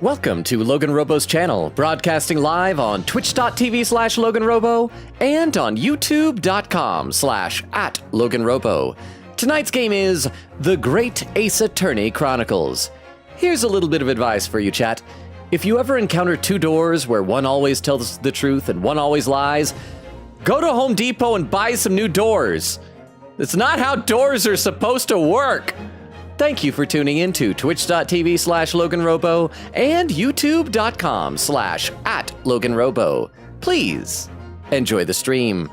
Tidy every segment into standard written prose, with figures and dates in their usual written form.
Welcome to LoganRobo's channel, broadcasting live on twitch.tv/LoganRobo and on youtube.com/@LoganRobo. Tonight's game is The Great Ace Attorney Chronicles. Here's a little bit of advice for you, chat. If you ever encounter two doors where one always tells the truth and one always lies, go to Home Depot and buy some new doors. That's not how doors are supposed to work. Thank you for tuning in to twitch.tv/LoganRobo and youtube.com/@LoganRobo. Please enjoy the stream.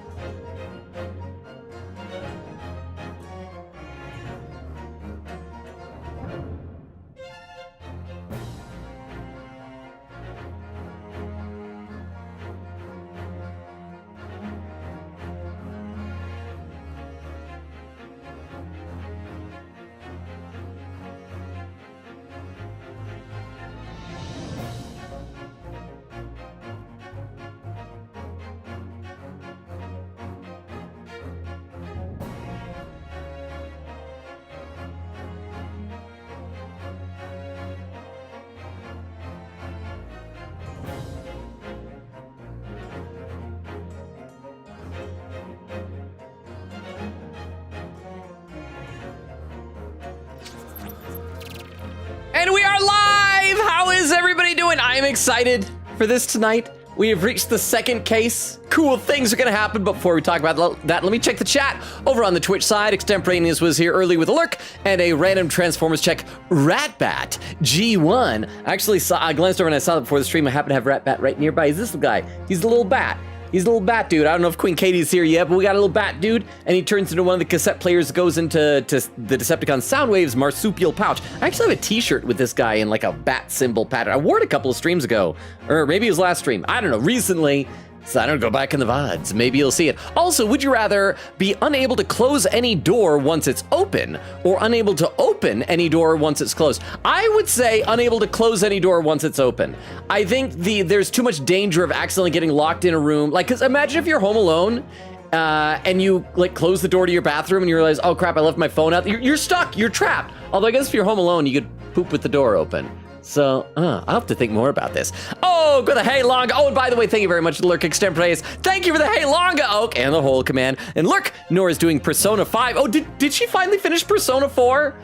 And we are live! How is everybody doing? I am excited for this tonight. We have reached the second case. Cool things are gonna happen, but before we talk about that, let me check the chat. Over on the Twitch side, Extemporaneous was here early with a lurk and a random Transformers check. Ratbat G1. I actually I glanced over and I saw that before the stream. I happen to have Ratbat right nearby. Is this the guy? He's the little bat. He's a little bat dude. I don't know if Queen Katie's here yet, but we got a little bat dude, and he turns into one of the cassette players that goes into the Decepticon Soundwave's marsupial pouch. I actually have a t-shirt with this guy in like a bat symbol pattern. I wore it a couple of streams ago, or maybe it was last stream. I don't know, recently. So I don't go back in the VODs. Maybe you'll see it. Also, would you rather be unable to close any door once it's open or unable to open any door once it's closed? I would say unable to close any door once it's open. I think there's too much danger of accidentally getting locked in a room. Like, cause imagine if you're home alone and you like close the door to your bathroom and you realize, oh crap, I left my phone out. You're stuck, you're trapped. Although I guess if you're home alone, you could poop with the door open. So, I'll have to think more about this. Oh, go the Hey Longa. Oh, and by the way, thank you very much to Lurk Extemporaneous. Thank you for the Hey Longa Oak and the whole command. And Lurk, Nora's doing Persona 5. Oh, did she finally finish Persona 4?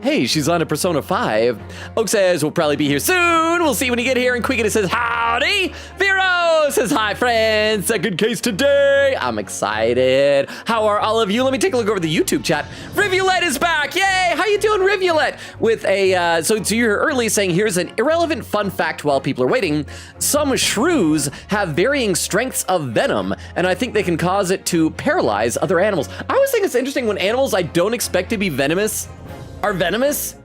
Hey, she's on to Persona 5. Oak says, we'll probably be here soon. We'll see when you get here. And Quickity says, howdy. Vero says, hi, friends. Second case today. I'm excited. How are all of you? Let me take a look over the YouTube chat. Rivulet is back. Yay. How you doing, Rivulet? With a, so you're early saying, here's an irrelevant fun fact while people are waiting. Some shrews have varying strengths of venom, and I think they can cause it to paralyze other animals. I always think it's interesting when animals I don't expect to be venomous are venomous.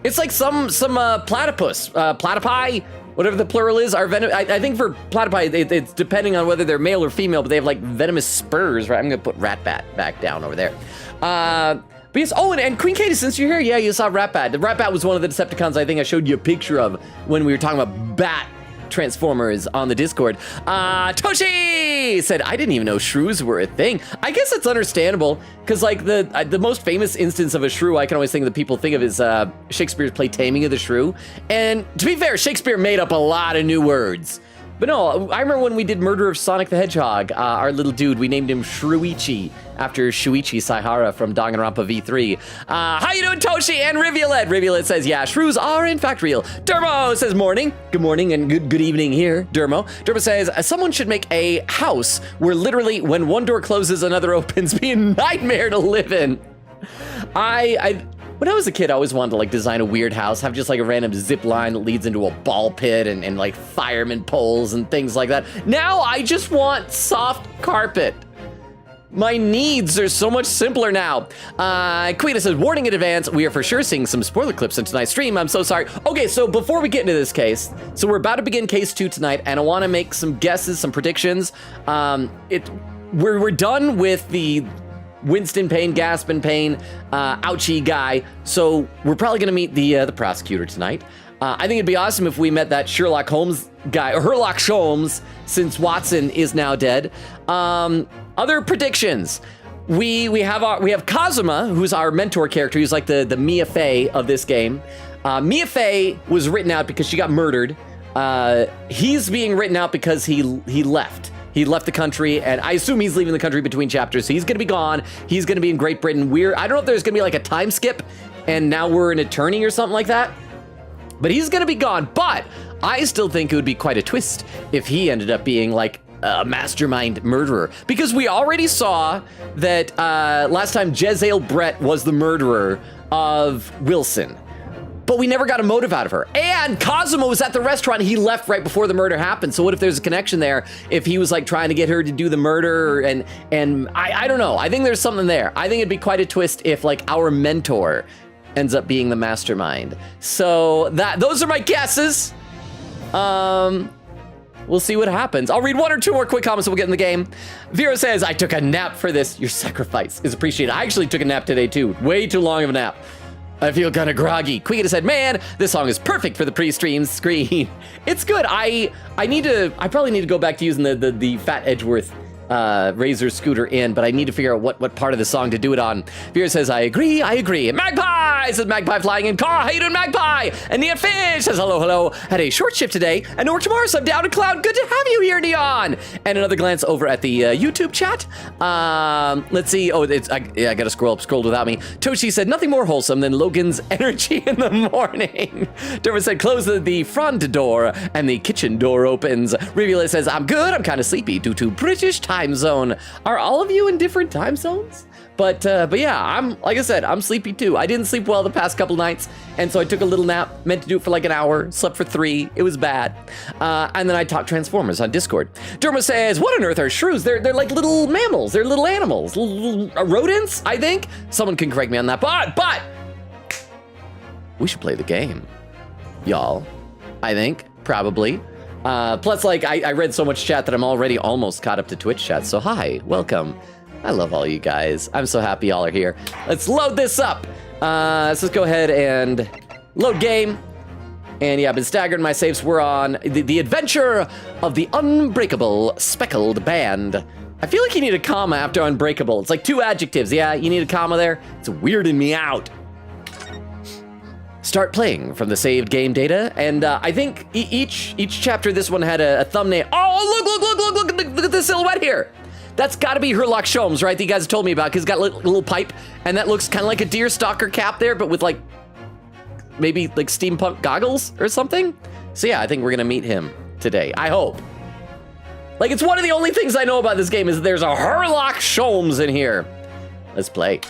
It's like some platypus, platypi, whatever the plural is, are venomous. I think for platypi, it's depending on whether they're male or female, but they have like venomous spurs, right? I'm gonna put Ratbat back down over there. But yes, oh, and Queen Katie, since you're here, yeah, you saw Ratbat. The Ratbat was one of the Decepticons I think I showed you a picture of when we were talking about bat Transformers on the Discord. Toshi said, I didn't even know shrews were a thing. I guess it's understandable, because like the most famous instance of a shrew I can always think that people think of is Shakespeare's play Taming of the Shrew. And to be fair, Shakespeare made up a lot of new words. But no, I remember when we did Murder of Sonic the Hedgehog, our little dude, we named him Shrewichi, after Shuichi Saihara from Danganronpa V3. How you doing, Toshi and Rivulet? Rivulet says, yeah, shrews are in fact real. Dermo says, morning. Good morning and good evening here, Dermo. Dermo says, someone should make a house where literally when one door closes, another opens. Be a nightmare to live in. When I was a kid, I always wanted to like design a weird house, have just like a random zip line that leads into a ball pit and like fireman poles and things like that. Now I just want soft carpet. My needs are so much simpler now. Quita says, warning in advance, we are for sure seeing some spoiler clips in tonight's stream. I'm so sorry. Okay, so before we get into this case, so we're about to begin case 2 tonight, and I want to make some guesses, some predictions. We're done with the Winston Payne, Gaspin Payne, ouchie guy. So we're probably gonna meet the prosecutor tonight. I think it'd be awesome if we met that Sherlock Holmes guy, or Herlock Sholmes, since Watson is now dead. Other predictions. We have Kazuma, who's our mentor character, who's like the Mia Fey of this game. Mia Fey was written out because she got murdered. He's being written out because he left. He left the country, and I assume he's leaving the country between chapters, so he's gonna be gone. He's gonna be in Great Britain. I don't know if there's gonna be like a time skip, and now we're an attorney or something like that, but he's gonna be gone. But I still think it would be quite a twist if he ended up being like a mastermind murderer, because we already saw that last time Jezzael Brett was the murderer of Wilson. But we never got a motive out of her. And Cosimo was at the restaurant. He left right before the murder happened. So what if there's a connection there? If he was like trying to get her to do the murder, and I don't know. I think there's something there. I think it'd be quite a twist if like our mentor ends up being the mastermind. So those are my guesses. We'll see what happens. I'll read one or two more quick comments and we'll get in the game. Vera says, I took a nap for this. Your sacrifice is appreciated. I actually took a nap today too. Way too long of a nap. I feel kind of groggy. Quigita said, man, this song is perfect for the pre-stream screen. It's good. I probably need to go back to using the Fat Edgeworth Razor scooter in, but I need to figure out what part of the song to do it on. Vera says, I agree. And Magpie says, Magpie flying in car. How you doing, Magpie? And Neon Fish says, hello. Had a short shift today and no work tomorrow, so I'm down to cloud. Good to have you here, Neon. And another glance over at the YouTube chat. Let's see. Oh, I gotta scrolled without me. Toshi said, nothing more wholesome than Logan's energy in the morning. Dermot said, close the front door and the kitchen door opens. Rivula says, I'm good. I'm kind of sleepy due to British time zone. Are all of you in different time zones? But yeah, like I said, I'm sleepy too. I didn't sleep well the past couple nights, and so I took a little nap, meant to do it for like an hour, slept for 3, it was bad. And then I talked Transformers on Discord. Derma says, what on earth are shrews? They're like little mammals, they're little animals, little rodents, I think? Someone can correct me on that, but we should play the game, y'all. I think, probably. Plus, like, I read so much chat that I'm already almost caught up to Twitch chat, so hi, welcome. I love all you guys. I'm so happy y'all are here. Let's load this up. Let's just go ahead and load game. And yeah, I've been staggering my saves. We're on the adventure of the unbreakable speckled band. I feel like you need a comma after unbreakable. It's like 2 adjectives. Yeah, you need a comma there. It's weirding me out. Start playing from the saved game data, and I think each chapter, this one had a thumbnail. Oh, look at the silhouette here. That's gotta be Herlock Sholmes, right? That you guys told me about, because he's got a little pipe, and that looks kind of like a deer stalker cap there, but with like, maybe like steampunk goggles or something. So yeah, I think we're gonna meet him today, I hope. Like, it's one of the only things I know about this game is that there's a Herlock Sholmes in here. Let's play.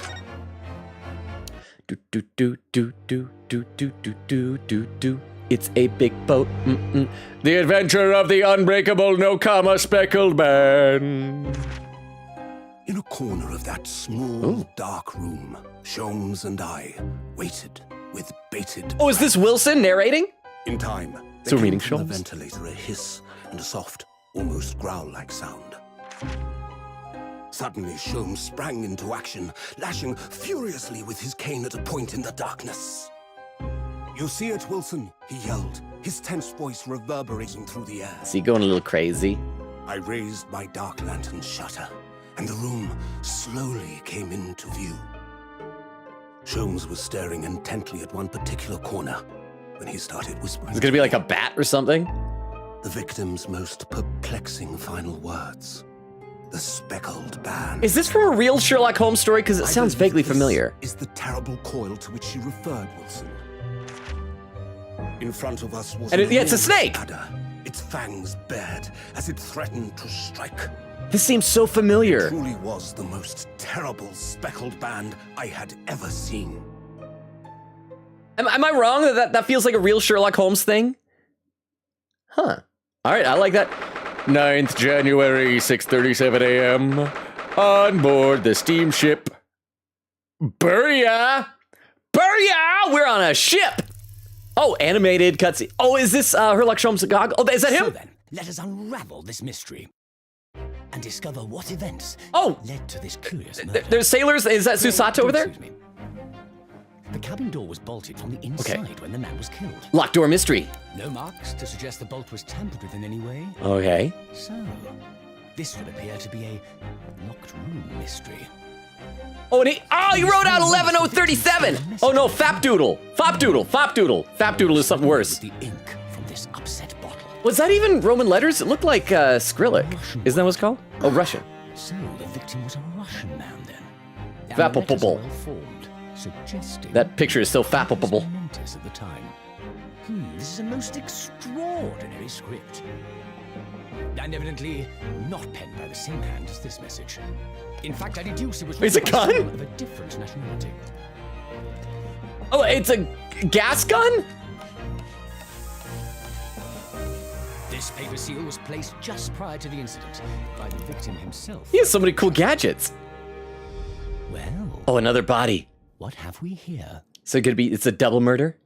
It's a big boat. The adventure of the unbreakable, no comma, speckled band. In a corner of that small, dark room, Sholmes and I waited with bated. Oh, is this Wilson narrating? In time, so there reading came from the Sholmes. ventilator a hiss and a soft, almost growl-like sound. Suddenly, Sholmes sprang into action, lashing furiously with his cane at a point in the darkness. You see it, Wilson, he yelled, his tense voice reverberating through the air. Is he going a little crazy? I raised my dark lantern shutter, and the room slowly came into view. Sholmes was staring intently at one particular corner when he started whispering. Is it gonna be like a bat or something? The victim's most perplexing final words. The speckled band. Is this from a real Sherlock Holmes story? Because it sounds vaguely familiar. Is the terrible coil to which she referred, Wilson. In front of us was yeah, it's a snake. Adder, its fangs bared as it threatened to strike. This seems so familiar. It truly was the most terrible speckled band I had ever seen. Am I wrong that feels like a real Sherlock Holmes thing? Huh. All right, I like that. 9th January, 6:37 a.m. On board the steamship Buria. We're on a ship. Oh, animated cutscene. Oh, is this Herlock Sholmes' Gog? Oh, is that him? So then, let us unravel this mystery and discover what events led to this curious murder. There's sailors. Is that Susato over there? Excuse me. The cabin door was bolted from the inside when the man was killed. Locked door mystery. No marks to suggest the bolt was tampered with in any way. Okay. So, this would appear to be a locked room mystery. Oh, and he wrote out 11037. Oh no, Fapdoodle. Fapdoodle is something worse. The ink from this upset bottle. Was that even Roman letters? It looked like Skrillex. Isn't that what it's called? Oh, Russian. So the victim was a Russian man then. Fapple-pubble. That picture is so fapple-pubble. At the time. This is a most extraordinary script. And evidently not penned by the same hand as this message. In fact, I deduce it was It's a gun? of a different nationality. Oh, it's a gas gun? This paper seal was placed just prior to the incident by the victim himself. He has so many cool gadgets. Well, Oh, another body. what have we here? So it's a double murder?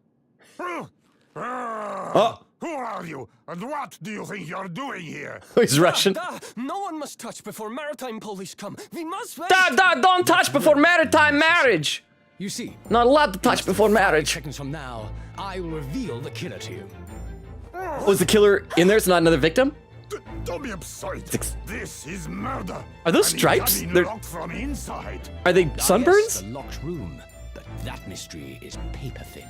Oh, Who are you, and what do you think you're doing here? he's Russian. No one must touch before maritime police come. We must wait. Don't touch before maritime marriage. You see, Not allowed to touch before marriage. seconds from now, I will reveal the killer to you. Was the killer in there? It's not another victim? Don't be absurd. This is murder. Are those And it stripes? has been They're- locked from inside. Are they Yes, sunburns? the locked room, but that mystery is paper thin.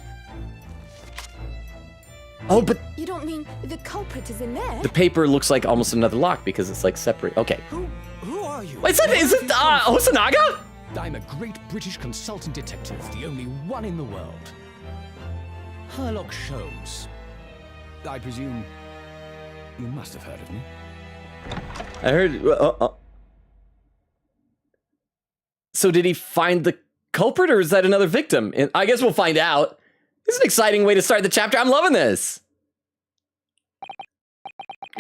Oh, but You don't mean the culprit is in there? the paper looks like almost another lock because it's like separate. Okay. Who are you? Wait, is it Osanaga? I'm a great British consultant detective, the only one in the world. Sherlock Holmes. I presume you must have heard of me. I heard. So did he find the culprit, or is that another victim? I guess we'll find out. This is an exciting way to start the chapter. I'm loving this.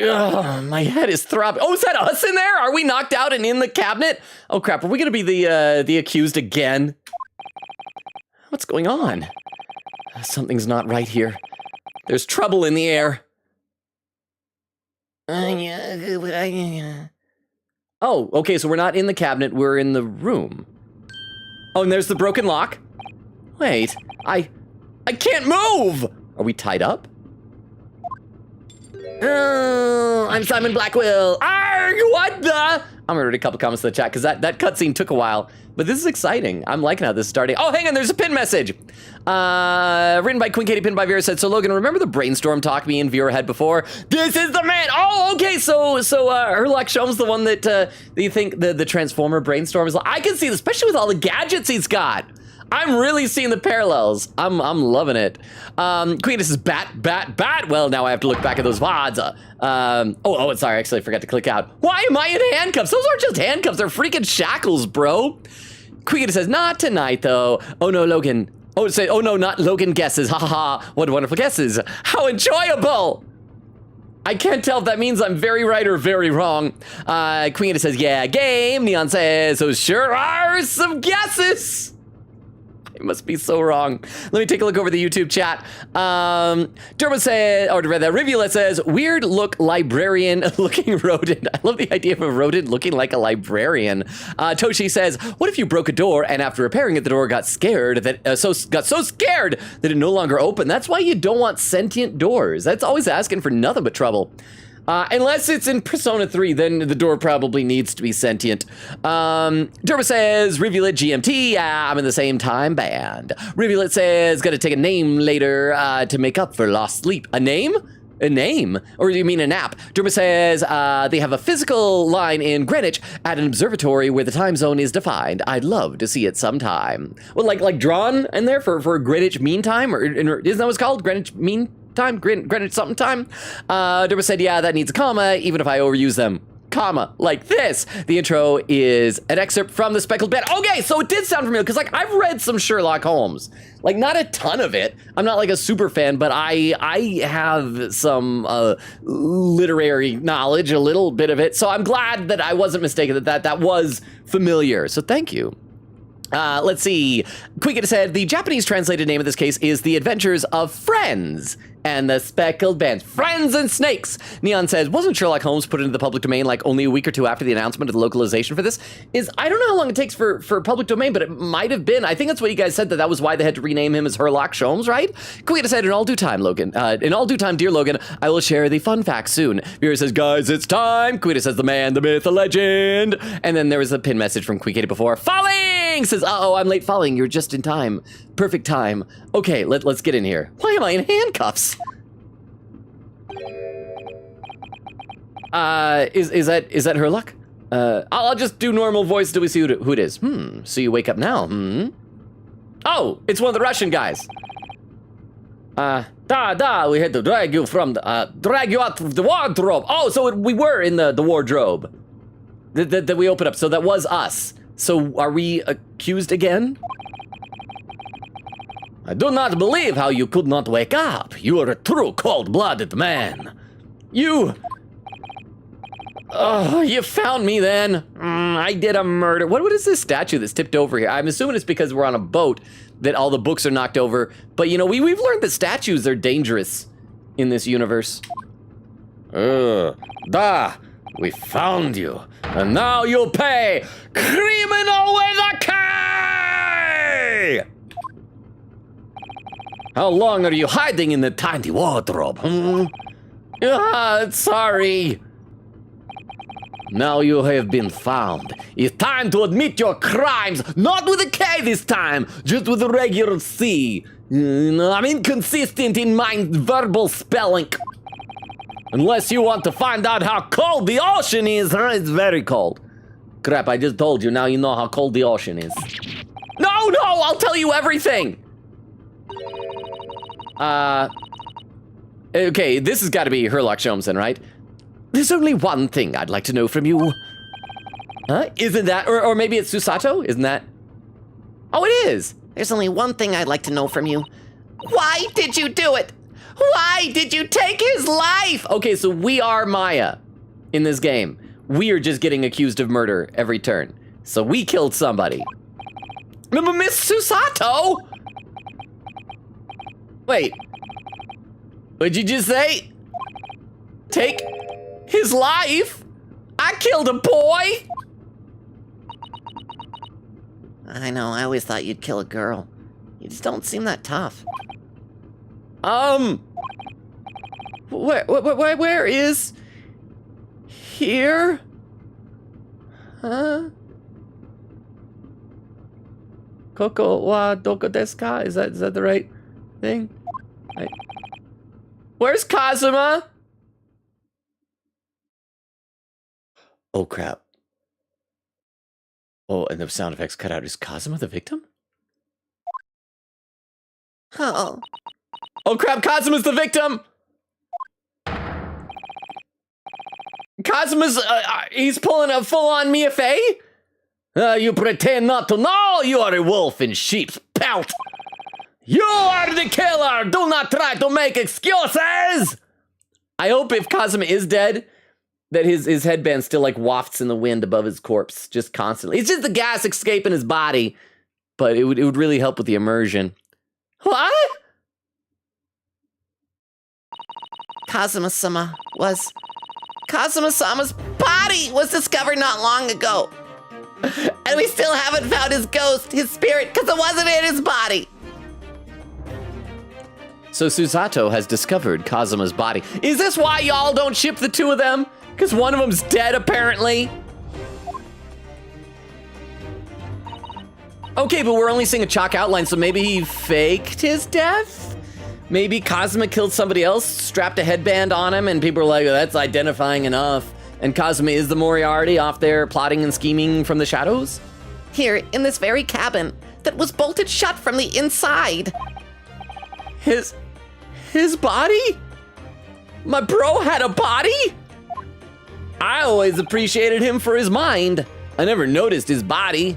Ugh, my head is throbbing. Oh, is that us in there? Are we knocked out and in the cabinet? Oh crap! Are we gonna be the accused again? What's going on? Something's not right here. There's trouble in the air. Oh, okay, so we're not in the cabinet, we're in the room. Oh, and there's the broken lock. Wait, I can't move! Are we tied up? Oh, I'm Simon Blackwell. Arg, what the? I'm gonna read a couple comments in the chat because that cutscene took a while. But this is exciting. I'm liking how this is starting. Oh, hang on, there's a pin message. Written by Queen Katie, pinned by Vera, said, so Logan, remember the brainstorm talk me and Vera had before? This is the man! Oh, okay, so Sherlock Holmes, the one that you think the Transformer brainstorm is like, I can see this, especially with all the gadgets he's got. I'm really seeing the parallels. I'm loving it. Queen, this is bat. Well, now I have to look back at those VODs. Sorry, actually I forgot to click out. Why am I in handcuffs? Those aren't just handcuffs, they're freaking shackles, bro. Queen says, not tonight though. Oh no, Logan. Oh no, not Logan guesses. Ha ha ha. What wonderful guesses. How enjoyable. I can't tell if that means I'm very right or very wrong. Queen says, yeah, game. Neon says, so sure are some guesses. It must be so wrong. Let me take a look over the YouTube chat. Dermot said, or Rivulet says, weird look librarian looking rodent. I love the idea of a rodent looking like a librarian. Toshi says, what if you broke a door and after repairing it, the door got scared that got so scared that it no longer opened? That's why you don't want sentient doors. That's always asking for nothing but trouble. Unless it's in Persona 3, then the door probably needs to be sentient. Derma says, Rivulet GMT, I'm in the same time band. Rivulet says, gotta take a name later to make up for lost sleep. A name? A name? Or do you mean a nap? Derma says, they have a physical line in Greenwich at an observatory where the time zone is defined. I'd love to see it sometime. Well, like drawn in there for Greenwich Mean Time? Or isn't that what it's called? Greenwich Mean Time? Greenwich something time? Derma said, yeah, that needs a comma, even if I overuse them. Comma, like this. The intro is an excerpt from The Speckled Bat. Okay, so it did sound familiar, because like I've read some Sherlock Holmes. Like not a ton of it. I'm not like a super fan, but I have some literary knowledge, a little bit of it. So I'm glad that I wasn't mistaken that was familiar. So thank you. Let's see. Quicket said, the Japanese translated name of this case is The Adventures of Friends. and the speckled bands. Friends and snakes! Neon says, wasn't Sherlock Holmes put into the public domain like only a week or two after the announcement of the localization for this? I don't know how long it takes for public domain, but it might have been. I think that's what you guys said, that was why they had to rename him as Sherlock Holmes, right? Quita said, in all due time, Logan. In all due time, dear Logan, I will share the fun facts soon. Viewer says, guys, it's time. Quita says, the man, the myth, the legend. And then there was a pin message from Quita before. Falling! Says, uh-oh, I'm late falling. You're just in time. Perfect time. Okay, let's get in here. Why am I in handcuffs? Is that Herlock? I'll just do normal voice till we see who it is. So you wake up now, Oh, it's one of the Russian guys. We had to drag you out of the wardrobe. Oh, so we were in the wardrobe that we opened up, so that was us. So are we accused again? I do not believe how you could not wake up. You are a true cold-blooded man. You found me then. I did a murder. What is this statue that's tipped over here? I'm assuming it's because we're on a boat that all the books are knocked over. But you know, we've learned that statues are dangerous in this universe. We found you. And now you'll pay. Criminal with a K! How long are you hiding in the tiny wardrobe, sorry. Now you have been found. It's time to admit your crimes, not with a K this time, just with a regular C. I'm inconsistent in my verbal spelling. Unless you want to find out how cold the ocean is, huh? It's very cold. Crap, I just told you, now you know how cold the ocean is. No, I'll tell you everything. Okay, this has got to be Sherlock Holmes then, right? There's only one thing I'd like to know from you. Huh? Isn't that, or maybe it's Susato? Isn't that? Oh, it is. There's only one thing I'd like to know from you. Why did you do it? Why did you take his life? Okay, so we are Maya in this game. We are just getting accused of murder every turn. So we killed somebody. Miss Susato? Wait. What'd you just say? Take his life? I killed a boy? I know, I always thought you'd kill a girl. You just don't seem that tough. Where is here? Huh? Koko wa doko desu ka? Is that the right thing? Where's Kazuma? Oh crap. Oh, and the sound effects cut out. Is Kazuma the victim? Oh. Oh crap, Kazuma's the victim! Kazuma's, he's pulling a full-on Mia Fey? You pretend not to know you are a wolf in sheep's pelt. You are the killer! Do not try to make excuses! I hope if Kazuma is dead, that his headband still like wafts in the wind above his corpse, just constantly. It's just the gas escaping his body, but it would really help with the immersion. What? Kazuma-sama's body was discovered not long ago. And we still haven't found his ghost, his spirit, because it wasn't in his body. So Susato has discovered Kazuma's body. Is this why y'all don't ship the two of them? Because one of them's dead, apparently. Okay, but we're only seeing a chalk outline, so maybe he faked his death? Maybe Kazuma killed somebody else, strapped a headband on him, and people are like, oh, that's identifying enough. And Kazuma is the Moriarty off there plotting and scheming from the shadows? Here, in this very cabin that was bolted shut from the inside. His body? My bro had a body? I always appreciated him for his mind. I never noticed his body.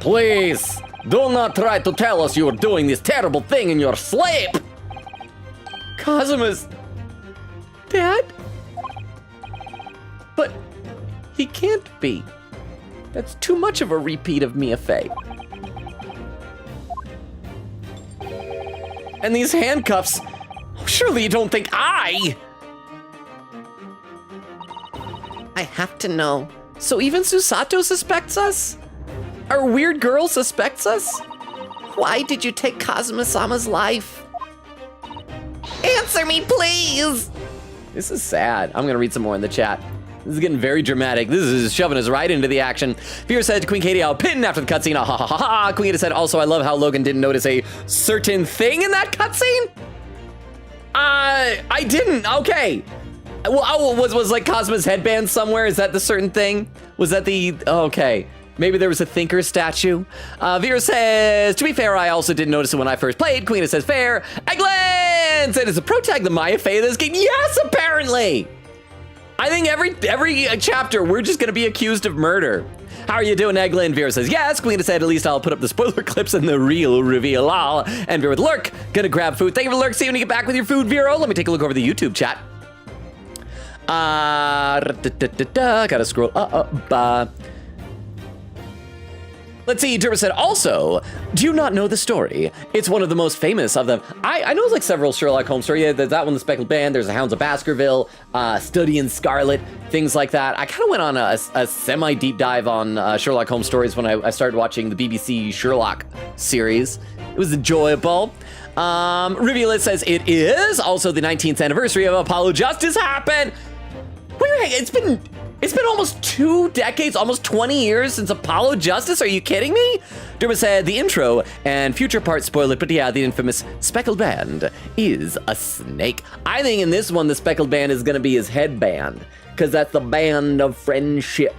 Please, do not try to tell us you were doing this terrible thing in your sleep. Kazuma's dead? But he can't be. That's too much of a repeat of Mia Fey. And these handcuffs, Surely you don't think I have to know. So even Susato suspects us? Our weird girl suspects us? Why did you take Kazuma-sama's life? Answer me, please! This is sad. I'm gonna read some more in the chat. This is getting very dramatic. This is shoving us right into the action. Fear said, Queen Katie, I'll pin after the cutscene. Ha ha ha ha. Queen Katie said, also, I love how Logan didn't notice a certain thing in that cutscene. I didn't. Okay. Well, was like Cosmo's headband somewhere? Is that the certain thing? Was that the... Okay. Maybe there was a thinker statue. Vera says, to be fair, I also didn't notice it when I first played. Queen says, fair. Eggland said, is a protag the Maya Fae of this game? Yes, apparently. I think every chapter, we're just gonna be accused of murder. How are you doing, Eggland? Vera says, yes. Queen said, at least I'll put up the spoiler clips and the real reveal. Lol. And Vera with Lurk, gonna grab food. Thank you for Lurk. See you when you get back with your food, Vera. Let me take a look over the YouTube chat. Gotta scroll up. Let's see, Derma said, also, do you not know the story? It's one of the most famous of them. I know like several Sherlock Holmes stories. Yeah, there's that one, The Speckled Band, there's The Hounds of Baskerville, Study in Scarlet, things like that. I kind of went on a semi-deep dive on Sherlock Holmes stories when I started watching the BBC Sherlock series. It was enjoyable. Rivulet says, it is also the 19th anniversary of Apollo Justice happened. Wait, it's been almost 2 decades, almost 20 years since Apollo Justice. Are you kidding me? Derma said the intro and future parts spoil it, but yeah, the infamous Speckled Band is a snake. I think in this one, the Speckled Band is gonna be his headband, because that's the band of friendship,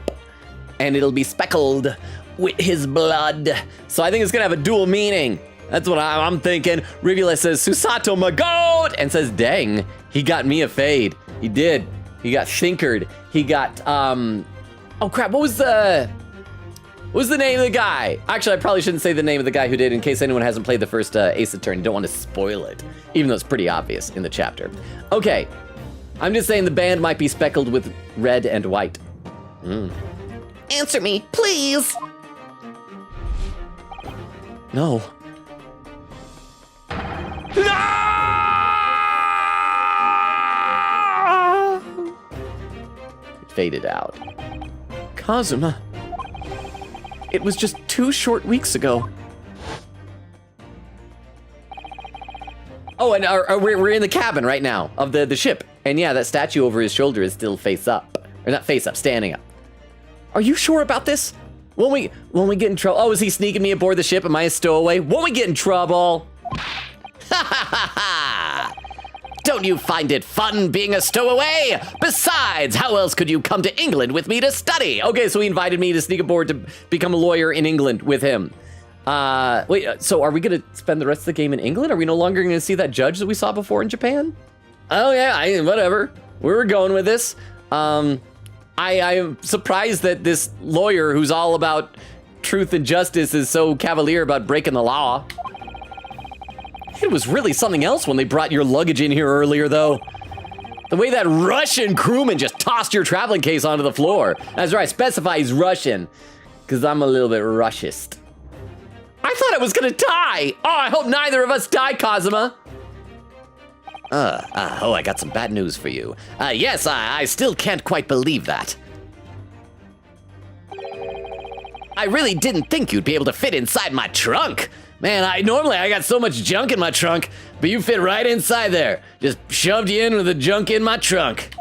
and it'll be speckled with his blood. So I think it's gonna have a dual meaning. That's what I'm thinking. Rivulet says, Susato my goat, and says, dang, he got me a fade. He did. He got thinkered. He got, oh crap, what was the name of the guy? Actually, I probably shouldn't say the name of the guy who did in case anyone hasn't played the first Ace Attorney. You don't want to spoil it, even though it's pretty obvious in the chapter. Okay, I'm just saying the band might be speckled with red and white. Answer me, please! No. No! Faded out. Kazuma. It was just 2 short weeks ago. Oh, and we're in the cabin right now of the ship. And yeah, that statue over his shoulder is still face up. Or not face up, standing up. Are you sure about this? Won't we get in trouble? Oh, is he sneaking me aboard the ship? Am I a stowaway? Won't we get in trouble? Ha ha ha! Don't you find it fun being a stowaway? Besides, how else could you come to England with me to study? Okay, so he invited me to sneak aboard to become a lawyer in England with him. Wait, so are we gonna spend the rest of the game in England? Are we no longer gonna see that judge that we saw before in Japan? Oh yeah, whatever. We were going with this. I am surprised that this lawyer who's all about truth and justice is so cavalier about breaking the law. It was really something else when they brought your luggage in here earlier, though. The way that Russian crewman just tossed your traveling case onto the floor. That's right, specify he's Russian, because I'm a little bit Russist. I thought I was gonna die. Oh, I hope neither of us die, Kazuma. Oh, I got some bad news for you. Yes, I still can't quite believe that. I really didn't think you'd be able to fit inside my trunk. Man, normally I got so much junk in my trunk, but you fit right inside there. Just shoved you in with the junk in my trunk.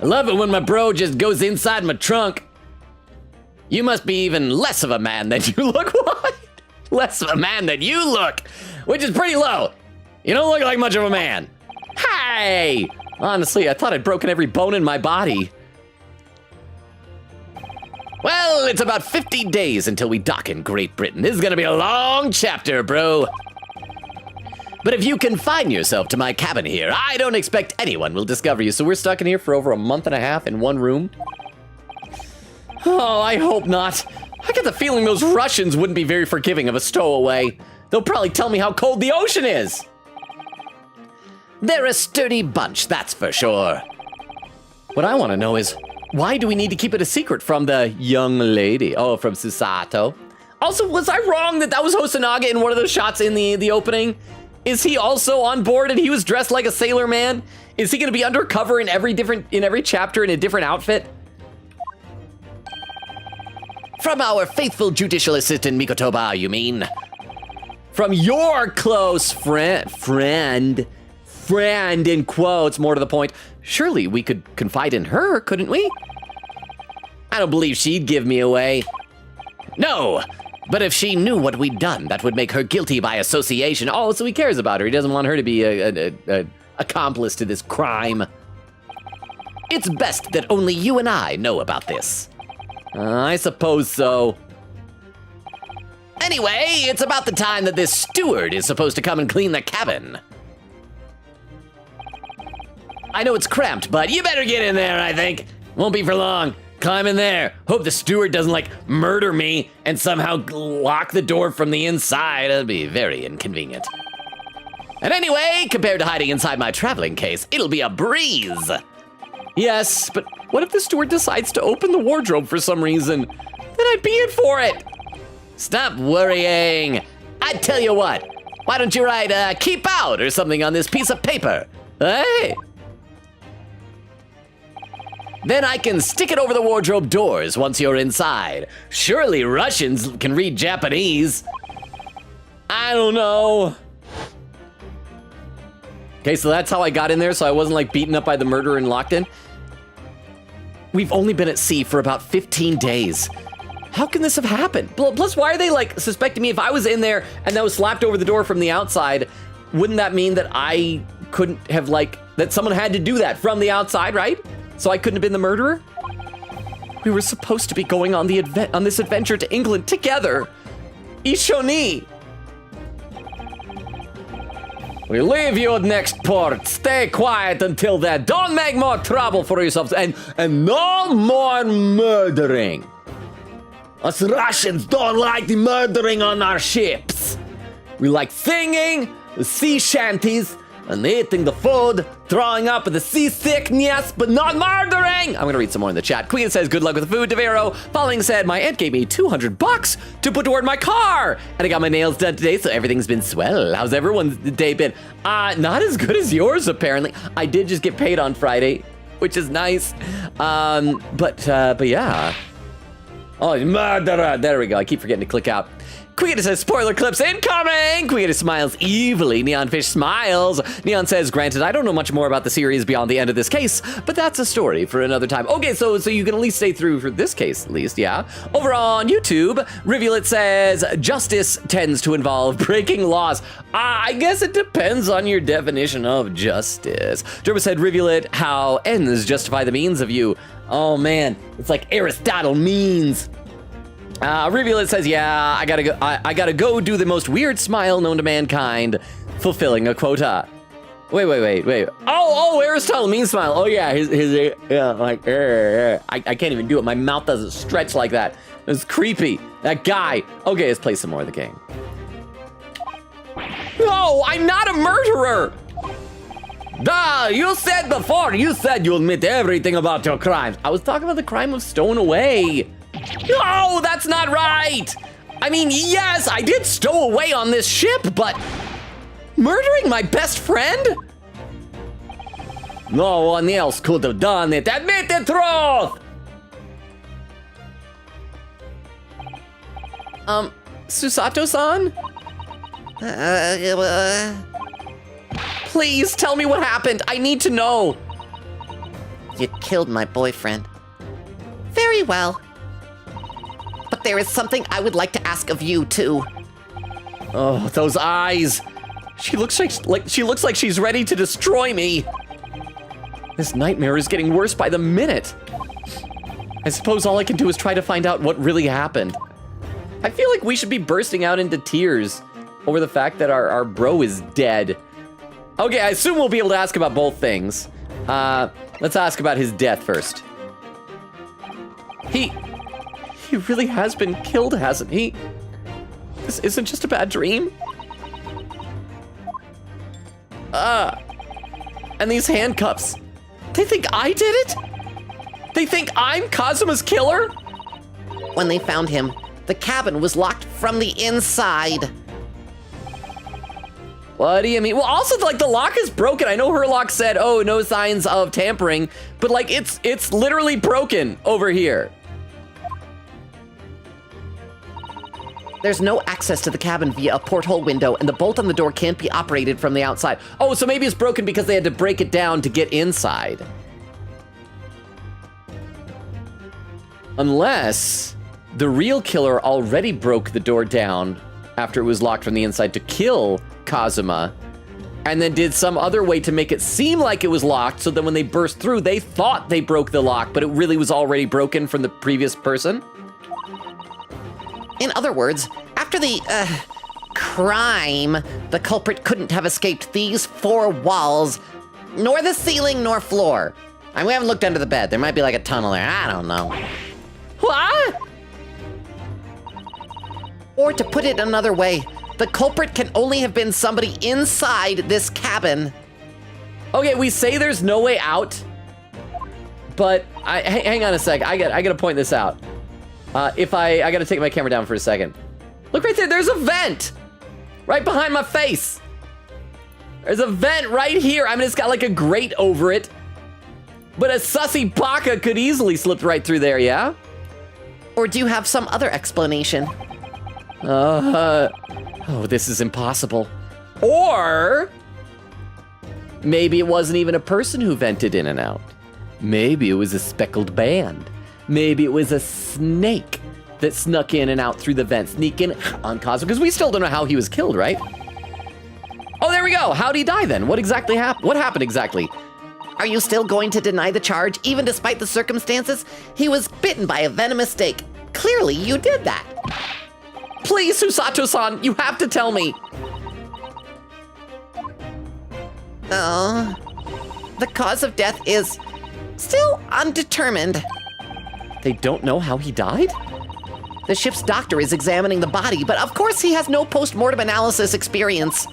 I love it when my bro just goes inside my trunk. You must be even less of a man than you look. What? Less of a man than you look. Which is pretty low. You don't look like much of a man. Hey! Honestly, I thought I'd broken every bone in my body. Well, it's about 50 days until we dock in Great Britain. This is gonna be a long chapter, bro. But if you confine yourself to my cabin here, I don't expect anyone will discover you. So we're stuck in here for over a month and a half in one room? Oh, I hope not. I get the feeling those Russians wouldn't be very forgiving of a stowaway. They'll probably tell me how cold the ocean is. They're a sturdy bunch, that's for sure. What I want to know is, why do we need to keep it a secret from the young lady? Oh, from Susato. Also, was I wrong that was Hosonaga in one of those shots in the opening? Is he also on board and he was dressed like a sailor man? Is he gonna be undercover in every chapter in a different outfit? From our faithful judicial assistant Mikotoba, you mean? From your close friend in quotes, more to the point. Surely we could confide in her, couldn't we? I don't believe she'd give me away. No, but if she knew what we'd done, that would make her guilty by association. Oh, so he cares about her. He doesn't want her to be a accomplice to this crime. It's best that only you and I know about this. I suppose so. Anyway, it's about the time that this steward is supposed to come and clean the cabin. I know it's cramped, but you better get in there, I think. Won't be for long. Climb in there. Hope the steward doesn't, like, murder me and somehow lock the door from the inside. It'll be very inconvenient. And anyway, compared to hiding inside my traveling case, it'll be a breeze. Yes, but what if the steward decides to open the wardrobe for some reason? Then I'd be in for it. Stop worrying. I tell you what, why don't you write keep out or something on this piece of paper? Hey. Then I can stick it over the wardrobe doors once you're inside. Surely Russians can read Japanese. I don't know. Okay, so that's how I got in there, so I wasn't like beaten up by the murderer and locked in. We've only been at sea for about 15 days. How can this have happened? Plus, why are they like suspecting me? If I was in there and that was slapped over the door from the outside, wouldn't that mean that I couldn't have that someone had to do that from the outside, right? So I couldn't have been the murderer? We were supposed to be going on this adventure to England together. Ishoni. We leave you at next port. Stay quiet until then. Don't make more trouble for yourselves and no more murdering. Us Russians don't like the murdering on our ships. We like singing, the sea shanties, and eating the food, throwing up with the seasickness, but not murdering. I'm gonna read some more in the chat. Queen says, good luck with the food, Devero. Following said, my aunt gave me $200 to put toward my car. And I got my nails done today, so everything's been swell. How's everyone's day been? Not as good as yours, apparently. I did just get paid on Friday, which is nice. But yeah. Oh, murderer. There we go. I keep forgetting to click out. Queen says, spoiler clips incoming! Queen smiles evilly. Neonfish smiles. Neon says, granted, I don't know much more about the series beyond the end of this case, but that's a story for another time. Okay, so you can at least stay through for this case, at least, yeah. Over on YouTube, Rivulet says, justice tends to involve breaking laws. I guess it depends on your definition of justice. Derba said, Rivulet, how ends justify the means of you. Oh man, it's like Aristotle means. Rivulet says, yeah, I gotta go do the most weird smile known to mankind, fulfilling a quota. Wait. Oh, Aristotle mean smile. Oh yeah, his yeah, like, I can't even do it. My mouth doesn't stretch like that. It's creepy. That guy. Okay, let's play some more of the game. No, I'm not a murderer. Duh, you said before, you said you'll admit everything about your crimes. I was talking about the crime of stowing away. No, that's not right. I mean, yes, I did stow away on this ship, but murdering my best friend? No one else could have done it. Admit the truth. Susato-san? Please tell me what happened. I need to know. You killed my boyfriend. Very well. But there is something I would like to ask of you, too. Oh, those eyes. She looks like she's ready to destroy me. This nightmare is getting worse by the minute. I suppose all I can do is try to find out what really happened. I feel like we should be bursting out into tears over the fact that our bro is dead. Okay, I assume we'll be able to ask about both things. Let's ask about his death first. He really has been killed, hasn't he? This isn't just a bad dream. And these handcuffs. They think I did it? They think I'm Kazuma's killer? When they found him, the cabin was locked from the inside. What do you mean? Well, also, like, the lock is broken. I know her lock said, oh, no signs of tampering, but, like, it's literally broken over here. There's no access to the cabin via a porthole window, and the bolt on the door can't be operated from the outside. Oh, so maybe it's broken because they had to break it down to get inside. Unless the real killer already broke the door down after it was locked from the inside to kill Kazuma, and then did some other way to make it seem like it was locked, so then when they burst through, they thought they broke the lock, but it really was already broken from the previous person? In other words, after the, crime, the culprit couldn't have escaped these four walls, nor the ceiling, nor floor. And we haven't looked under the bed. There might be like a tunnel there. I don't know. What? Or to put it another way, the culprit can only have been somebody inside this cabin. Okay, we say there's no way out, but hang on a sec. I gotta point this out. I gotta take my camera down for a second. Look right there, there's a vent! Right behind my face! There's a vent right here. I mean, it's got like a grate over it. But a sussy baka could easily slip right through there, yeah? Or do you have some other explanation? Oh, this is impossible. Or maybe it wasn't even a person who vented in and out. Maybe it was a speckled band. Maybe it was a snake that snuck in and out through the vent, sneaking on Cosmo, because we still don't know how he was killed, right? Oh, there we go. How'd he die then? What exactly happened? What happened exactly? Are you still going to deny the charge, even despite the circumstances? He was bitten by a venomous snake. Clearly, you did that. Please, Susato-san, you have to tell me. The cause of death is still undetermined. They don't know how he died? The ship's doctor is examining the body, but of course he has no post-mortem analysis experience.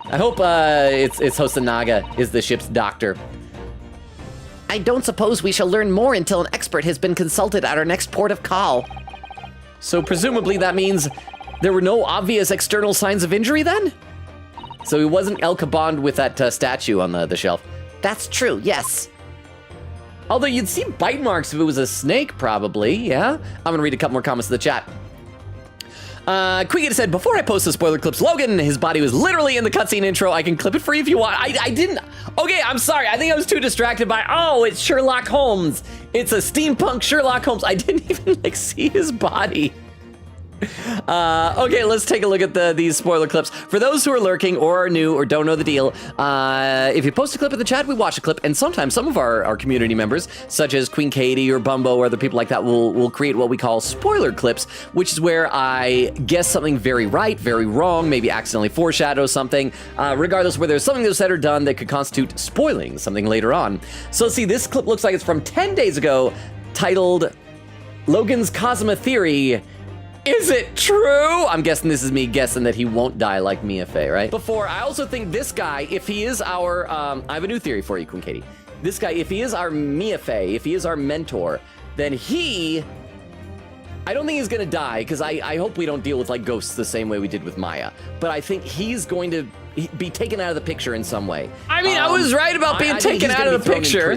I hope it's Hosanaga is the ship's doctor. I don't suppose we shall learn more until an expert has been consulted at our next port of call. So presumably that means there were no obvious external signs of injury then? So he wasn't El Kabond with that statue on the shelf. That's true, yes. Although you'd see bite marks if it was a snake, probably, yeah? I'm gonna read a couple more comments in the chat. Quiggy said, before I post the spoiler clips, Logan, his body was literally in the cutscene intro. I can clip it for you if you want. I didn't. Okay, I'm sorry. I think I was too distracted by, oh, it's Sherlock Holmes. It's a steampunk Sherlock Holmes. I didn't even, like, see his body. Okay, let's take a look at these spoiler clips. For those who are lurking or are new or don't know the deal, if you post a clip in the chat, we watch a clip, and sometimes some of our community members, such as Queen Katie or Bumbo or other people like that, will create what we call spoiler clips, which is where I guess something very right, very wrong, maybe accidentally foreshadow something, regardless where there's something that was said or done that could constitute spoiling something later on. So see, this clip looks like it's from 10 days ago, titled Logan's Kazuma Theory. Is it true? I'm guessing this is me guessing that he won't die like Mia Fey, right? Before, I also think this guy, if he is our, I have a new theory for you, Queen Katie. This guy, if he is our Mia Fey, if he is our mentor, then I don't think he's gonna die, because I hope we don't deal with like ghosts the same way we did with Maya. But I think he's going to be taken out of the picture in some way. I mean, I was right about being taken out of the picture.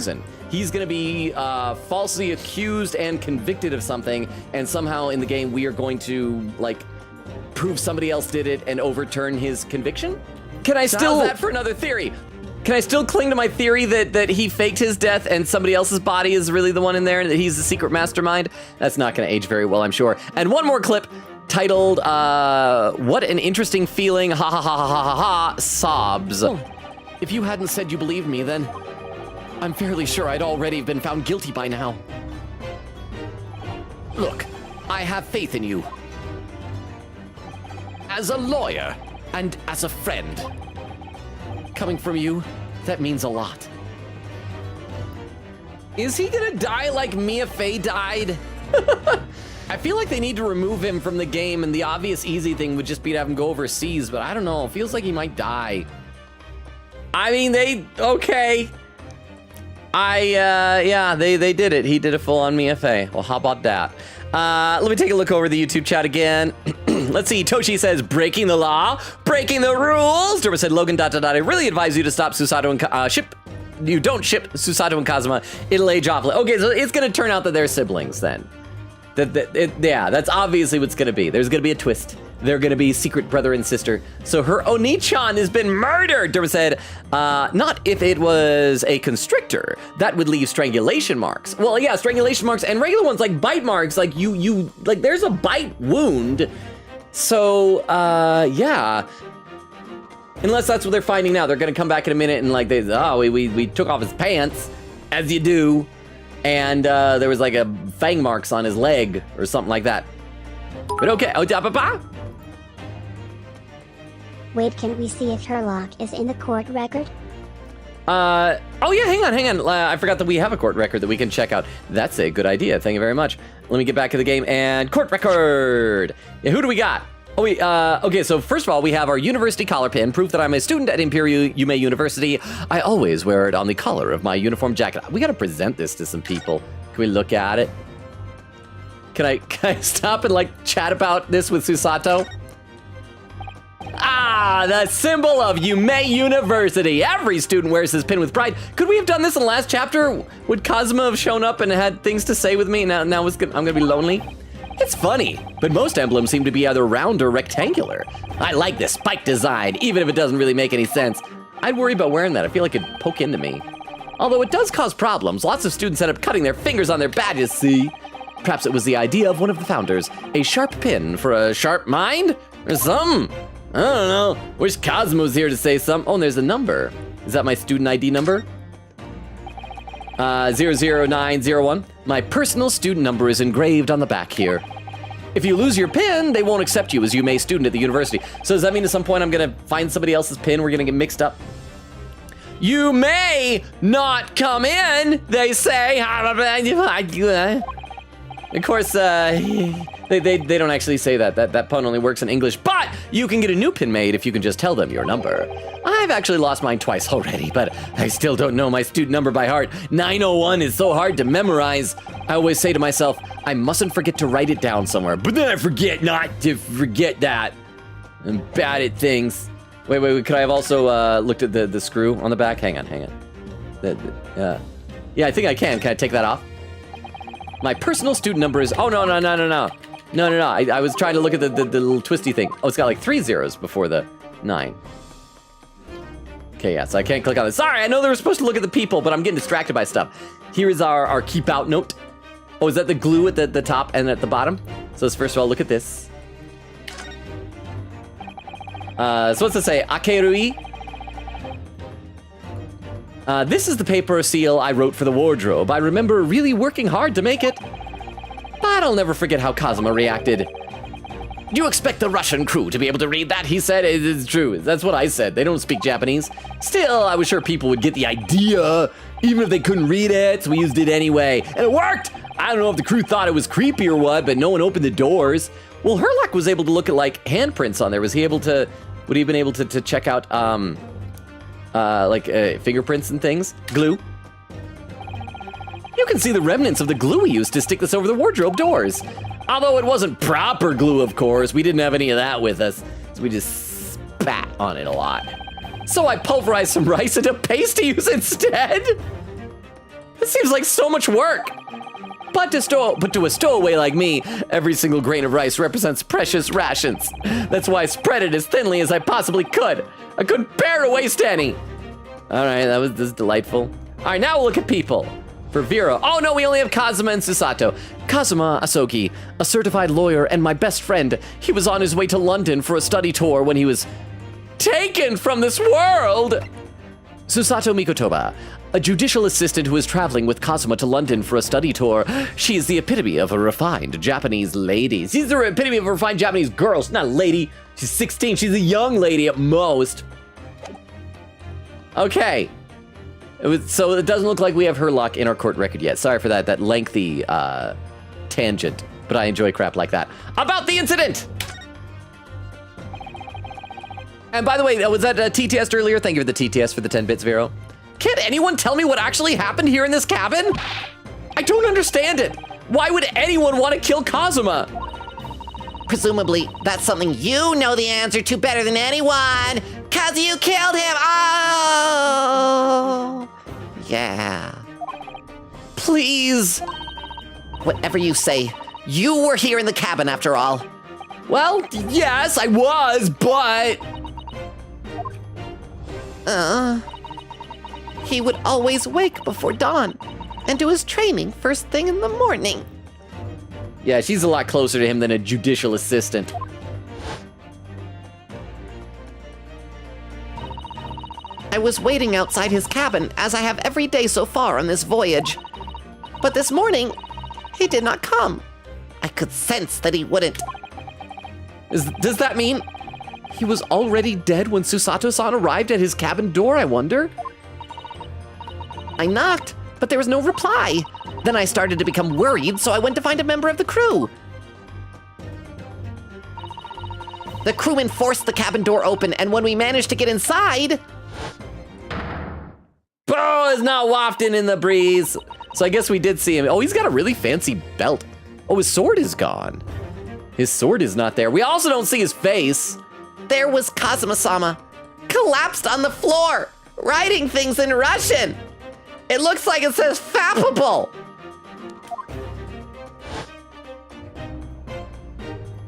He's gonna be falsely accused and convicted of something, and somehow in the game we are going to like prove somebody else did it and overturn his conviction. Can I still? How's that for another theory? Can I still cling to my theory that he faked his death and somebody else's body is really the one in there and that he's the secret mastermind? That's not gonna age very well, I'm sure. And one more clip titled "What an Interesting Feeling!" Ha ha ha ha ha ha! Sobs. Oh. If you hadn't said you believed me, then I'm fairly sure I'd already been found guilty by now. Look, I have faith in you. As a lawyer and as a friend. Coming from you, that means a lot. Is he gonna die like Mia Fey died? I feel like they need to remove him from the game, and the obvious easy thing would just be to have him go overseas, but I don't know, it feels like he might die. I mean, okay. Yeah, they did it. He did a full-on Mia Fey. Well, how about that? Let me take a look over the YouTube chat again. Let's see. Toshi says, breaking the law, breaking the rules. Derma said, Logan, ... I really advise you to stop Susato and ship. You don't ship Susato and Kazuma. It'll age off. Okay, so it's going to turn out that they're siblings then. Yeah, that's obviously what's going to be. There's going to be a twist. They're going to be secret brother and sister. So her Oni-chan has been murdered. Derma said, not if it was a constrictor. That would leave strangulation marks. Well, yeah, strangulation marks and regular ones like bite marks. Like like there's a bite wound. So, yeah. Unless that's what they're finding now. They're going to come back in a minute and like, we took off his pants, as you do. And there was like a fang marks on his leg or something like that. But okay, Wait, can we see if Sherlock is in the court record? oh yeah, hang on. I forgot that we have a court record that we can check out. That's a good idea. Thank you very much. Let me get back to the game and court record. Yeah, who do we got? Oh, wait, okay, so first of all, we have our university collar pin, proof that I'm a student at Imperial Yume University. I always wear it on the collar of my uniform jacket. We gotta present this to some people. Can we look at it? Can I stop and, like, chat about this with Susato? Ah, the symbol of Yume University. Every student wears his pin with pride. Could we have done this in the last chapter? Would Kazuma have shown up and had things to say with me? Now I'm gonna be lonely? It's funny, but most emblems seem to be either round or rectangular. I like this spike design, even if it doesn't really make any sense. I'd worry about wearing that. I feel like it'd poke into me. Although it does cause problems. Lots of students end up cutting their fingers on their badges, see? Perhaps it was the idea of one of the founders. A sharp pin for a sharp mind? Or something? I don't know. Wish Cosmo was here to say something. Oh, and there's a number. Is that my student ID number? 00901. My personal student number is engraved on the back here. If you lose your pin, they won't accept you as Yume student at the university. So does that mean at some point I'm gonna find somebody else's pin? We're gonna get mixed up? You may not come in, they say. Of course, they don't actually say that. That pun only works in English, but you can get a new pin made if you can just tell them your number. I've actually lost mine twice already, but I still don't know my student number by heart. 901 is so hard to memorize. I always say to myself, I mustn't forget to write it down somewhere, but then I forget not to forget that. I'm bad at things. Wait, could I have also looked at the screw on the back? Hang on. Yeah, I think I can. Can I take that off? My personal student number is, oh, no. I was trying to look at the little twisty thing. Oh, it's got like 3 zeros before the 9. Okay, yeah, so I can't click on this. Sorry, I know they were supposed to look at the people, but I'm getting distracted by stuff. Here is our keep out note. Oh, is that the glue at the top and at the bottom? So let's first of all look at this. So what's it say? Akerui? This is the paper seal I wrote for the wardrobe. I remember really working hard to make it. But I'll never forget how Kazuma reacted. Do you expect the Russian crew to be able to read that? He said. It's true. That's what I said. They don't speak Japanese. Still, I was sure people would get the idea, even if they couldn't read it, so we used it anyway. And it worked! I don't know if the crew thought it was creepy or what, but no one opened the doors. Well, Herlock was able to look at, like, handprints on there. Would he have been able to check out, fingerprints and things? Glue? You can see the remnants of the glue we used to stick this over the wardrobe doors. Although it wasn't proper glue, of course. We didn't have any of that with us, so we just spat on it a lot. So I pulverized some rice into paste to use instead. This seems like so much work. But to a stowaway like me, every single grain of rice represents precious rations. That's why I spread it as thinly as I possibly could. I couldn't bear to waste any. All right, this is delightful. All right, now we'll look at people. For Vera, oh no, we only have Kazuma and Susato. Kazuma Asogi, a certified lawyer and my best friend. He was on his way to London for a study tour when he was taken from this world. Susato Mikotoba, a judicial assistant who is traveling with Kazuma to London for a study tour. She is the epitome of a refined Japanese lady. She's the epitome of a refined Japanese girl. She's not a lady. She's 16. She's a young lady at most. Okay. So it doesn't look like we have Herlock in our court record yet. Sorry for that lengthy tangent, but I enjoy crap like that. About the incident! And by the way, was that TTS earlier? Thank you for the TTS for the 10 bits, Vero. Can't anyone tell me what actually happened here in this cabin? I don't understand it. Why would anyone want to kill Kazuma? presumably, that's something you know the answer to better than anyone, 'cause you killed him! Oh! Yeah. Please. Whatever you say, you were here in the cabin after all. Well, yes, I was, but... He would always wake before dawn and do his training first thing in the morning. Yeah, she's a lot closer to him than a judicial assistant. I was waiting outside his cabin, as I have every day so far on this voyage. But this morning, he did not come. I could sense that he wouldn't. Does that mean he was already dead when Susato-san arrived at his cabin door, I wonder? I knocked, but there was no reply. Then I started to become worried, so I went to find a member of the crew. The crewman forced the cabin door open, and when we managed to get inside... Bo is not wafting in the breeze. So I guess we did see him. Oh, he's got a really fancy belt. Oh, his sword is gone. His sword is not there. We also don't see his face. There was Kazuma-sama, collapsed on the floor, writing things in Russian. It looks like it says fappable.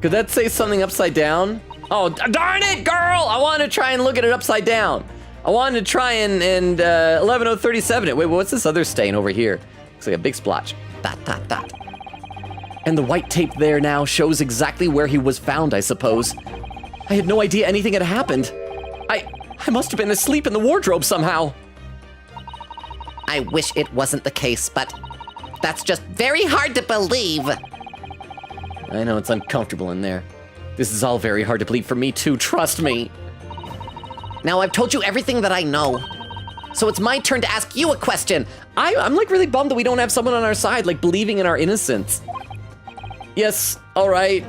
Could that say something upside down? Oh, darn it, girl! I wanted to try and look at it upside down. I wanted to try and 11037 it. Wait, what's this other stain over here? Looks like a big splotch. Dot, dot, dot. And the white tape there now shows exactly where he was found, I suppose. I had no idea anything had happened. I must have been asleep in the wardrobe somehow. I wish it wasn't the case, but that's just very hard to believe. I know, it's uncomfortable in there. This is all very hard to believe for me too, trust me. Now I've told you everything that I know. So it's my turn to ask you a question. I'm like really bummed that we don't have someone on our side, like believing in our innocence. Yes, all right.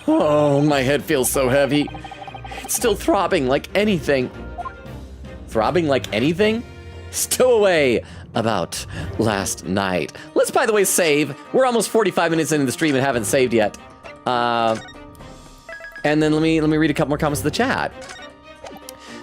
Oh, my head feels so heavy. It's still throbbing like anything. Throbbing like anything? Stowaway about last night. Let's, by the way, save. We're almost 45 minutes into the stream and haven't saved yet. And then let me read a couple more comments to the chat.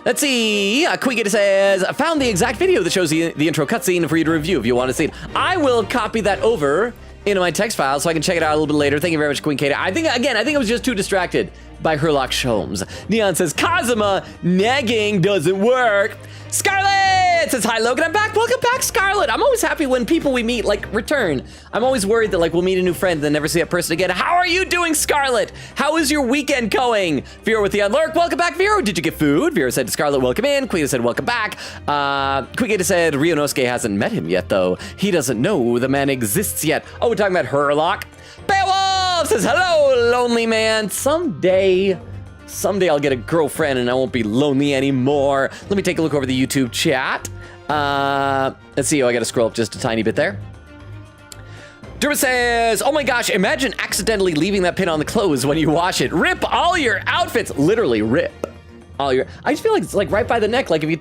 Let's see. Quigit says, I found the exact video that shows the intro cutscene for you to review if you want to see it. I will copy that over into my text file so I can check it out a little bit later. Thank you very much, Queen Kata. I think I was just too distracted by Herlock Sholmes. Neon says, Kazuma, negging doesn't work. Scarlett says, hi, Logan, I'm back. Welcome back, Scarlett. I'm always happy when people we meet, like, return. I'm always worried that, like, we'll meet a new friend and then never see that person again. How are you doing, Scarlett? How is your weekend going? Vero with the unlurk. Welcome back, Vero. Did you get food? Vero said, Scarlett, welcome in. Queen said, welcome back. Quigita said, Ryunosuke hasn't met him yet, though. He doesn't know the man exists yet. Oh, we're talking about Herlock. Beowulf says, hello, lonely man. Someday I'll get a girlfriend and I won't be lonely anymore. Let me take a look over the YouTube chat. Let's see. Oh, I got to scroll up just a tiny bit there. Derma says, oh my gosh, imagine accidentally leaving that pin on the clothes when you wash it. Rip all your outfits. Literally rip all your... I just feel like it's like right by the neck. Like if you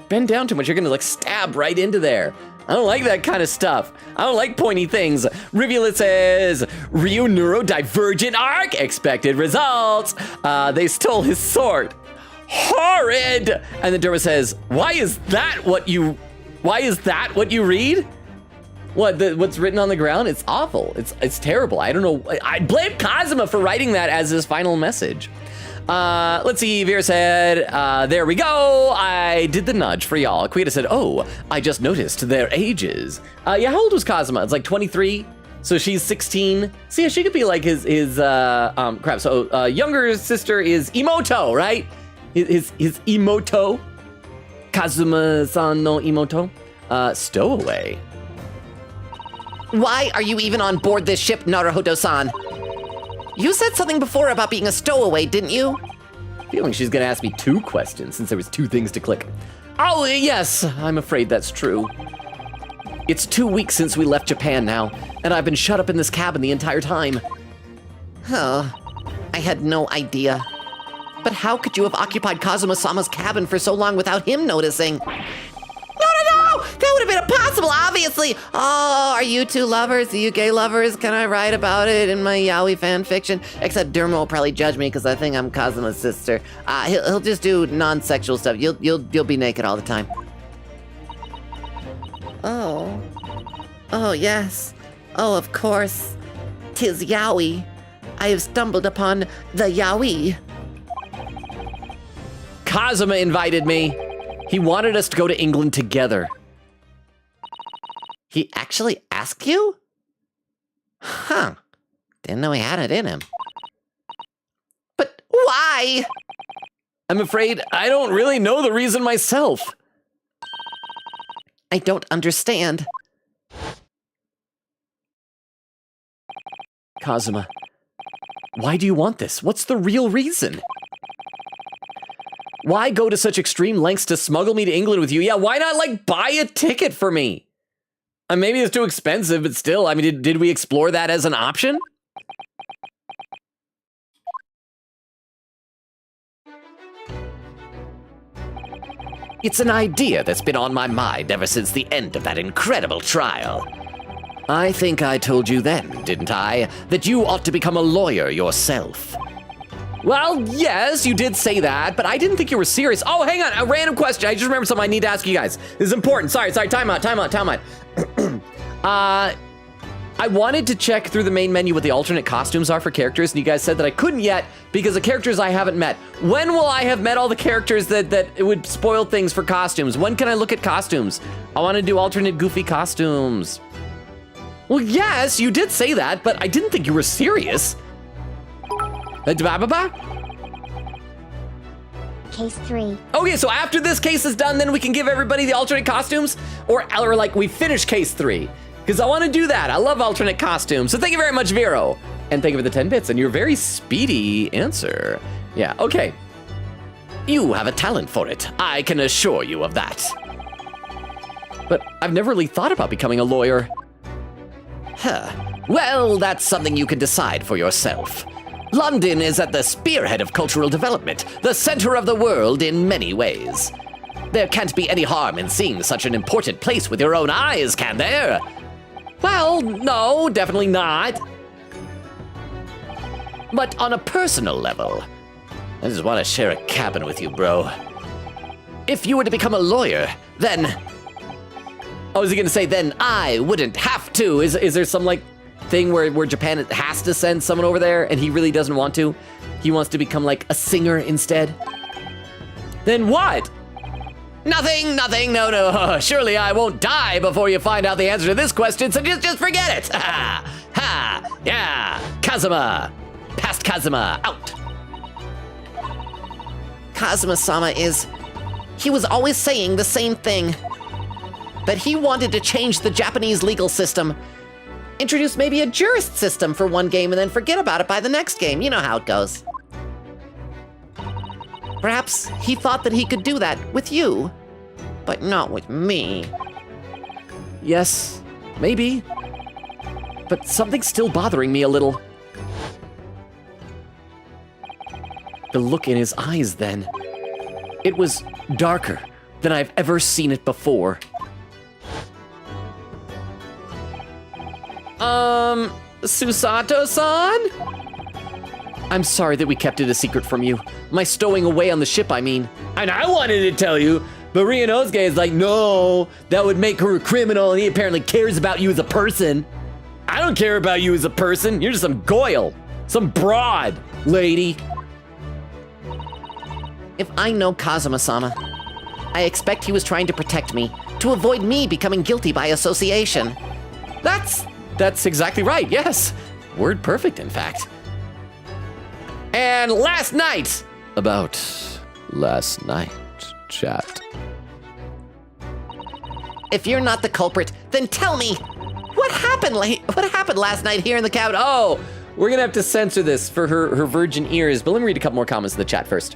bend down too much, you're going to like stab right into there. I don't like that kind of stuff. I don't like pointy things. Rivulet says, Ryu neurodivergent arc, expected results. They stole his sword. Horrid. And then Derma says, why is that what you read? What's written on the ground? It's awful. It's terrible. I don't know. I blame Kazuma for writing that as his final message. Let's see, Vera said, there we go. I did the nudge for y'all. Quita said, oh, I just noticed their ages. Yeah, how old was Kazuma? It's like 23, so she's 16. So yeah, she could be like his crap. So, younger sister is Imoto, right? His Imoto. Kazuma-san no Imoto. Stowaway. Why are you even on board this ship, Naruhodo-san? You said something before about being a stowaway, didn't you? Feeling she's gonna ask me 2 questions since there was 2 things to click. Oh, yes, I'm afraid that's true. It's 2 weeks since we left Japan now, and I've been shut up in this cabin the entire time. Oh, I had no idea. But how could you have occupied Kazuma-sama's cabin for so long without him noticing? No! That would have been impossible, obviously. Oh, are you two lovers? Are you gay lovers? Can I write about it in my yaoi fan fiction? Except Derma will probably judge me because I think I'm Kazuma's sister. He'll just do non-sexual stuff. You'll be naked all the time. Oh. Oh, yes. Oh, of course. 'Tis yaoi. I have stumbled upon the yaoi. Kazuma invited me. He wanted us to go to England together. He actually asked you? Huh. Didn't know he had it in him. But why? I'm afraid I don't really know the reason myself. I don't understand. Kazuma, why do you want this? What's the real reason? Why go to such extreme lengths to smuggle me to England with you? Yeah, why not, like, buy a ticket for me? Maybe it's too expensive, but still, I mean, did we explore that as an option? It's an idea that's been on my mind ever since the end of that incredible trial. I think I told you then, didn't I, that you ought to become a lawyer yourself. Well, yes, you did say that, but I didn't think you were serious. Oh, hang on, a random question. I just remembered something I need to ask you guys. This is important. Sorry, time out. I wanted to check through the main menu what the alternate costumes are for characters, and you guys said that I couldn't yet because the characters I haven't met. When will I have met all the characters that it would spoil things for costumes? When can I look at costumes? I want to do alternate goofy costumes. Well, yes, you did say that, but I didn't think you were serious. Case 3. Okay, so after this case is done, then we can give everybody the alternate costumes? Or like, we finish case 3. Because I want to do that. I love alternate costumes. So thank you very much, Vero. And thank you for the 10 bits and your very speedy answer. Yeah, okay. You have a talent for it. I can assure you of that. But I've never really thought about becoming a lawyer. Huh. Well, that's something you can decide for yourself. London is at the spearhead of cultural development, the center of the world in many ways. There can't be any harm in seeing such an important place with your own eyes, can there? Well, no, definitely not. But on a personal level, I just want to share a cabin with you, bro. If you were to become a lawyer, then... Oh, is he gonna say, then I wouldn't have to? Is there some, like, thing where Japan has to send someone over there and he really doesn't want to? He wants to become, like, a singer instead? Then what? Nothing, no. Surely I won't die before you find out the answer to this question, so just forget it. Yeah. Kazuma. Past Kazuma, out. Kazuma-sama he was always saying the same thing. That he wanted to change the Japanese legal system. Introduce maybe a jurist system for one game and then forget about it by the next game. You know how it goes. Perhaps he thought that he could do that with you, but not with me. Yes, maybe. But something's still bothering me a little. The look in his eyes then. It was darker than I've ever seen it before. Susato-san? I'm sorry that we kept it a secret from you. My stowing away on the ship, I mean. And I wanted to tell you, but Ryunosuke is like, no, that would make her a criminal, and he apparently cares about you as a person. I don't care about you as a person. You're just some goyle, some broad, lady. If I know Kazuma-sama, I expect he was trying to protect me, to avoid me becoming guilty by association. That's exactly right, yes. Word perfect, in fact. And last night. About last night, chat. If you're not the culprit, then tell me, what happened last night here in the cabin? Oh, we're gonna have to censor this for her virgin ears, but let me read a couple more comments in the chat first.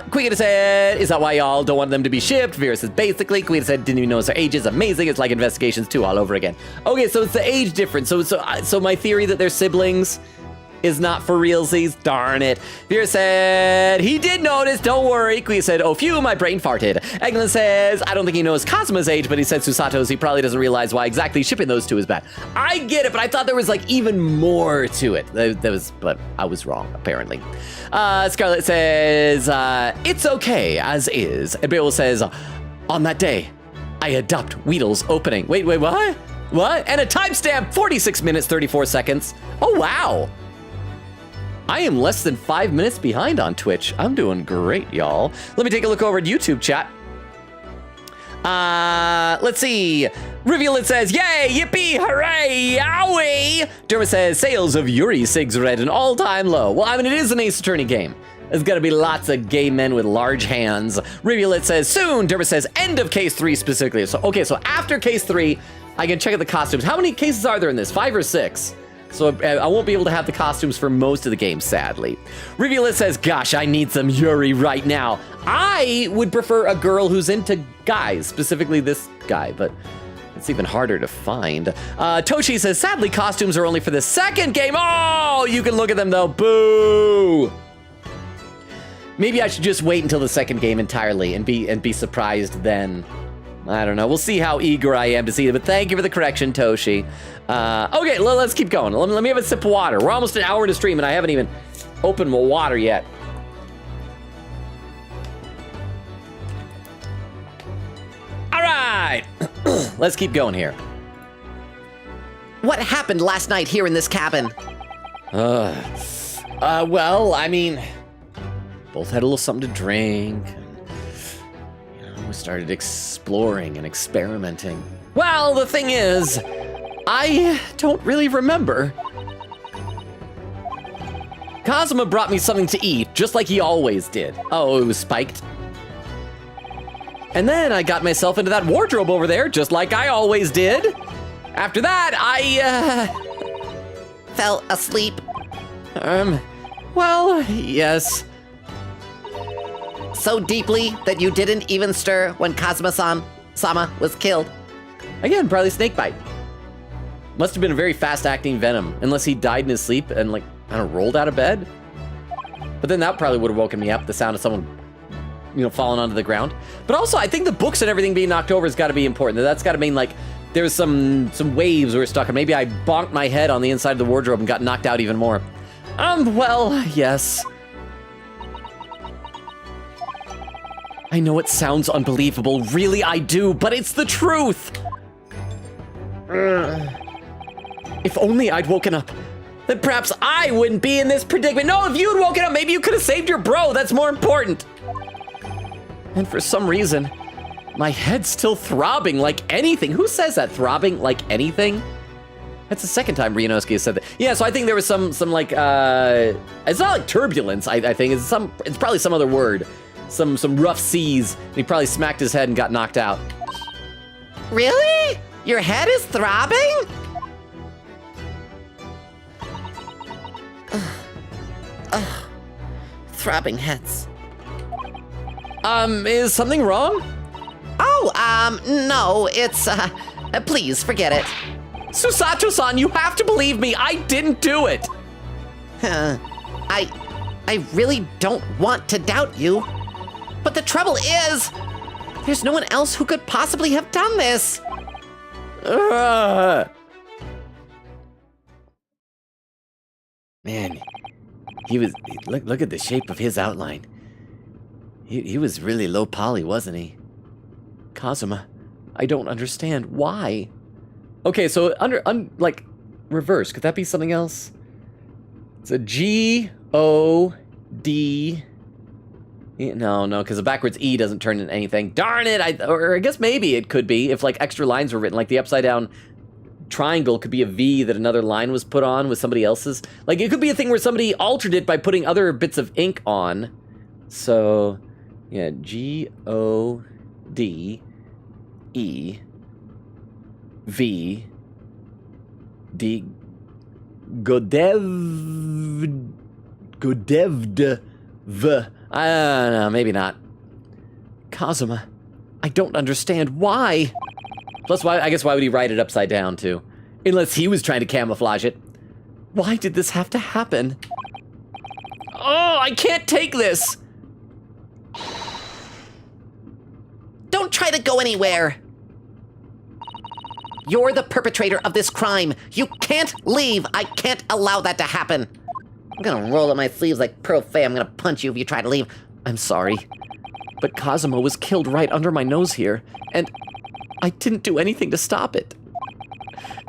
Quita said, is that why y'all don't want them to be shipped? Vera says, basically. Quita said, didn't even notice their ages. Amazing. It's like Investigations 2 all over again. Okay, so it's the age difference. So my theory that they're siblings is not for realsies. Darn it. Vera said, he did notice, don't worry. Kuya said, oh phew, my brain farted. Eglin says, I don't think he knows Kazuma's age, but he said Susato's, he probably doesn't realize why exactly shipping those two is bad. I get it, but I thought there was like even more to it. But I was wrong, apparently. Scarlett says, it's okay, as is. And Beowulf says, on that day, I adopt Weedle's opening. Wait, what? What? And a timestamp, 46 minutes, 34 seconds. Oh, wow. I am less than 5 minutes behind on Twitch. I'm doing great, y'all. Let me take a look over at YouTube chat. Let's see. Rivulet says, yay, yippee, hooray, yowie. Derma says, sales of Yuri Sigs are at an all-time low. Well, I mean, it is an Ace Attorney game. There's gonna be lots of gay men with large hands. Rivulet says, soon. Derma says, end of case 3 specifically. So, okay, so after case 3, I can check out the costumes. How many cases are there in this? 5 or 6? So I won't be able to have the costumes for most of the game, sadly. Rivulet says, gosh, I need some Yuri right now. I would prefer a girl who's into guys, specifically this guy, but it's even harder to find. Toshi says, sadly, costumes are only for the second game. Oh, you can look at them though, boo. Maybe I should just wait until the second game entirely and be surprised then. I don't know. We'll see how eager I am to see it, but thank you for the correction, Toshi. Okay, let's keep going. Let me have a sip of water. We're almost an hour into stream, and I haven't even opened my water yet. All right. Let's keep going here. What happened last night here in this cabin? Well, I mean, both had a little something to drink. We started exploring and experimenting. Well, the thing is, I don't really remember. Kazuma brought me something to eat, just like he always did. Oh, it was spiked. And then I got myself into that wardrobe over there, just like I always did. After that, I, Fell asleep. Well, yes. So deeply that you didn't even stir when Kazuma-sama was killed. Again, probably snakebite. Must have been a very fast-acting venom, unless he died in his sleep and, like, I don't know, rolled out of bed. But then that probably would have woken me up, the sound of someone, you know, falling onto the ground. But also, I think the books and everything being knocked over has got to be important. That's got to mean, like, there's some waves were stuck, and maybe I bonked my head on the inside of the wardrobe and got knocked out even more. Well, yes. I know it sounds unbelievable, really I do, but it's the truth! If only I'd woken up, then perhaps I wouldn't be in this predicament. No, if you'd woken up, maybe you could have saved your bro, that's more important. And for some reason, my head's still throbbing like anything. Who says that, throbbing like anything? That's the second time Ryunosuke has said that. Yeah, so I think there was some like, it's not like turbulence, I think, it's probably some other word. Some rough seas, and he probably smacked his head and got knocked out. Really? Your head is throbbing? Throbbing heads. Is something wrong? Oh, no, it's, please, forget it. Susato-san, you have to believe me, I didn't do it! I really don't want to doubt you. But the trouble is, there's no one else who could possibly have done this. Man, look at the shape of his outline. He was really low poly, wasn't he? Kazuma, I don't understand. Why? Okay, so like, reverse. Could that be something else? It's a G-O-D... No, because the backwards E doesn't turn into anything. Darn it! Or I guess maybe it could be if like extra lines were written, like the upside down triangle could be a V that another line was put on with somebody else's. Like it could be a thing where somebody altered it by putting other bits of ink on. So, yeah, G-O-D-E-V D Godevd V. I don't know, maybe not. Kazuma, I don't understand why. Plus, I guess why would he write it upside down, too? Unless he was trying to camouflage it. Why did this have to happen? Oh, I can't take this. Don't try to go anywhere. You're the perpetrator of this crime. You can't leave. I can't allow that to happen. I'm gonna roll up my sleeves like Pearl Fay. I'm gonna punch you if you try to leave. I'm sorry, but Cosimo was killed right under my nose here, and I didn't do anything to stop it.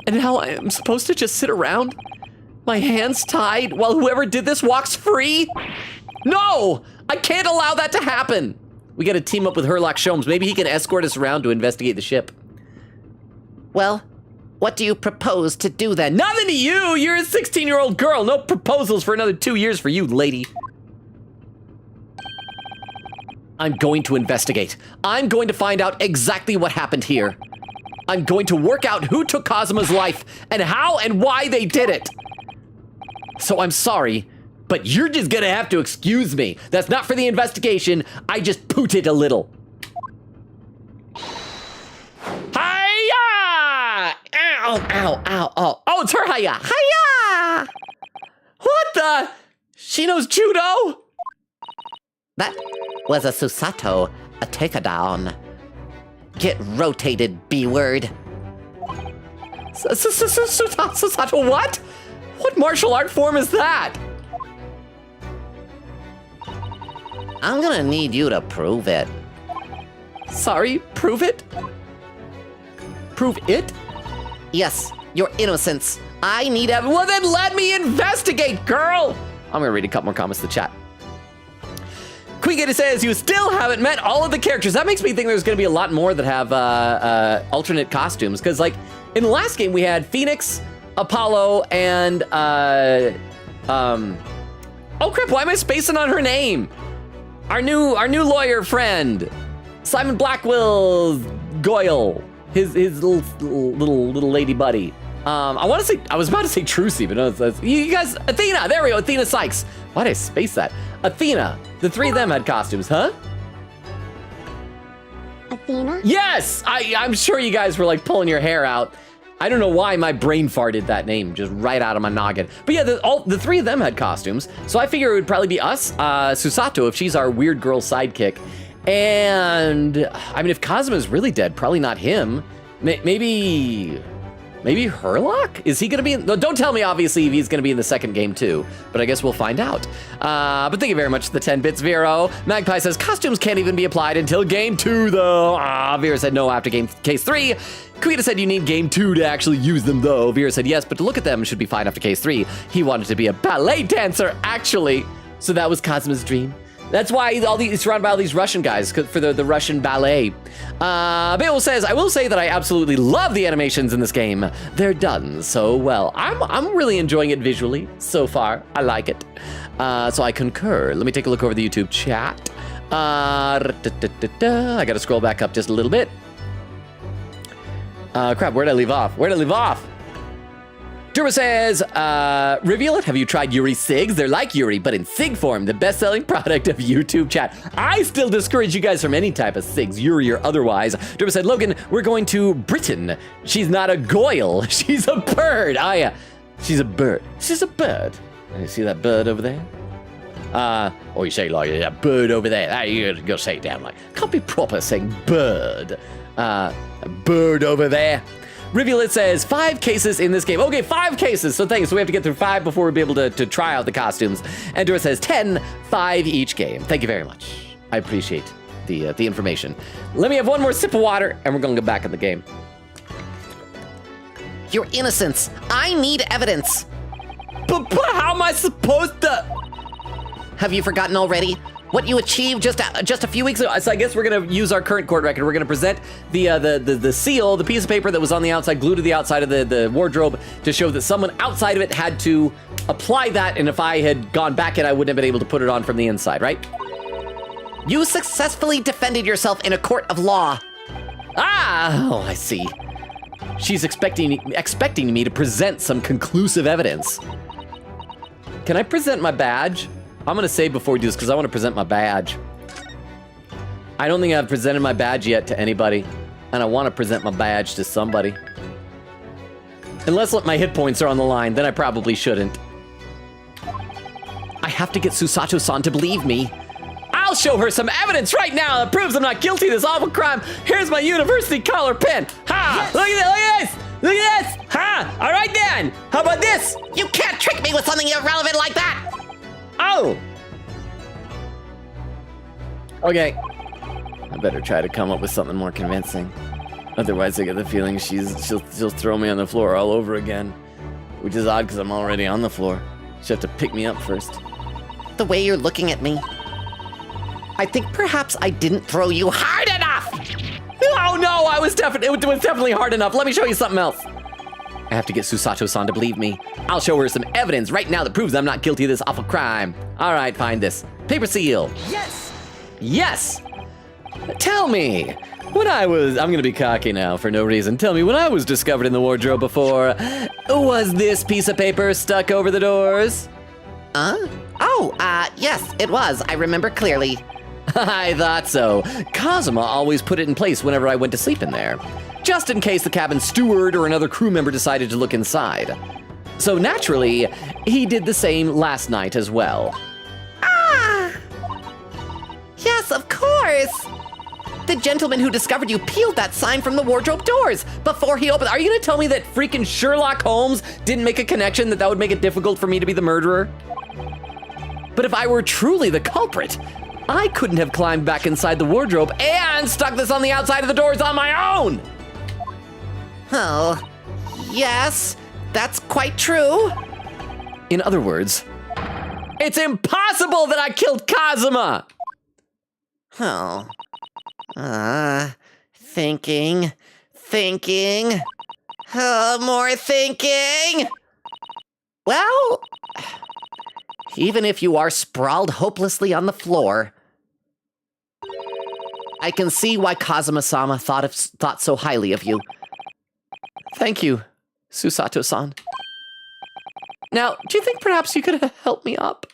And now I am supposed to just sit around? My hands tied while whoever did this walks free? No! I can't allow that to happen! We gotta team up with Herlock Sholmes. Maybe he can escort us around to investigate the ship. Well, what do you propose to do then? Nothing to you! You're a 16-year-old girl! No proposals for another 2 years for you, lady. I'm going to investigate. I'm going to find out exactly what happened here. I'm going to work out who took Cosimo's life and how and why they did it. So I'm sorry, but you're just gonna have to excuse me. That's not for the investigation. I just pooted a little. Hiya! Ow, ow, ow, ow. Oh, it's her hiya. Hiya! What the? She knows judo? That was a Susato, a takedown. Get rotated, B-word. Susato what? What martial art form is that? I'm gonna need you to prove it. Sorry, prove it? Prove it? Yes, your innocence. I need evidence. Well, then let me investigate, girl! I'm gonna read a couple more comments to the chat. Queegator says, you still haven't met all of the characters. That makes me think there's gonna be a lot more that have alternate costumes. Because, like, in the last game, we had Phoenix, Apollo, and, oh crap, why am I spacing on her name? Our new lawyer friend, Simon Blackwell's Goyle, his little lady buddy. I was about to say Trucy, but no, you guys, Athena, there we go, Athena Sykes. Why did I space that? Athena, the three of them had costumes, huh? Athena? Yes, I'm sure you guys were like pulling your hair out. I don't know why my brain farted that name just right out of my noggin. But yeah, the three of them had costumes. So I figure it would probably be us, Susato, if she's our weird girl sidekick. And, I mean, if Cosimo's really dead, probably not him. Maybe Herlock? Is he gonna be in? No, don't tell me, obviously, if he's gonna be in the second game too, but I guess we'll find out. But thank you very much for the 10 bits, Vero. Magpie says, costumes can't even be applied until game 2, though. Vera said no after case 3. Kuita said you need game 2 to actually use them, though. Vera said yes, but to look at them should be fine after case 3. He wanted to be a ballet dancer, actually. So that was Cosimo's dream. That's why he's surrounded by all these Russian guys for the Russian ballet. Beowulf says, I will say that I absolutely love the animations in this game. They're done so well. I'm really enjoying it visually so far. I like it. So I concur. Let me take a look over the YouTube chat. I gotta scroll back up just a little bit. Crap, where'd I leave off? Durma says, reveal it. Have you tried Yuri Sigs? They're like Yuri, but in Sig form, the best-selling product of YouTube chat. I still discourage you guys from any type of Sigs, Yuri or otherwise. Durma said, Logan, we're going to Britain. She's not a Goyle. She's a bird. Oh, yeah. She's a bird. She's a bird. You see that bird over there? You say like a bird over there. You gotta say it down like, can't be proper saying bird. A bird over there. Rivulet says 5 cases in this game. Okay, 5 cases. So thanks. So we have to get through 5 before we'll be able to try out the costumes. And Dora says 10, 5 each game. Thank you very much. I appreciate the information. Let me have one more sip of water, and we're gonna go back in the game. Your innocence. I need evidence. But how am I supposed to? Have you forgotten already? What you achieved just a few weeks ago. So I guess we're gonna use our current court record. We're gonna present the seal, the piece of paper that was on the outside, glued to the outside of the wardrobe, to show that someone outside of it had to apply that, and if I had gone back in, I wouldn't have been able to put it on from the inside, right? You successfully defended yourself in a court of law. Oh, I see. She's expecting me to present some conclusive evidence. Can I present my badge? I'm gonna save before we do this because I want to present my badge. I don't think I've presented my badge yet to anybody, and I want to present my badge to somebody. Unless my hit points are on the line, then I probably shouldn't. I have to get Susato-san to believe me. I'll show her some evidence right now that proves I'm not guilty of this awful crime. Here's my university collar pin. Ha! Yes. Look at this! Look at this! Ha! All right then! How about this? You can't trick me with something irrelevant like that! Oh! Okay. I better try to come up with something more convincing. Otherwise, I get the feeling she'll throw me on the floor all over again. Which is odd because I'm already on the floor. She'll have to pick me up first. The way you're looking at me, I think perhaps I didn't throw you hard enough! Oh no, it was definitely hard enough. Let me show you something else. I have to get Susato-san to believe me. I'll show her some evidence right now that proves I'm not guilty of this awful crime. All right, find this. Paper seal. Yes! Yes! Tell me, I'm gonna be cocky now for no reason. Tell me, when I was discovered in the wardrobe before, was this piece of paper stuck over the doors? Yes, it was. I remember clearly. I thought so. Kazuma always put it in place whenever I went to sleep in there, just in case the cabin steward or another crew member decided to look inside. So naturally, he did the same last night as well. Yes, of course! The gentleman who discovered you peeled that sign from the wardrobe doors before he opened. Are you gonna tell me that freaking Sherlock Holmes didn't make a connection that would make it difficult for me to be the murderer? But if I were truly the culprit, I couldn't have climbed back inside the wardrobe and stuck this on the outside of the doors on my own! Oh, yes, that's quite true. In other words, it's impossible that I killed Kazuma! Oh. Thinking. More thinking. Well, even if you are sprawled hopelessly on the floor, I can see why Kazuma-sama thought so highly of you. Thank you, Susato-san. Now, do you think perhaps you could have helped me up?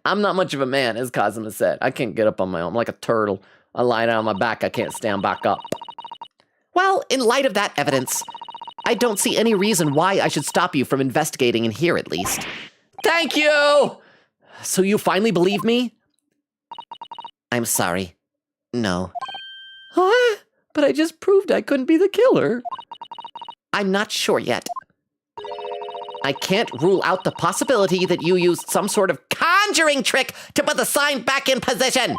I'm not much of a man, as Kazuma said. I can't get up on my own. I'm like a turtle. I lie down on my back, I can't stand back up. Well, in light of that evidence, I don't see any reason why I should stop you from investigating in here, at least. Thank you! So you finally believe me? I'm sorry. No. Huh? But I just proved I couldn't be the killer. I'm not sure yet. I can't rule out the possibility that you used some sort of conjuring trick to put the sign back in position.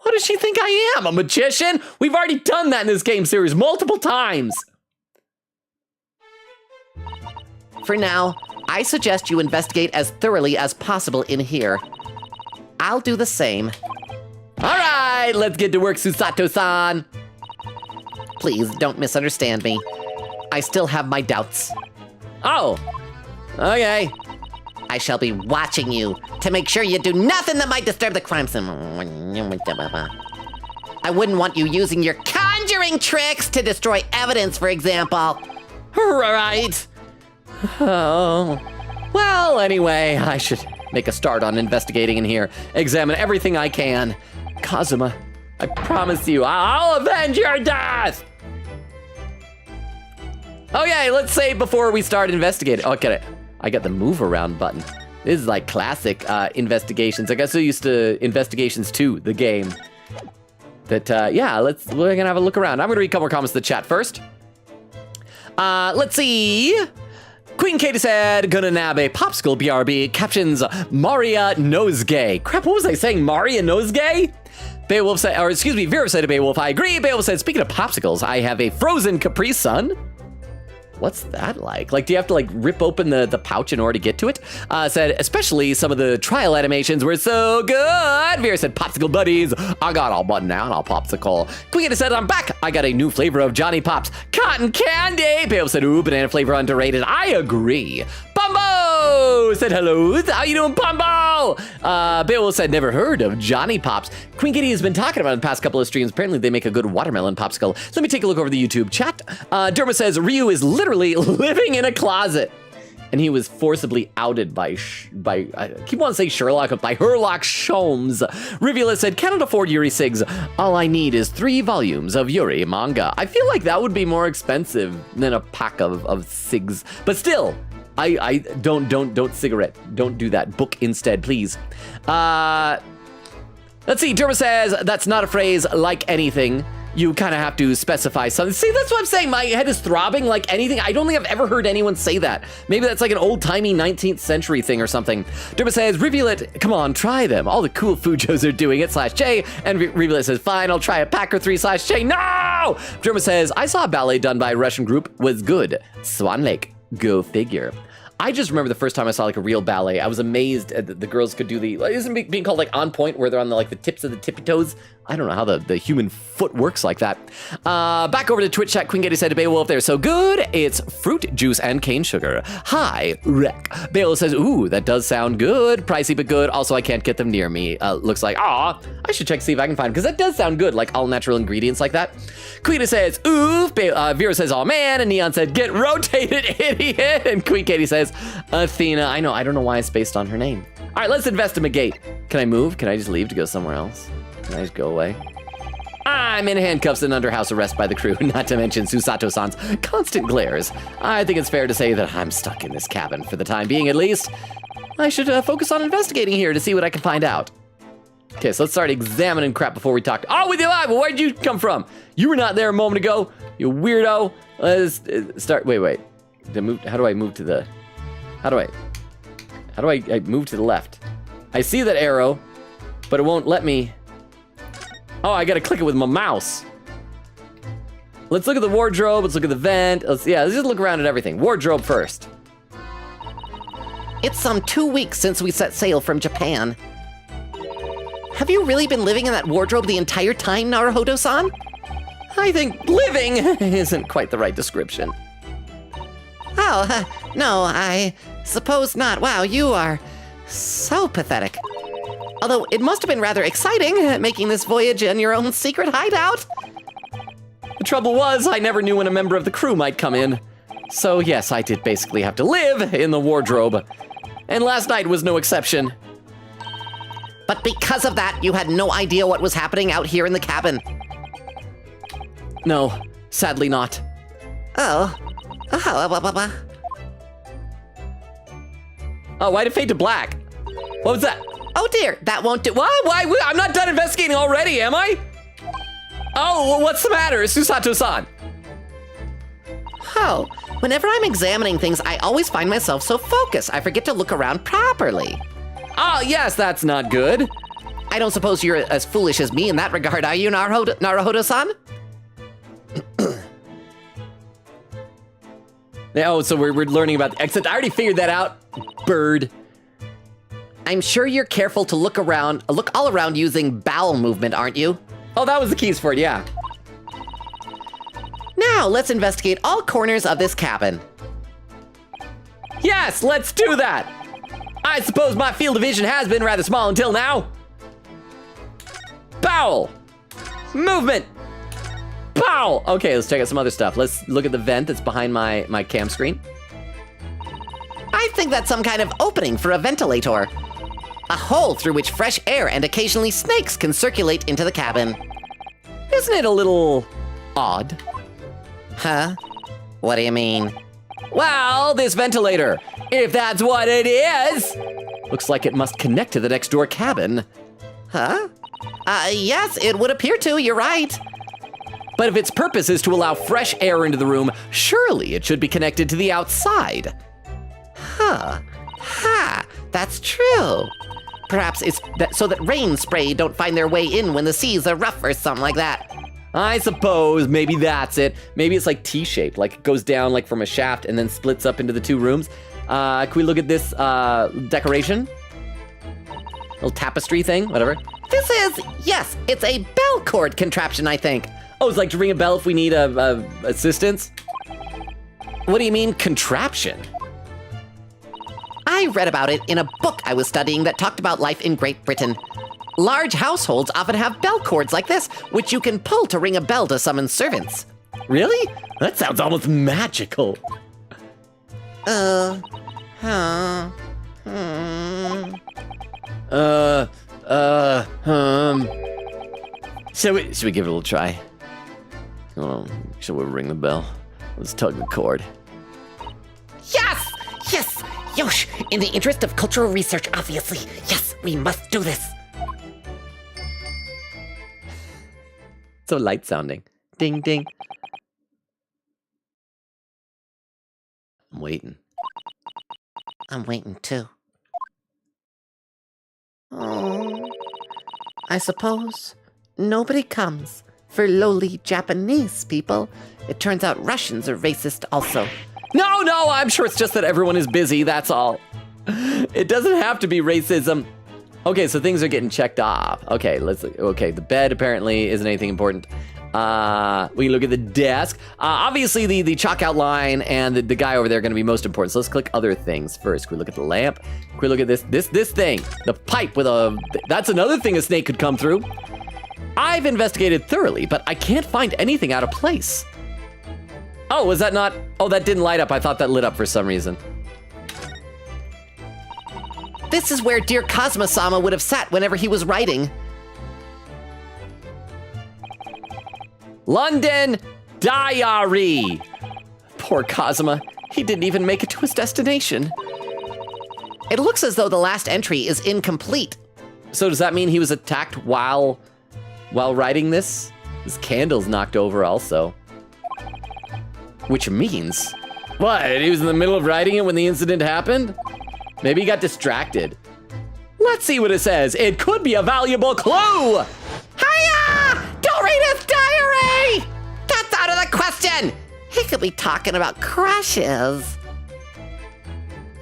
What does she think I am, a magician? We've already done that in this game series multiple times. For now, I suggest you investigate as thoroughly as possible in here. I'll do the same. All right, let's get to work, Susato-san. Please don't misunderstand me. I still have my doubts. Oh, okay. I shall be watching you to make sure you do nothing that might disturb the crime scene. I wouldn't want you using your conjuring tricks to destroy evidence, for example. Right. Oh. Well, anyway, I should make a start on investigating in here. Examine everything I can. Kazuma, I promise you, I'll avenge your death! Okay, let's save before we start investigating. Oh, get it. I got the move around button. This is like classic investigations. I got so used to Investigations 2, the game. That, yeah, we're gonna have a look around. I'm gonna read a couple more comments to the chat first. Let's see. Queen Katie said, gonna nab a popsicle, BRB. Captions, Maria Nosegay. Crap, what was I saying? Maria Nosegay? Beowulf said, or excuse me, Vera said to Beowulf, I agree. Beowulf said, speaking of popsicles, I have a frozen Capri Sun. What's that like? Like, do you have to like rip open the pouch in order to get to it? Said, especially some of the trial animations were so good. Vera said, popsicle buddies. I got all buttoned down, I'll popsicle. Queen said, I'm back. I got a new flavor of Johnny Pops. Cotton candy. Beowulf said, ooh, banana flavor underrated. I agree. Bumbo said, hello. How you doing, Bumbo? Beowulf said, never heard of Johnny Pops. Queen Kitty has been talking about it in the past couple of streams. Apparently they make a good watermelon popsicle. Let me take a look over the YouTube chat. Derma says, Ryu is literally living in a closet. and he was forcibly outed by I keep wanting to say Sherlock, but by Herlock Sholmes. Rivulet said, cannot afford Yuri Sigs. All I need is 3 volumes of Yuri manga. I feel like that would be more expensive than a pack of Sigs. But still, I don't cigarette. Don't do that. Book instead, please. Let's see, Derma says, that's not a phrase like anything. You kind of have to specify something. See, that's what I'm saying. My head is throbbing like anything. I don't think I've ever heard anyone say that. Maybe that's like an old-timey 19th century thing or something. Derma says, Rivulet, come on, try them. All the cool Fujos are doing it, /J. And Rivulet says, fine, I'll try a pack or 3 /J. No! Derma says, I saw a ballet done by a Russian group. Was good. Swan Lake. Go figure. I just remember the first time I saw like a real ballet. I was amazed that the girls could do isn't it being called like on point, where they're on the tips of the tippy toes? I don't know how the human foot works like that. Back over to Twitch chat. Queen Getty said to Beowulf, they're so good. It's fruit juice and cane sugar. Hi, wreck. Beowulf says, ooh, that does sound good. Pricey but good. Also, I can't get them near me. Looks like, I should check to see if I can find them, because that does sound good, like all natural ingredients like that. Queen says, oof. Vera says, oh man. And Neon said, get rotated, idiot. And Queen Katie says, Athena. I know, I don't know why I spaced on her name. All right, let's investigate. Can I move? Can I just leave to go somewhere else? Can I just go away? I'm in handcuffs and under house arrest by the crew, not to mention Susato-san's constant glares. I think it's fair to say that I'm stuck in this cabin for the time being, at least. I should focus on investigating here to see what I can find out. Okay, so let's start examining crap before we talk. Oh, with you live, where'd you come from? You were not there a moment ago, you weirdo. Let's start, wait. How do I move to the, how do I move to the left? I see that arrow, but it won't let me. Oh, I gotta click it with my mouse. Let's look at the wardrobe, let's look at the vent. Let's just look around at everything. Wardrobe first. It's some 2 weeks since we set sail from Japan. Have you really been living in that wardrobe the entire time, Naruhodo-san? I think living isn't quite the right description. Oh, no, I suppose not. Wow, you are so pathetic. Although it must have been rather exciting, making this voyage in your own secret hideout. The trouble was, I never knew when a member of the crew might come in. So yes, I did basically have to live in the wardrobe. And last night was no exception. But because of that, you had no idea what was happening out here in the cabin. No, sadly not. Oh, why'd it fade to black? What was that? oh dear, that won't do. What? Why? I'm not done investigating already, am I? Oh, well, what's the matter? Susato-san. Oh, whenever I'm examining things, I always find myself so focused, I forget to look around properly. Oh, yes, that's not good. I don't suppose you're as foolish as me in that regard, are you, Naruhodo-san? Oh, so we're learning about, except I already figured that out, bird. I'm sure you're careful to look all around using bowel movement, aren't you? Oh, that was the keys for it, yeah. Now, let's investigate all corners of this cabin. Yes, let's do that. I suppose my field of vision has been rather small until now. Bowel. Movement. Bowel. Okay, let's check out some other stuff. Let's look at the vent that's behind my cam screen. I think that's some kind of opening for a ventilator. A hole through which fresh air and occasionally snakes can circulate into the cabin. Isn't it a little odd? Huh? What do you mean? Well, this ventilator, if that's what it is, looks like it must connect to the next door cabin. Huh? Yes, it would appear to, you're right. But if its purpose is to allow fresh air into the room, surely it should be connected to the outside. Huh. Ha, that's true. Perhaps it's so that rain spray don't find their way in when the seas are rough or something like that. I suppose maybe that's it. Maybe it's like T-shaped, like it goes down like from a shaft and then splits up into the two rooms. Can we look at this decoration? Little tapestry thing, whatever. This is, yes, it's a bell cord contraption, I think. Oh, it's like to ring a bell if we need assistance? What do you mean, contraption? I read about it in a book I was studying that talked about life in Great Britain. Large households often have bell cords like this, which you can pull to ring a bell to summon servants. Really? That sounds almost magical. Huh. Should we give it a little try? Oh, should we ring the bell? Let's tug the cord. Yes! Yes! Yosh, in the interest of cultural research, obviously. Yes, we must do this. So light sounding. Ding, ding. I'm waiting. I'm waiting too. Oh, I suppose nobody comes for lowly Japanese people. It turns out Russians are racist also. No, I'm sure it's just that everyone is busy, that's all. It doesn't have to be racism. Okay, so things are getting checked off. Okay, the bed apparently isn't anything important. We can look at the desk. Obviously the chalk outline and the guy over there are gonna be most important. So let's click other things first. Can we look at the lamp? Can we look at this thing? The pipe with that's another thing a snake could come through. I've investigated thoroughly, but I can't find anything out of place. Oh, was that not? Oh, that didn't light up. I thought that lit up for some reason. This is where dear Cosmo-sama would have sat whenever he was writing. London Diary. Poor Cosma. He didn't even make it to his destination. It looks as though the last entry is incomplete. So does that mean he was attacked while writing this? His candle's knocked over also. Which means, what? He was in the middle of writing it when the incident happened? Maybe he got distracted. Let's see what it says. It could be a valuable clue. Hiya! Don't read his diary! That's out of the question! He could be talking about crushes.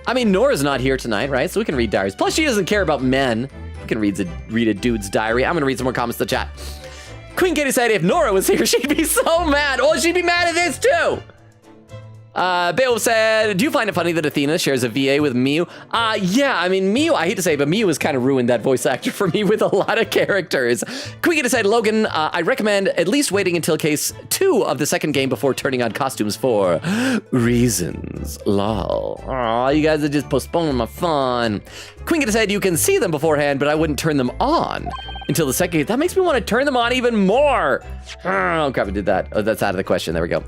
I mean, Nora's not here tonight, right? So we can read diaries. Plus, she doesn't care about men. We can read a dude's diary. I'm gonna read some more comments in the chat. Queen Katie said if Nora was here, she'd be so mad. Oh, she'd be mad at this too. Beowulf said, do you find it funny that Athena shares a VA with Miu? Yeah, I mean, Miu, I hate to say, but Miu has kind of ruined that voice actor for me with a lot of characters. Queen said, Logan, I recommend at least waiting until case 2 of the second game before turning on costumes for reasons. Lol. Aw, you guys are just postponing my fun. Queen said, you can see them beforehand, but I wouldn't turn them on until the second game. That makes me want to turn them on even more. Oh, crap, I did that. Oh, that's out of the question. There we go.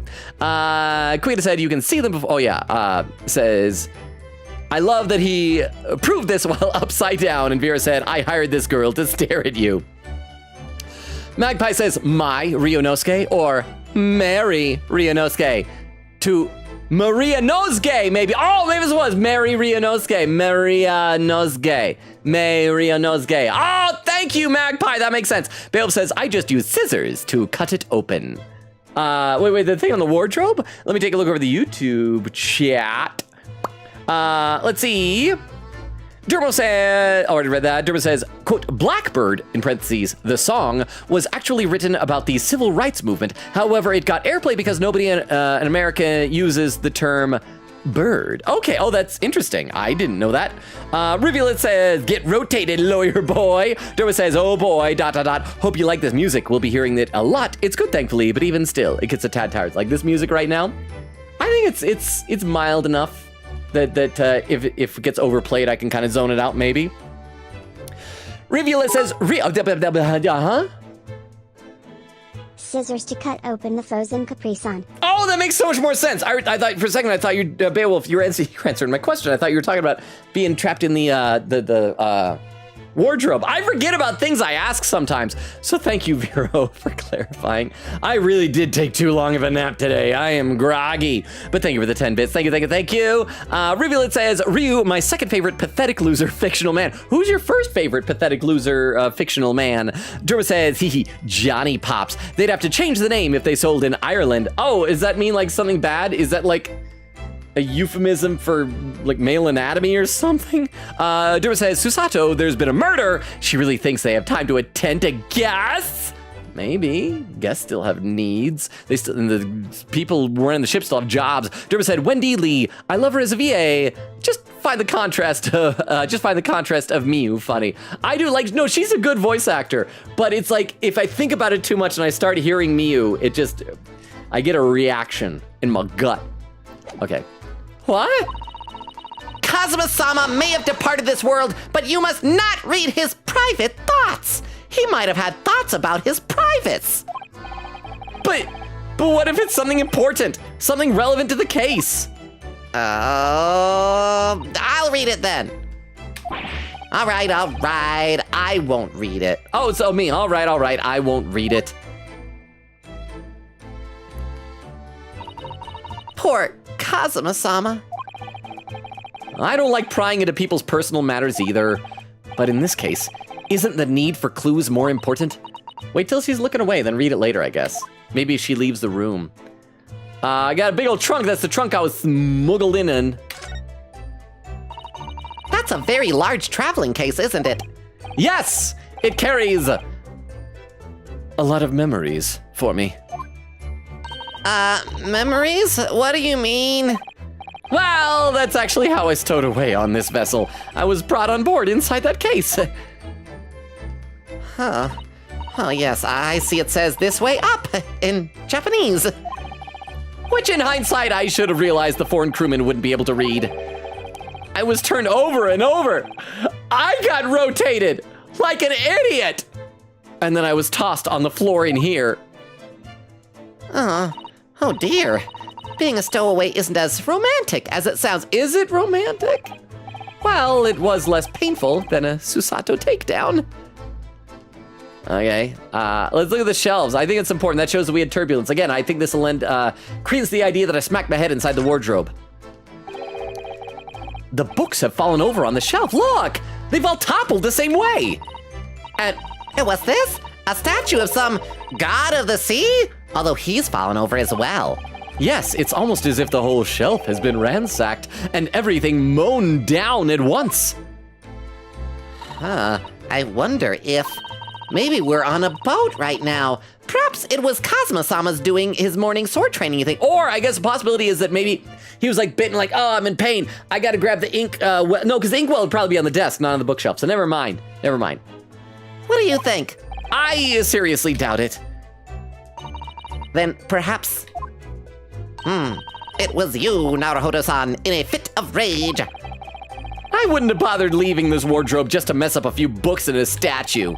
Queen said, you can see them before. Oh, yeah. Says, I love that he proved this while upside down. And Vera said, I hired this girl to stare at you. Magpie says, my Ryunosuke or Mary Ryunosuke to Maria Nosuke, maybe. Oh, maybe this was Mary Ryunosuke. Maria Nosuke. Maria Nosuke. Oh, thank you, Magpie. That makes sense. Beowulf says, I just used scissors to cut it open. Wait, the thing on the wardrobe? Let me take a look over the YouTube chat. Let's see. Dermo said, already read that. Dermo says, quote, Blackbird, in parentheses, the song, was actually written about the civil rights movement. However, it got airplay because nobody in America uses the term bird. Okay, oh, that's interesting. I didn't know that. Rivulet says, get rotated, lawyer boy. Dermo says, oh boy, ... Hope you like this music. We'll be hearing it a lot. It's good, thankfully, but even still, it gets a tad tired. Like this music right now, I think it's mild enough that if it gets overplayed, I can kind of zone it out, maybe. Rivulet says, Scissors to cut open the frozen Capri Sun. Oh, that makes so much more sense. I thought for a second, I thought you, Beowulf, you answered my question. I thought you were talking about being trapped in the wardrobe. I forget about things I ask sometimes. So thank you, Vero, for clarifying. I really did take too long of a nap today. I am groggy. But thank you for the 10 bits. Thank you. Rivulet says, Ryu, my second favorite pathetic loser fictional man. Who's your first favorite pathetic loser fictional man? Derma says, Johnny Pops. They'd have to change the name if they sold in Ireland. Oh, does that mean like something bad? Is that like a euphemism for like male anatomy or something? Derma says, Susato, there's been a murder. She really thinks they have time to attend to guests. Maybe. Guests still have needs. And the people running the ship still have jobs. Derma said, Wendy Lee, I love her as a VA. Just find the contrast of Miu funny. I do like, no, she's a good voice actor, but it's like, if I think about it too much and I start hearing Miu, I get a reaction in my gut. Okay. What? Kazuma-sama may have departed this world, but you must not read his private thoughts. He might have had thoughts about his privates. But what if it's something important? Something relevant to the case? I'll read it then. All right, I won't read it. Oh, so me. All right, I won't read it. Poor Kazuma-sama. I don't like prying into people's personal matters either. But in this case, isn't the need for clues more important? Wait till she's looking away, then read it later, I guess. Maybe she leaves the room. I got a big old trunk. That's the trunk I was smuggled in. That's a very large traveling case, isn't it? Yes! It carries a lot of memories for me. Memories? What do you mean? Well, that's actually how I stowed away on this vessel. I was brought on board inside that case. Huh. Oh, yes, I see it says this way up in Japanese. Which in hindsight, I should have realized the foreign crewman wouldn't be able to read. I was turned over and over. I got rotated like an idiot. And then I was tossed on the floor in here. Oh dear. Being a stowaway isn't as romantic as it sounds. Is it romantic? Well, it was less painful than a Susato takedown. Okay, let's look at the shelves. I think it's important. That shows that we had turbulence. Again, I think this will lend credence to the idea that I smacked my head inside the wardrobe. The books have fallen over on the shelf. Look! They've all toppled the same way. And what's this? A statue of some god of the sea? Although he's fallen over as well. Yes, it's almost as if the whole shelf has been ransacked and everything mown down at once. I wonder if maybe we're on a boat right now. Perhaps it was Kazuma-sama's doing his morning sword training thing. Or I guess the possibility is that maybe he was like bitten, like, oh, I'm in pain. I gotta grab the ink. No, because the inkwell would probably be on the desk, not on the bookshelf. So never mind. What do you think? I seriously doubt it. Then perhaps... it was you, Naruhodo-san, in a fit of rage. I wouldn't have bothered leaving this wardrobe just to mess up a few books and a statue.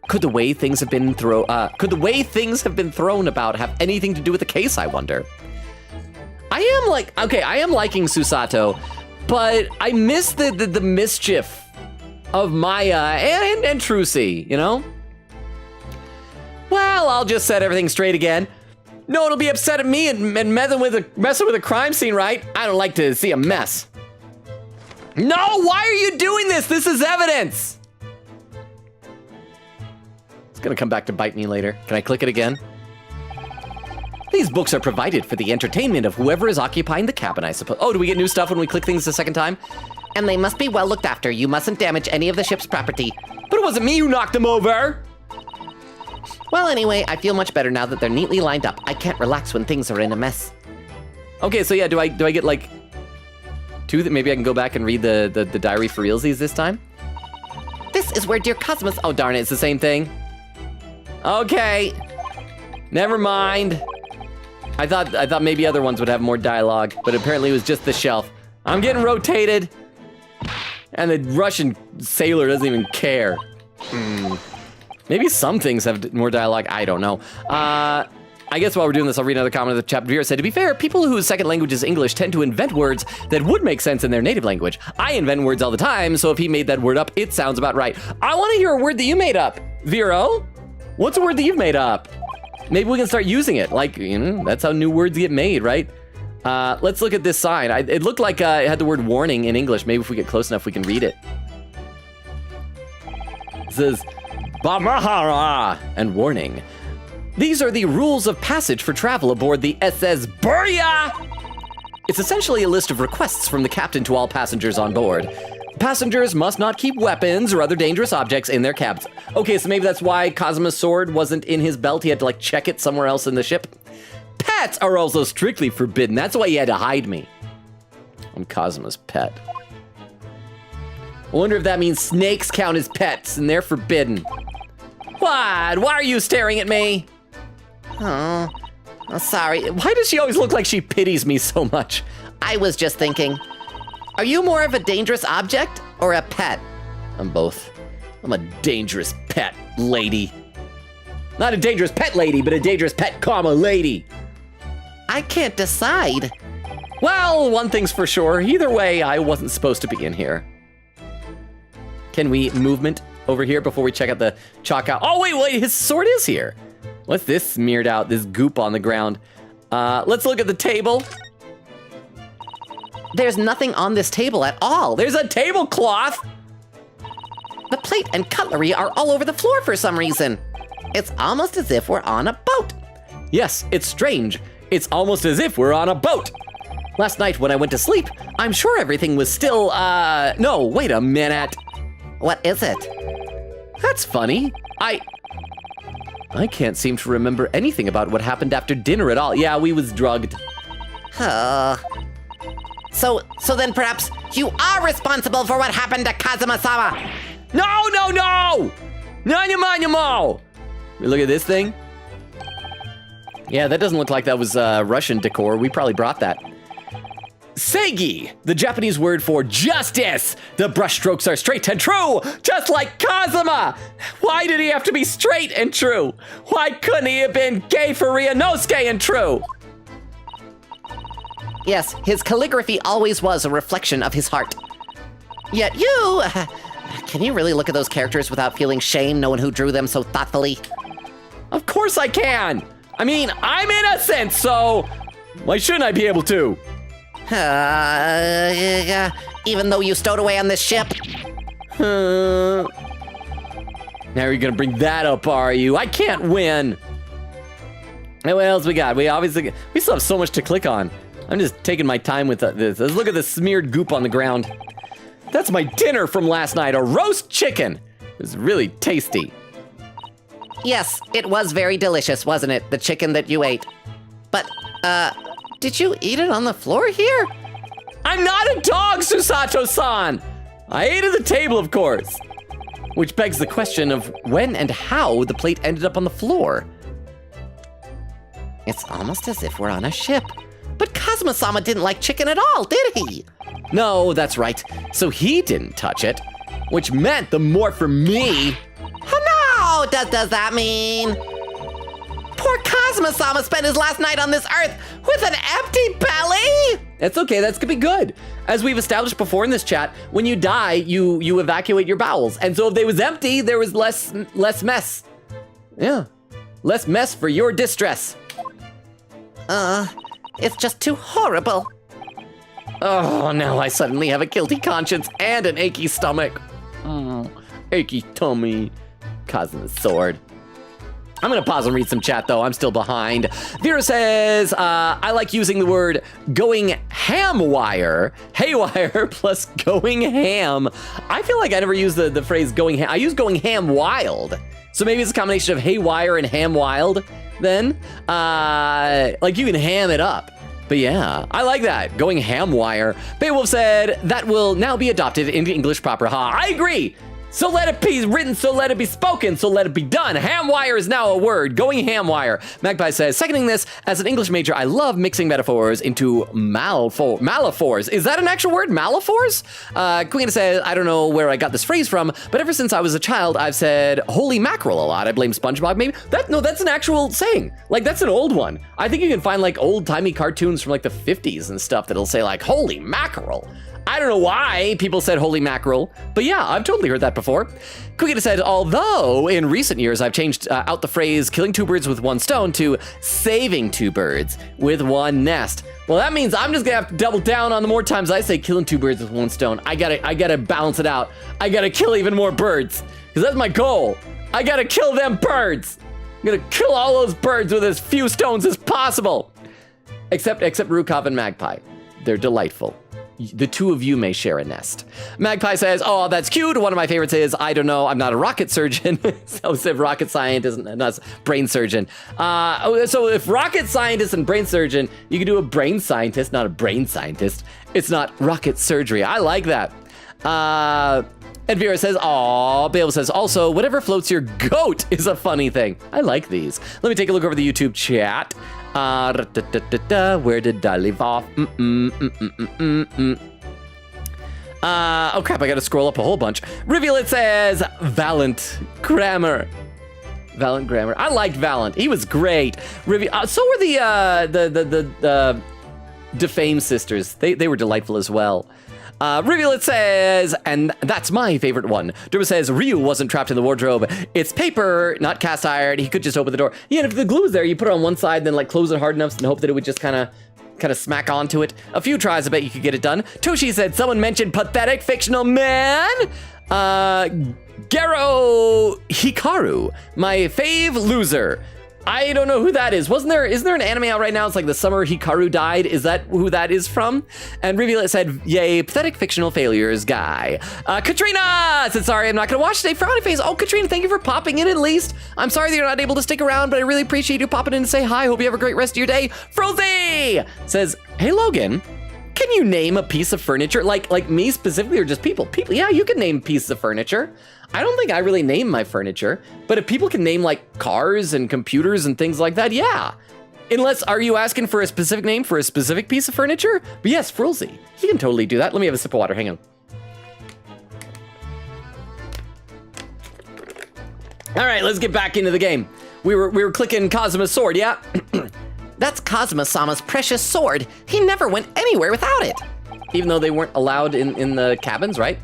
Could the way things have been thrown about have anything to do with the case, I wonder? I am liking Susato, but I miss the mischief of Maya and Trucy, you know? Well, I'll just set everything straight again. No one will be upset at me and messing with a crime scene, right? I don't like to see a mess. No, why are you doing this? This is evidence. It's gonna come back to bite me later. Can I click it again? These books are provided for the entertainment of whoever is occupying the cabin, I suppose. Oh, do we get new stuff when we click things the second time? And they must be well looked after. You mustn't damage any of the ship's property. But it wasn't me who knocked them over. Well, anyway, I feel much better now that they're neatly lined up. I can't relax when things are in a mess. Okay, so yeah, do I get like two that maybe I can go back and read the diary for realsies this time? This is where dear Cosmos... Oh, darn it, it's the same thing. Okay. Never mind. I thought maybe other ones would have more dialogue, but apparently it was just the shelf. I'm getting rotated. And the Russian sailor doesn't even care. Maybe some things have more dialogue, I don't know. I guess while we're doing this, I'll read another comment of the chapter here. It said, to be fair, people whose second language is English tend to invent words that would make sense in their native language. I invent words all the time, so if he made that word up, it sounds about right. I want to hear a word that you made up. Vero, what's a word that you've made up? Maybe we can start using it. Like, you know, that's how new words get made, right? Let's look at this sign. It looked like it had the word warning in English. Maybe if we get close enough, we can read it. It says, Bamahara and warning. These are the rules of passage for travel aboard the SS Burya! It's essentially a list of requests from the captain to all passengers on board. Passengers must not keep weapons or other dangerous objects in their cabins. Okay, so maybe that's why Kazuma's sword wasn't in his belt. He had to like check it somewhere else in the ship. Pets are also strictly forbidden. That's why he had to hide me. I'm Kazuma's pet. I wonder if that means snakes count as pets and they're forbidden. What? Why are you staring at me? Oh, sorry. Why does she always look like she pities me so much? I was just thinking. Are you more of a dangerous object or a pet? I'm both. I'm a dangerous pet lady. Not a dangerous pet lady, but a dangerous pet, lady. I can't decide. Well, one thing's for sure. Either way, I wasn't supposed to be in here. Can we movement over here before we check out the chalk out? Oh, wait, his sword is here. What's this smeared out, this goop on the ground? Let's look at the table. There's nothing on this table at all. There's a tablecloth. The plate and cutlery are all over the floor for some reason. It's almost as if we're on a boat. Yes, it's strange. It's almost as if we're on a boat. Last night when I went to sleep, I'm sure everything was still, no, wait a minute. What is it? That's funny. I can't seem to remember anything about what happened after dinner at all. Yeah, we was drugged. So then perhaps you are responsible for what happened to Kazuma-sama. No! Nanyamo! Look at this thing. Yeah, that doesn't look like that was Russian decor. We probably brought that. Seigi, the Japanese word for justice. The brushstrokes are straight and true, just like Kazuma. Why did he have to be straight and true? Why couldn't he have been gay for Ryunosuke and true? Yes, his calligraphy always was a reflection of his heart. Yet you... Can you really look at those characters without feeling shame knowing who drew them so thoughtfully? Of course I can. I mean, I'm innocent, so why shouldn't I be able to? Even though you stowed away on this ship? Now you're gonna bring that up, are you? I can't win. Hey, what else we got? We still have so much to click on. I'm just taking my time with this. Let's look at the smeared goop on the ground. That's my dinner from last night, a roast chicken. It was really tasty. Yes, it was very delicious, wasn't it? The chicken that you ate. But, did you eat it on the floor here? I'm not a dog, Susato-san. I ate at the table, of course. Which begs the question of when and how the plate ended up on the floor. It's almost as if we're on a ship. But Kazuma-sama didn't like chicken at all, did he? No, that's right. So he didn't touch it, which meant the more for me. Oh no! Does that mean? Poor Kazuma-sama spent his last night on this earth with an empty belly? That's okay, that's gonna be good. As we've established before in this chat, when you die, you evacuate your bowels. And so if they was empty, there was less mess. Yeah, less mess for your distress. It's just too horrible. Oh, now I suddenly have a guilty conscience and an achy stomach. Achy tummy. Kazuma's sword. I'm gonna pause and read some chat though, I'm still behind. Vera says, I like using the word going ham wire, haywire plus going ham. I feel like I never use the phrase going ham. I use going ham wild. So maybe it's a combination of haywire and ham wild then. Like you can ham it up. But yeah, I like that, going ham wire. Beowulf said, that will now be adopted into English proper. I agree. So let it be written, so let it be spoken, so let it be done. Ham wire is now a word, going ham wire. Magpie says, seconding this, as an English major, I love mixing metaphors into malaphors. Is that an actual word, malaphors? Queen says, I don't know where I got this phrase from, but ever since I was a child, I've said holy mackerel a lot. I blame SpongeBob maybe. No, that's an actual saying. Like that's an old one. I think you can find like old timey cartoons from like the 50s and stuff that'll say like holy mackerel. I don't know why people said holy mackerel, but yeah, I've totally heard that before. Kukita said, although in recent years I've changed out the phrase killing two birds with one stone to saving two birds with one nest. Well, that means I'm just gonna have to double down on the more times I say killing two birds with one stone. I gotta balance it out. I gotta kill even more birds, because that's my goal. I gotta kill them birds. I'm gonna kill all those birds with as few stones as possible. Except Rukov and Magpie. They're delightful. The two of you may share a nest. Magpie says, oh, that's cute. One of my favorites is, I don't know, I'm not a rocket surgeon. So if rocket scientist, not brain surgeon. So if rocket scientist and brain surgeon, you can do a brain scientist, not a brain scientist. It's not rocket surgery. I like that. And Vera says, aw. Bale says, also, whatever floats your goat is a funny thing. I like these. Let me take a look over the YouTube chat. Where did I leave off? Oh crap, I gotta scroll up a whole bunch. Rivulet says, Valiant Grammar. Valiant Grammar. I liked Valiant. He was great. So were the Defame sisters. They were delightful as well. Rivulet says, and that's my favorite one. Derba says, Ryu wasn't trapped in the wardrobe. It's paper, not cast iron. He could just open the door. Yeah, and if the glue is there, you put it on one side, then like close it hard enough and hope that it would just kind of smack onto it. A few tries, I bet you could get it done. Toshi said, someone mentioned pathetic fictional man. Gero Hikaru, my fave loser. I don't know who that is. Isn't there an anime out right now? It's like the summer Hikaru died. Is that who that is from? And Rivulet said, yay, pathetic fictional failures guy. Katrina said, sorry, I'm not gonna watch today. Frowny face. Oh, Katrina, thank you for popping in at least. I'm sorry that you're not able to stick around, but I really appreciate you popping in to say hi. Hope you have a great rest of your day. Frozy says, hey, Logan, can you name a piece of furniture? Like me specifically or just people? People, yeah, you can name pieces of furniture. I don't think I really name my furniture, but if people can name like cars and computers and things like that, yeah. Unless, are you asking for a specific name for a specific piece of furniture? But yes, Frilzy, he can totally do that. Let me have a sip of water, hang on. All right, let's get back into the game. We were clicking Kazuma's sword, yeah? That's Kazuma-sama's precious sword. He never went anywhere without it. Even though they weren't allowed in the cabins, right?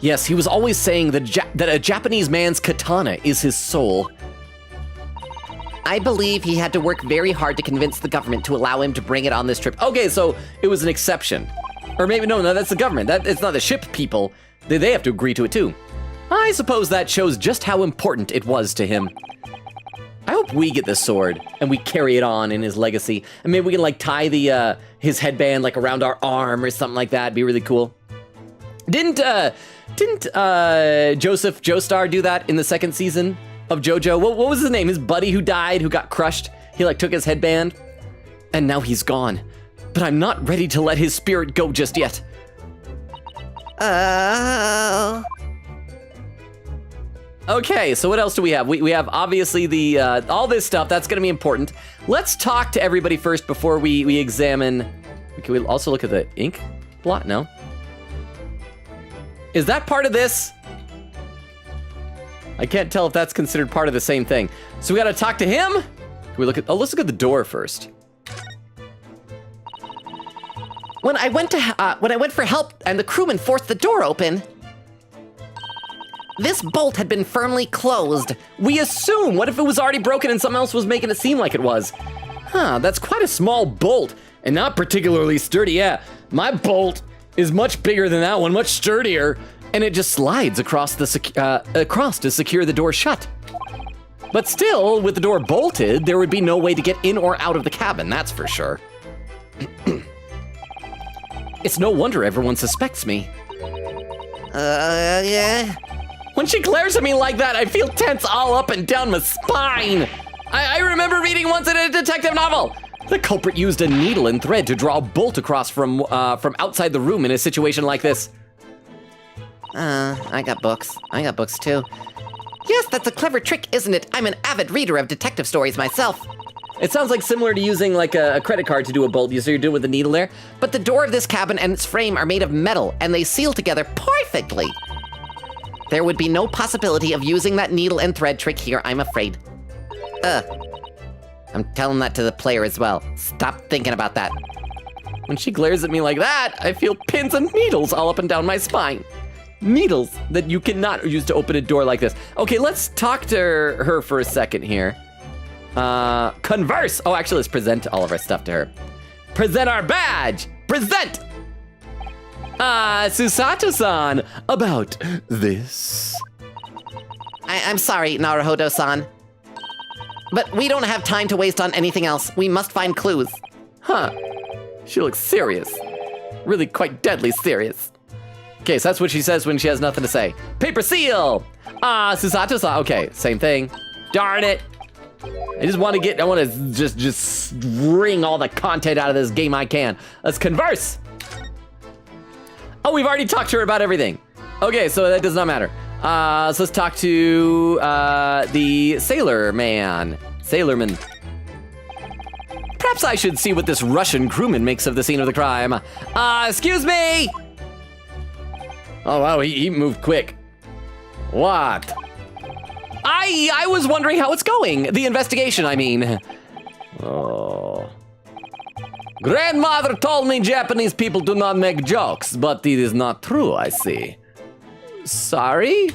Yes, he was always saying that a Japanese man's katana is his soul. I believe he had to work very hard to convince the government to allow him to bring it on this trip. Okay, so it was an exception. Or maybe, no, that's the government. It's not the ship people. They have to agree to it too. I suppose that shows just how important it was to him. I hope we get this sword and we carry it on in his legacy. And maybe we can like tie his headband like around our arm or something like that. It'd be really cool. Didn't Joseph Joestar do that in the second season of JoJo? What was his name? His buddy who died, who got crushed. He like took his headband and now he's gone. But I'm not ready to let his spirit go just yet. Okay, so what else do we have? We have obviously the all this stuff. That's going to be important. Let's talk to everybody first before we examine. Can we also look at the ink blot? No. Is that part of this? I can't tell if that's considered part of the same thing. So we got to talk to him. Can we look at? Oh, let's look at the door first. When I went for help and the crewman forced the door open, this bolt had been firmly closed. We assume. What if it was already broken and someone else was making it seem like it was? Huh, that's quite a small bolt and not particularly sturdy. Yeah, my bolt is much bigger than that one, much sturdier, and it just slides across to secure the door shut. But still, with the door bolted, there would be no way to get in or out of the cabin, that's for sure. It's no wonder everyone suspects me. Yeah. When she glares at me like that, I feel tense all up and down my spine. I remember reading once in a detective novel. The culprit used a needle and thread to draw a bolt across from outside the room in a situation like this. I got books. I got books too. Yes, that's a clever trick, isn't it? I'm an avid reader of detective stories myself. It sounds like similar to using like a credit card to do a bolt. So you're doing it with the needle there. But the door of this cabin and its frame are made of metal, and they seal together perfectly. There would be no possibility of using that needle and thread trick here, I'm afraid. I'm telling that to the player as well. Stop thinking about that. When she glares at me like that, I feel pins and needles all up and down my spine. Needles that you cannot use to open a door like this. Okay, let's talk to her for a second here. Converse. Oh, actually, let's present all of our stuff to her. Present our badge. Present. Susato-san, about this. I'm sorry, Naruhodo-san. But we don't have time to waste on anything else. We must find clues. Huh. She looks serious. Really quite deadly serious. Okay, so that's what she says when she has nothing to say. Paper seal! Susato-san. Okay, same thing. Darn it. I want to just wring all the content out of this game I can. Let's converse. Oh, we've already talked to her about everything. Okay, so that does not matter. So let's talk to the sailorman. Perhaps I should see what this Russian crewman makes of the scene of the crime. Excuse me! Oh, wow, he moved quick. What? I was wondering how it's going. The investigation, I mean. Oh. Grandmother told me Japanese people do not make jokes, but it is not true, I see. Sorry?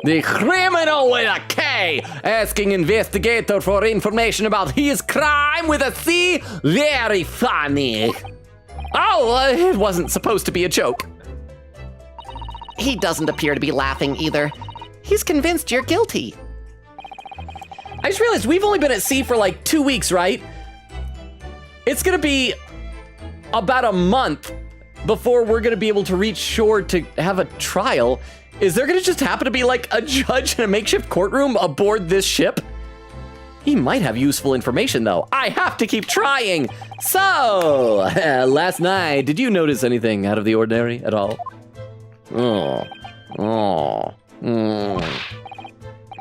The criminal with a K asking investigator for information about his crime with a C? Very funny. Oh, it wasn't supposed to be a joke. He doesn't appear to be laughing either. He's convinced you're guilty. I just realized we've only been at sea for like 2 weeks, right? It's gonna be about a month before we're gonna be able to reach shore to have a trial. Is there gonna just happen to be like a judge in a makeshift courtroom aboard this ship? He might have useful information though. I have to keep trying. So, last night, did you notice anything out of the ordinary at all?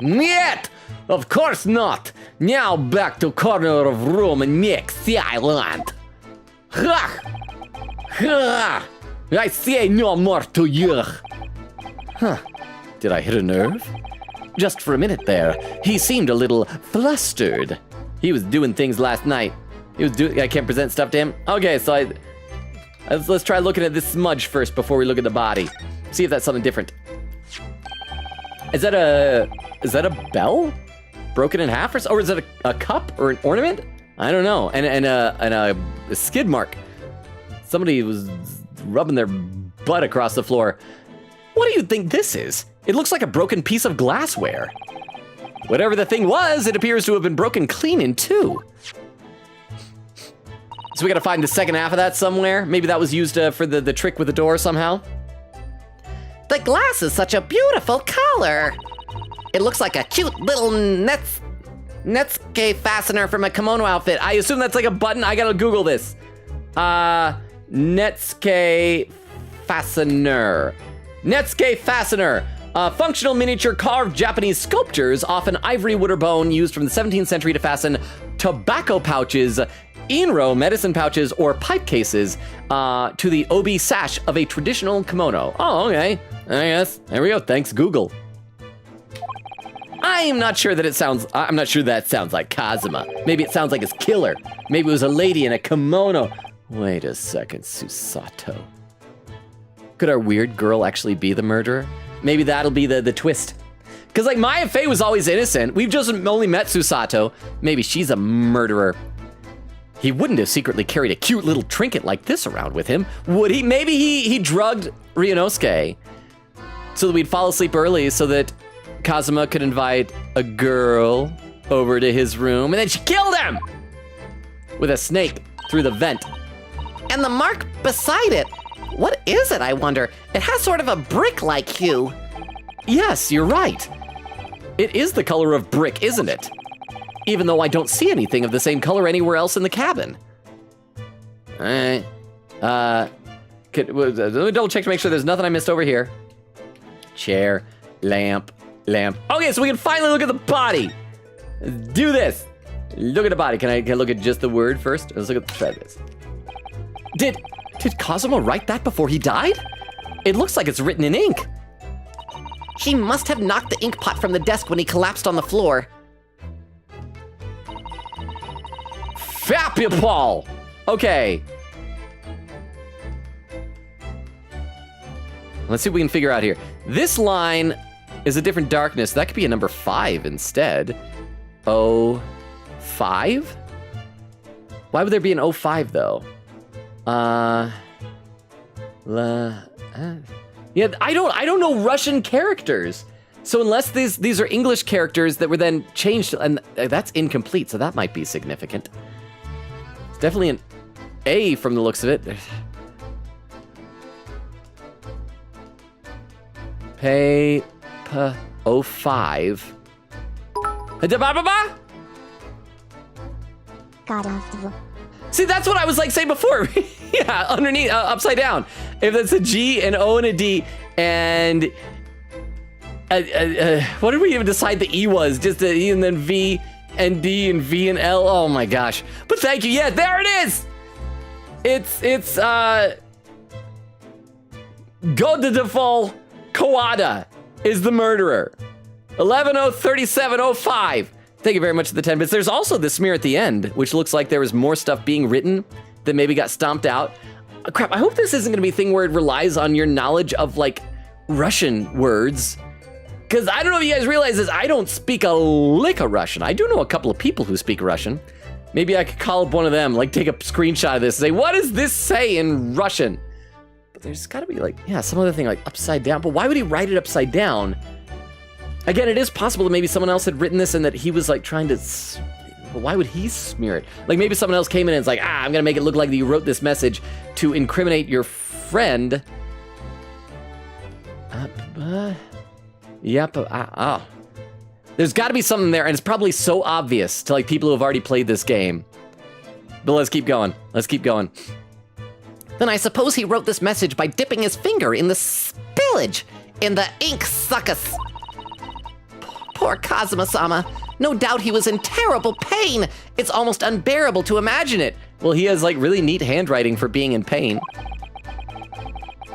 Yet! Of course not! Now back to corner of room and next island. Ha! Ha! I say no more to you. Huh. Did I hit a nerve? Just for a minute there, he seemed a little flustered. He was doing things last night. I can't present stuff to him. Okay, so let's try looking at this smudge first before we look at the body. See if that's something different. Is that a bell? Broken in half or is it a cup or an ornament? I don't know. And a skid mark. Somebody was rubbing their butt across the floor. What do you think this is? It looks like a broken piece of glassware. Whatever the thing was, it appears to have been broken clean in two. So we gotta find the second half of that somewhere. Maybe that was used for the trick with the door somehow. The glass is such a beautiful color. It looks like a cute little Netsuke fastener from a kimono outfit. I assume that's like a button. I gotta Google this. Netsuke fastener. Netsuke fastener. Functional miniature carved Japanese sculptures, often ivory, wood, or bone, used from the 17th century to fasten tobacco pouches, inro medicine pouches, or pipe cases to the obi sash of a traditional kimono. Oh, okay. I guess. There we go. Thanks, Google. I'm not sure that sounds like Kazuma. Maybe it sounds like his killer. Maybe it was a lady in a kimono. Wait a second, Susato. Could our weird girl actually be the murderer? Maybe that'll be the twist. Because like Maya Fey was always innocent. We've just only met Susato. Maybe she's a murderer. He wouldn't have secretly carried a cute little trinket like this around with him, would he? Maybe he drugged Ryunosuke so that we'd fall asleep early so that Kazuma could invite a girl over to his room, and then she killed him with a snake through the vent. And the mark beside it, what is it, I wonder? It has sort of a brick-like hue. Yes, you're right. It is the color of brick, isn't it? Even though I don't see anything of the same color anywhere else in the cabin. All right. Let me double check to make sure there's nothing I missed over here. Chair, lamp. Okay, so we can finally look at the body. Let's do this. Look at the body. Can I look at just the word first? Let's try this. Did Kazuma write that before he died? It looks like it's written in ink. He must have knocked the ink pot from the desk when he collapsed on the floor. Fapipal. Okay. Let's see what we can figure out here. This line is a different darkness. That could be a number 5 instead. 05? Why would there be an 05 though? Yeah, I don't know Russian characters. So unless these are English characters that were then changed, and that's incomplete, so that might be significant. It's definitely an A from the looks of it. Pay 05. God of. See, that's what I was like saying before. Yeah, underneath, upside down. If it's a G, an O, and a D, and what did we even decide the E was? Just the E and then V and D and V and L. Oh my gosh! But thank you. Yeah, there it is. It's Godedeful Kawada is the murderer. 11-0-37-05. Thank you very much for the 10 bits. There's also the smear at the end, which looks like there was more stuff being written that maybe got stomped out. Crap, I hope this isn't gonna be a thing where it relies on your knowledge of like Russian words. Because I don't know if you guys realize this, I don't speak a lick of Russian. I do know a couple of people who speak Russian. Maybe I could call up one of them, like take a screenshot of this and say, what does this say in Russian? But there's gotta be like, yeah, some other thing like upside down, but why would he write it upside down? Again, it is possible that maybe someone else had written this and that he was like trying to, but why would he smear it? Like maybe someone else came in and it's like, I'm gonna make it look like that you wrote this message to incriminate your friend. Yep, oh. There's gotta be something there and it's probably so obvious to like people who have already played this game. But let's keep going, let's keep going. Then I suppose he wrote this message by dipping his finger in the spillage in the ink suckus. Poor Kazuma-sama. No doubt he was in terrible pain. It's almost unbearable to imagine it. Well, he has like really neat handwriting for being in pain.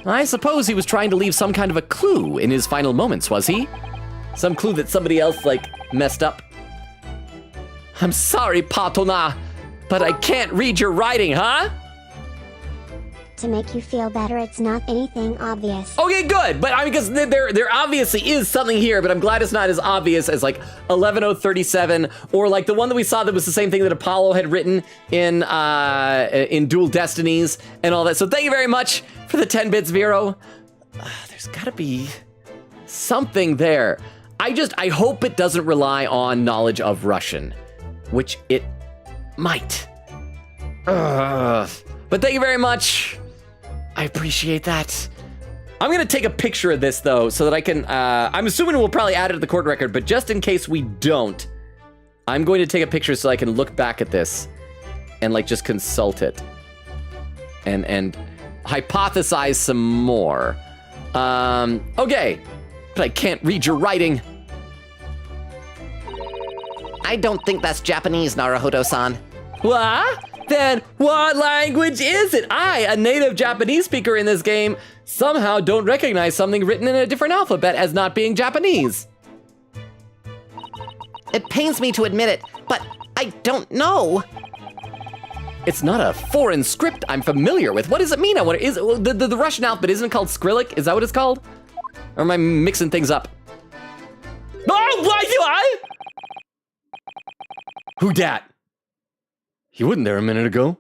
I suppose he was trying to leave some kind of a clue in his final moments, was he? Some clue that somebody else like messed up. I'm sorry, Patona, but I can't read your writing, huh? To make you feel better, it's not anything obvious. Okay, good, but I mean, because there obviously is something here, but I'm glad it's not as obvious as like 11-0-37, or like the one that we saw that was the same thing that Apollo had written in Dual Destinies and all that. So thank you very much for the 10 bits, Vero. There's gotta be something there. I hope it doesn't rely on knowledge of Russian, which it might. But thank you very much. I appreciate that. I'm gonna take a picture of this though, so that I can, I'm assuming we'll probably add it to the court record, but just in case we don't, I'm going to take a picture so I can look back at this and like just consult it and hypothesize some more. Okay, but I can't read your writing. I don't think that's Japanese, Naruhodo-san. What? Then what language is it? I, a native Japanese speaker in this game, somehow don't recognize something written in a different alphabet as not being Japanese. It pains me to admit it, but I don't know. It's not a foreign script I'm familiar with. What does it mean? I wonder, is the Russian alphabet isn't it called Cyrillic? Is that what it's called? Or am I mixing things up? Oh, why? Who dat? He wasn't there a minute ago.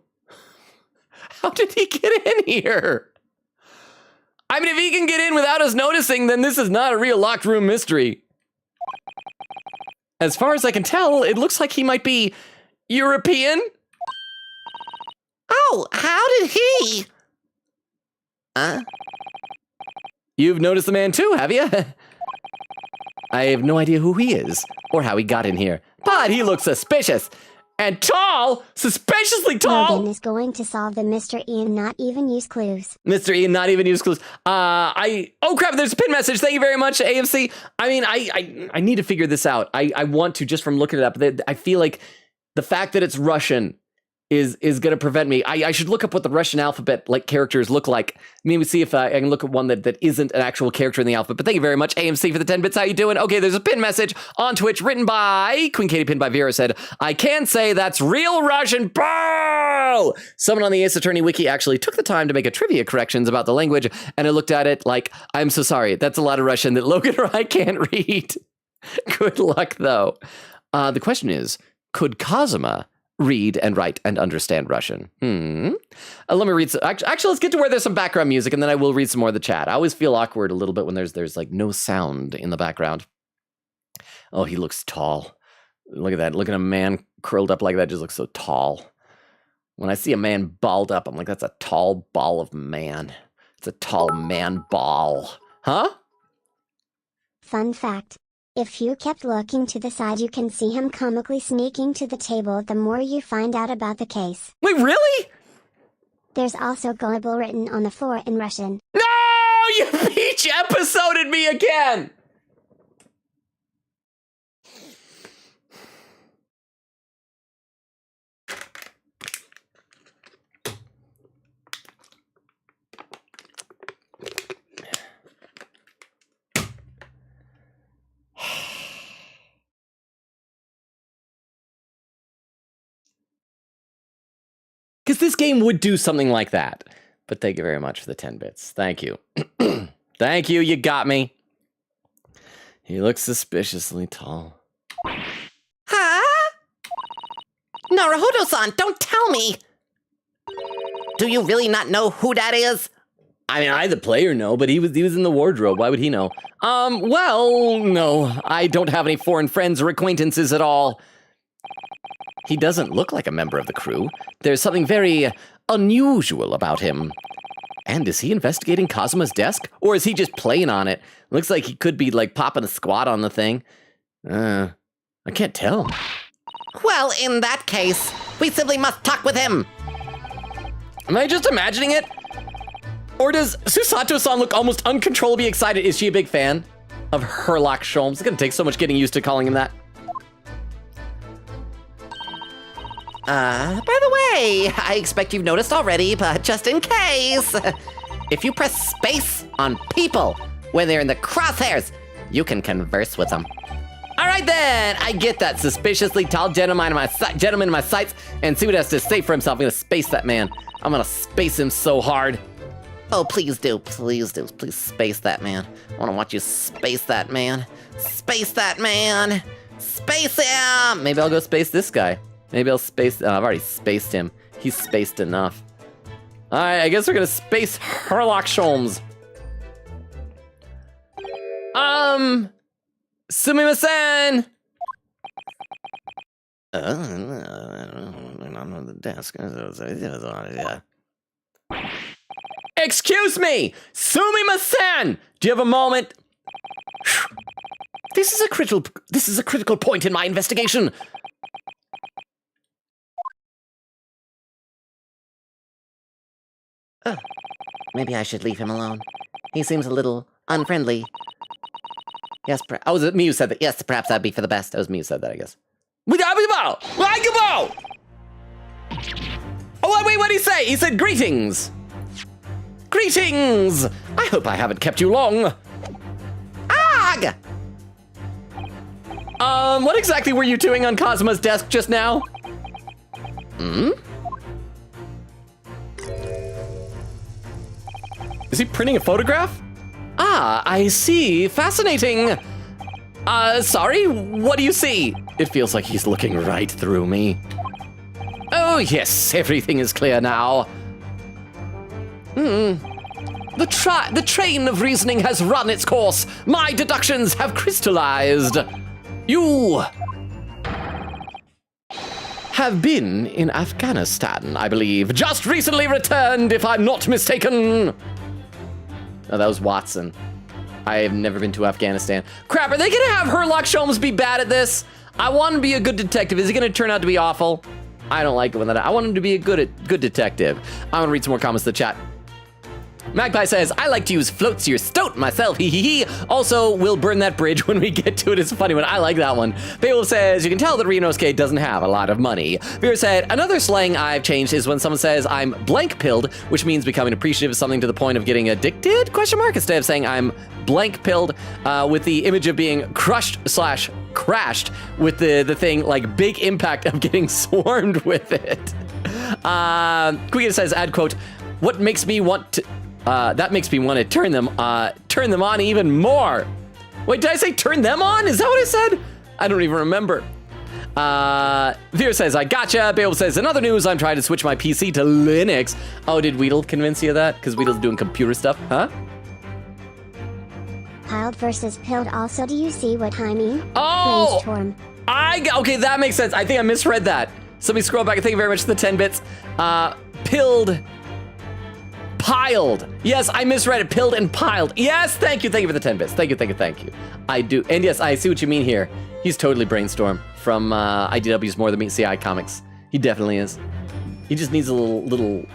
How did he get in here? I mean, if he can get in without us noticing, then this is not a real locked room mystery. As far as I can tell, it looks like he might be European. Oh, how did he? You've noticed the man too, have you? I have no idea who he is or how he got in here, but he looks suspicious. And tall, suspiciously tall. Logan is going to solve the Mr. Ian not even use clues. Mr. Ian not even use clues. Oh crap, there's a pin message. Thank you very much, AMC. I mean, I need to figure this out. I want to just from looking it up. I feel like the fact that it's Russian is going to prevent me. I should look up what the Russian alphabet like characters look like. Maybe see if I can look at one that isn't an actual character in the alphabet. But thank you very much, AMC, for the 10 bits. How you doing? Okay, there's a pin message on Twitch written by Queen Katie, pinned by Vera, said, I can say that's real Russian. Boo! Someone on the Ace Attorney wiki actually took the time to make a trivia corrections about the language, and I looked at it like, I'm so sorry. That's a lot of Russian that Logan or I can't read. Good luck, though. The question is, could Kazuma read and write and understand Russian? Let me read some, actually, let's get to where there's some background music and then I will read some more of the chat. I always feel awkward a little bit when there's like no sound in the background. Oh, he looks tall. Look at that. Look at a man curled up like that. Just looks so tall. When I see a man balled up, I'm like, that's a tall ball of man. It's a tall man ball. Huh? Fun fact. If you kept looking to the side, you can see him comically sneaking to the table the more you find out about the case. Wait, really? There's also gullible written on the floor in Russian. No! You peach episoded me again! Because this game would do something like that. But thank you very much for the 10 bits. Thank you. Thank you, you got me. He looks suspiciously tall. Huh? Naruhodo-san, don't tell me! Do you really not know who that is? I mean, I, the player, know, but he was in the wardrobe. Why would he know? Well, no. I don't have any foreign friends or acquaintances at all. He doesn't look like a member of the crew. There's something very unusual about him. And is he investigating Kazuma's desk? Or is he just playing on it? Looks like he could be, like, popping a squat on the thing. I can't tell. Well, in that case, we simply must talk with him. Am I just imagining it? Or does Susato-san look almost uncontrollably excited? Is she a big fan of Herlock Sholmes? It's gonna take so much getting used to calling him that. By the way, I expect you've noticed already, but just in case, if you press space on people when they're in the crosshairs, you can converse with them. All right then, I get that suspiciously tall gentleman in my sights, and see what he has to say for himself. I'm gonna space that man. I'm gonna space him so hard. Oh, please do, please do. Please space that man. I want to watch you space that man. Space that man. Space him! Maybe I'll go space this guy. Maybe I'll space, I've already spaced him. He's spaced enough. All right, I guess we're gonna space Herlock Sholmes. Sumimasen! On the desk. Excuse me! Sumimasen! Do you have a moment? This is a critical point in my investigation. Maybe I should leave him alone. He seems a little unfriendly. Yes, Oh, was it me who said that? yes, perhaps that'd be for the best. That was me who said that, I guess. Oh, wait, what did he say? He said greetings. Greetings! I hope I haven't kept you long. Ag! What exactly were you doing on Kazuma's desk just now? Is he printing a photograph? Ah, I see. Fascinating. Sorry, what do you see? It feels like he's looking right through me. Oh, yes, everything is clear now. The train of reasoning has run its course. My deductions have crystallized. You have been in Afghanistan, I believe. Just recently returned, if I'm not mistaken. Oh, that was Watson. I have never been to Afghanistan. Crap, are they gonna have Herlock Sholmes be bad at this? I want him to be a good detective. Is he gonna turn out to be awful? I don't like it when that. I want him to be a good detective. I'm gonna read some more comments in the chat. Magpie says, I like to use floats your stoat myself, hee hee hee. Also, we'll burn that bridge when we get to it. It's a funny one. I like that one. Beowulf says, you can tell that Ryunosuke doesn't have a lot of money. Vera said, another slang I've changed is when someone says I'm blank pilled, which means becoming appreciative of something to the point of getting addicted, question mark, instead of saying I'm blank pilled, with the image of being crushed/crashed with the thing, like big impact of getting swarmed with it. Queen says, add quote, what makes me want to, that makes me want to turn them on even more. Wait, did I say turn them on? Is that what I said? I don't even remember. Vera says, I gotcha. Beowulf says, in other news, I'm trying to switch my PC to Linux. Oh, did Weedle convince you of that? Because Weedle's doing computer stuff, huh? Piled versus pilled. Also, do you see what I mean? Oh! Brainstorm. Okay, that makes sense. I think I misread that. So let me scroll back. Thank you very much for the 10 bits. Pilled. Piled. Yes, I misread it. Pilled and piled. Yes, thank you for the 10 bits. Thank you. I do. And yes, I see what you mean here. He's totally Brainstorm from IDW's More Than Meets the Eye comics. He definitely is. He just needs a little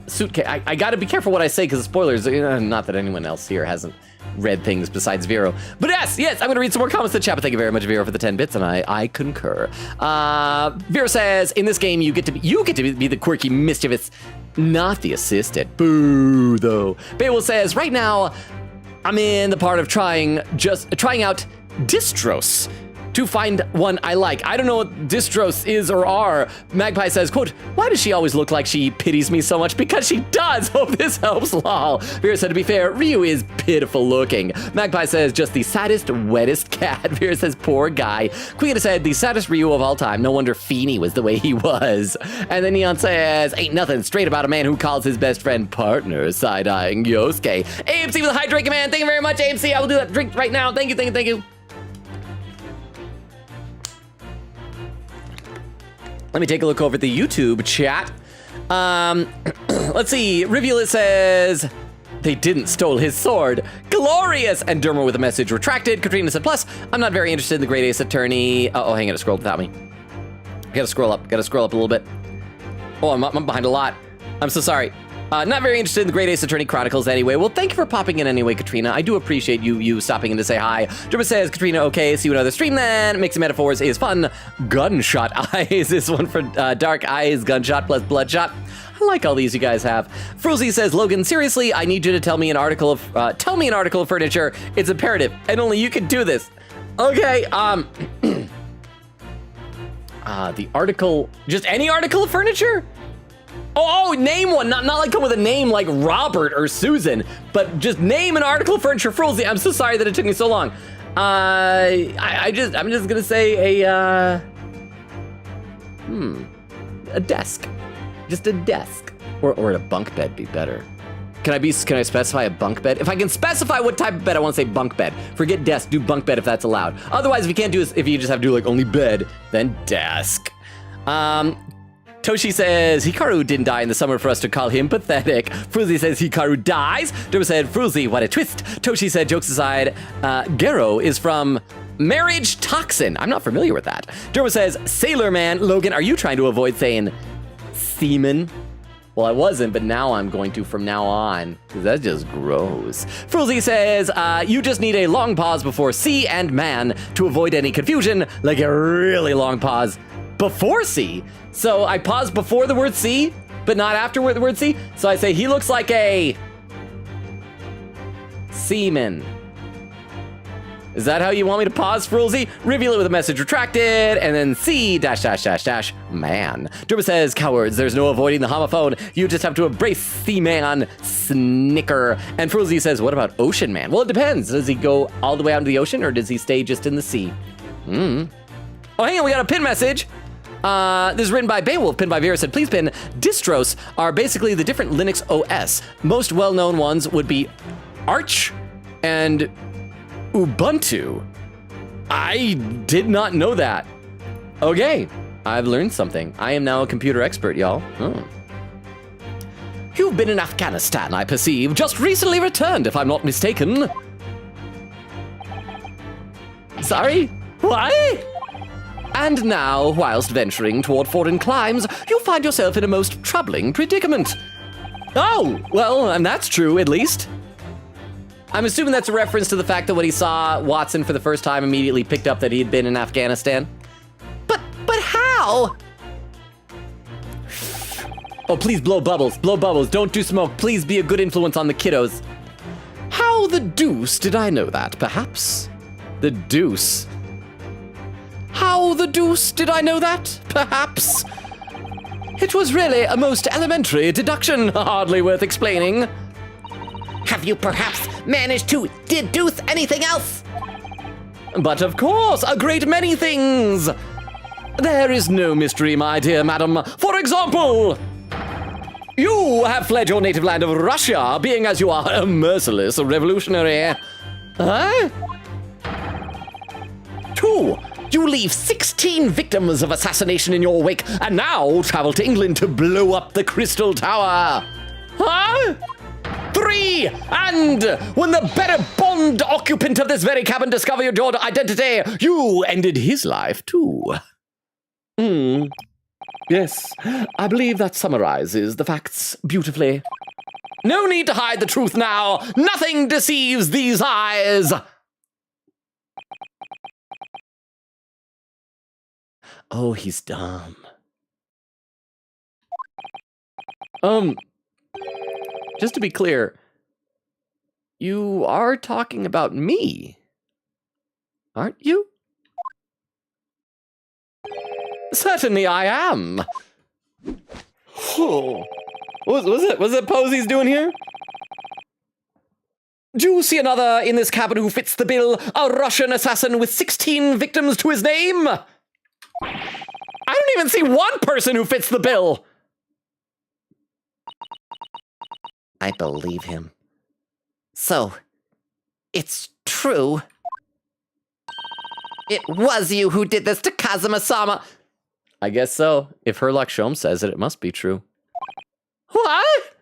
suitcase. I gotta be careful what I say because of spoilers. Not that anyone else here hasn't read things besides Vero. But yes, I'm gonna read some more comments in the chat. But thank you very much, Vero, for the 10 bits, and I concur. Vero says, in this game, you get to be the quirky, mischievous, not the assistant. Boo, though. Beowulf says, right now, I'm in the part of trying out Distros. to find one I like. I don't know what distros is or are. Magpie says, quote, why does she always look like she pities me so much? Because she does. Hope this helps, lol. Vera said, to be fair, Ryu is pitiful looking. Magpie says, just the saddest, wettest cat. Vera says, poor guy. Queen said, the saddest Ryu of all time. No wonder Feeny was the way he was. And then Neon says, ain't nothing straight about a man who calls his best friend partner, side-eyeing Yosuke. AMC with a high drink, man. Thank you very much, AMC. I will do that drink right now. Thank you, thank you, thank you. Let me take a look over the YouTube chat. Let's see. Reveal it says, they didn't stole his sword. Glorious! And Derma with a message retracted. Katrina said, plus, I'm not very interested in the Great Ace Attorney. Oh, hang on, it scrolled without me. Gotta scroll up a little bit. Oh, I'm behind a lot. I'm so sorry. Not very interested in the Great Ace Attorney Chronicles anyway. Well, thank you for popping in anyway, Katrina. I do appreciate you stopping in to say hi. Derma says, Katrina, okay, see you another stream then. Mixing metaphors is fun. Gunshot eyes. This one for dark eyes, gunshot plus bloodshot. I like all these you guys have. Frozy says, Logan, seriously, I need you to tell me an article of furniture. It's imperative, and only you can do this. Okay, the article, just any article of furniture? Oh, name one, not like come with a name like Robert or Susan, but just name an article of furniture. Frozy, I'm so sorry that it took me so long. I'm just gonna say a desk. Just a desk. Or a bunk bed be better. Can I specify a bunk bed? If I can specify what type of bed, I want to say bunk bed. Forget desk, do bunk bed if that's allowed. Otherwise, if you can't do this, if you just have to do like only bed, then desk. Toshi says, Hikaru didn't die in the summer for us to call him pathetic. Fruzy says, Hikaru dies. Derma said, Fruzy, what a twist. Toshi said, jokes aside, Gero is from Marriage Toxin. I'm not familiar with that. Derma says, Sailor Man. Logan, are you trying to avoid saying semen? Well, I wasn't, but now I'm going to from now on, because that's just gross. Fruzy says, you just need a long pause before C and man to avoid any confusion, like a really long pause before C. So I pause before the word C, but not after the word C. So I say, he looks like a seaman. Is that how you want me to pause, Frulzy? Reveal it with a message retracted, and then C -- man. Derma says, cowards, there's no avoiding the homophone. You just have to embrace the man, snicker. And Frulzy says, what about Ocean Man? Well, it depends. Does he go all the way out into the ocean, or does he stay just in the sea? Oh, hang on, we got a pin message. This is written by Beowulf, pinned by Vera, said, please pin, distros are basically the different Linux OS. Most well-known ones would be Arch and Ubuntu. I did not know that. Okay, I've learned something. I am now a computer expert, y'all. Oh. You've been in Afghanistan, I perceive. Just recently returned, if I'm not mistaken. Sorry? Why? And now, whilst venturing toward foreign climes, you find yourself in a most troubling predicament. Oh, well, and that's true, at least. I'm assuming that's a reference to the fact that when he saw Watson for the first time, immediately picked up that he had been in Afghanistan. But how? Oh, please blow bubbles, don't do smoke. Please be a good influence on the kiddos. How the deuce did I know that, perhaps? The deuce. How the deuce did I know that, perhaps? It was really a most elementary deduction, hardly worth explaining. Have you perhaps managed to deduce anything else? But of course, a great many things. There is no mystery, my dear madam. For example, you have fled your native land of Russia, being as you are a merciless revolutionary. Huh? 2. You leave 16 victims of assassination in your wake, and now travel to England to blow up the Crystal Tower. Huh? 3. And when the better Bond occupant of this very cabin discovered your identity, you ended his life too. Yes, I believe that summarizes the facts beautifully. No need to hide the truth now. Nothing deceives these eyes. Oh, he's dumb. Just to be clear, you are talking about me, aren't you? Certainly I am. Was it Posy's doing here? Do you see another in this cabin who fits the bill? A Russian assassin with 16 victims to his name? I don't even see one person who fits the bill. I believe him. So, it's true. It was you who did this to Kazuma-sama. I guess so. If Herlock Sholmes says it, it must be true. What?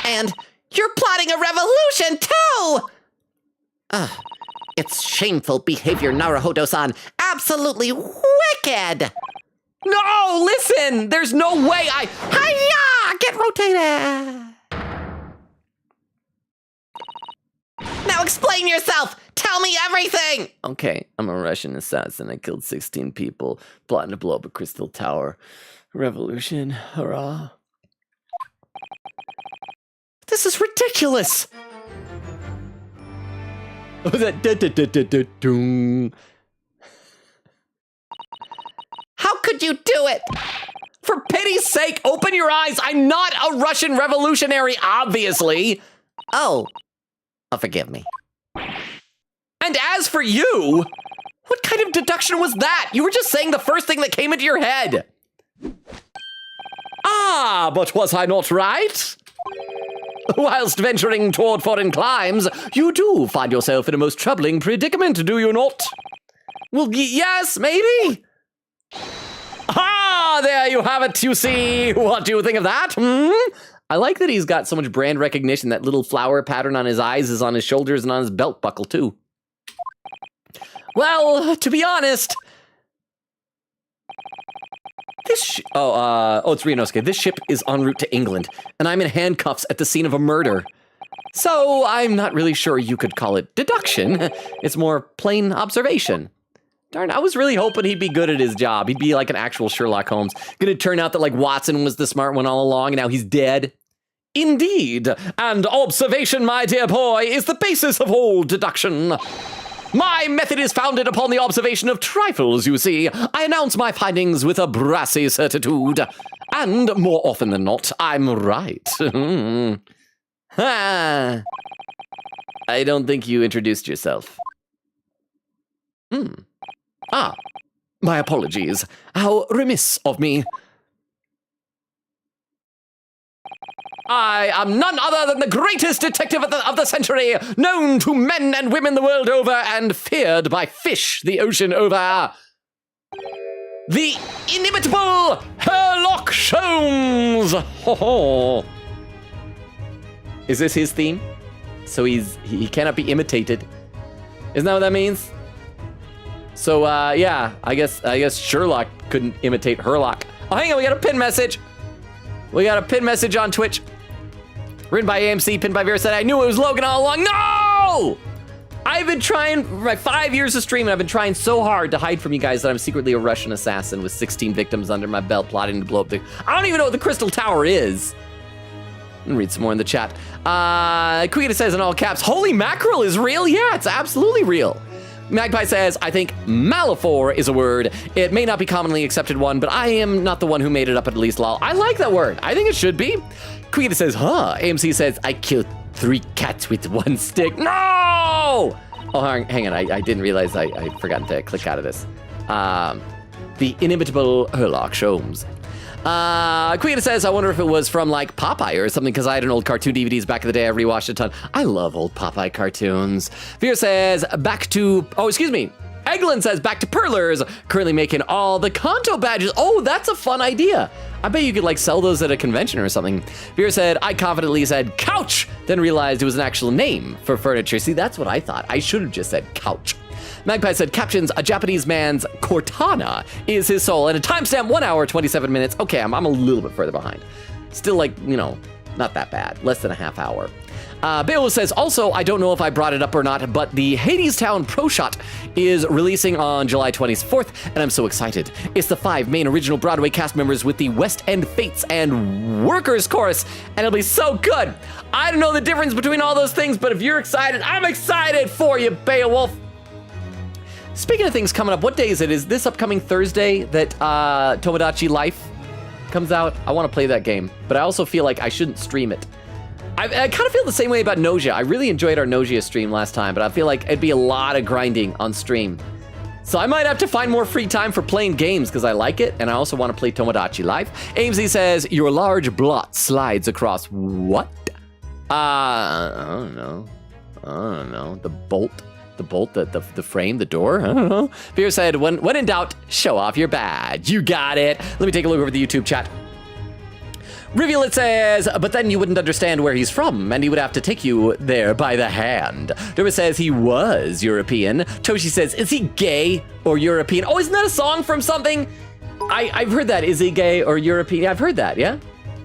And you're plotting a revolution, too! It's shameful behavior, Naruhodo-san. Absolutely wicked! No, listen! There's no way Hiya! Get rotated! Now explain yourself! Tell me everything! Okay, I'm a Russian assassin. I killed 16 people, plotting to blow up a crystal tower. Revolution, hurrah. This is ridiculous! Was that How could you do it? For pity's sake, open your eyes! I'm not a Russian revolutionary, obviously! Oh, forgive me. And as for you, what kind of deduction was that? You were just saying the first thing that came into your head. Ah, but was I not right? Whilst venturing toward foreign climes, you do find yourself in a most troubling predicament, do you not? Well, yes, maybe? Ah, there you have it, you see. What do you think of that, I like that he's got so much brand recognition. That little flower pattern on his eyes is on his shoulders and on his belt buckle, too. Well, to be honest, it's Ryunosuke. This ship is en route to England, and I'm in handcuffs at the scene of a murder. So I'm not really sure you could call it deduction. It's more plain observation. Darn, I was really hoping he'd be good at his job. He'd be like an actual Sherlock Holmes. Gonna turn out that like Watson was the smart one all along, and now he's dead. Indeed, and observation, my dear boy, is the basis of all deduction. My method is founded upon the observation of trifles, you see. I announce my findings with a brassy certitude. And more often than not, I'm right. I don't think you introduced yourself. Ah, my apologies. How remiss of me. I am none other than the greatest detective of the century, known to men and women the world over, and feared by fish the ocean over. The inimitable Herlock Sholmes! Ho ho! Is this his theme? So he cannot be imitated. Isn't that what that means? So yeah, I guess Sherlock couldn't imitate Herlock. Oh, hang on, we got a pin message. We got a pin message on Twitch. Written by AMC, pinned by Vera said, I knew it was Logan all along. No! I've been trying, for my 5 years of streaming, I've been trying so hard to hide from you guys that I'm secretly a Russian assassin with 16 victims under my belt plotting to blow up the... I don't even know what the Crystal Tower is. I'm gonna read some more in the chat. Quita says in all caps, holy mackerel is real? Yeah, it's absolutely real. Magpie says, I think Malifor is a word. It may not be commonly accepted one, but I am not the one who made it up at least, lol. I like that word. I think it should be. Quita says, huh. AMC says, I killed 3 cats with 1 stick. No! Oh, hang on. I didn't realize I forgot to click out of this. The inimitable Herlock Sholmes. Quita says, I wonder if it was from like Popeye or something, because I had an old cartoon DVDs back in the day. I rewatched a ton. I love old Popeye cartoons. Fear says, Eglin says, back to Perlers, currently making all the Kanto badges. Oh, that's a fun idea. I bet you could like sell those at a convention or something. Fear said, I confidently said couch, then realized it was an actual name for furniture. See, that's what I thought. I should have just said couch. Magpie said, captions, a Japanese man's Cortana is his soul, and a timestamp 1 hour, 27 minutes. Okay, I'm a little bit further behind. Still like, not that bad. Less than a half hour. Beowulf says, also, I don't know if I brought it up or not, but the Hadestown Pro Shot is releasing on July 24th, and I'm so excited. It's the 5 main original Broadway cast members with the West End Fates and Workers Chorus, and it'll be so good. I don't know the difference between all those things, but if you're excited, I'm excited for you, Beowulf. Speaking of things coming up, what day is it? Is this upcoming Thursday that Tomodachi Life comes out? I want to play that game, but I also feel like I shouldn't stream it. I kind of feel the same way about Nausea. I really enjoyed our Nausea stream last time, but I feel like it'd be a lot of grinding on stream. So I might have to find more free time for playing games because I like it, and I also want to play Tomodachi Life. Amesy says, your large blot slides across what? I don't know. The bolt, the frame, the door. I don't know. Beer said, when in doubt, show off your badge. You got it. Let me take a look over the YouTube chat. Rivulet says, but then you wouldn't understand where he's from, and he would have to take you there by the hand. Derma says he was European. Toshi says, is he gay or European? Oh, isn't that a song from something? I've heard that. Is he gay or European? I've heard that, yeah?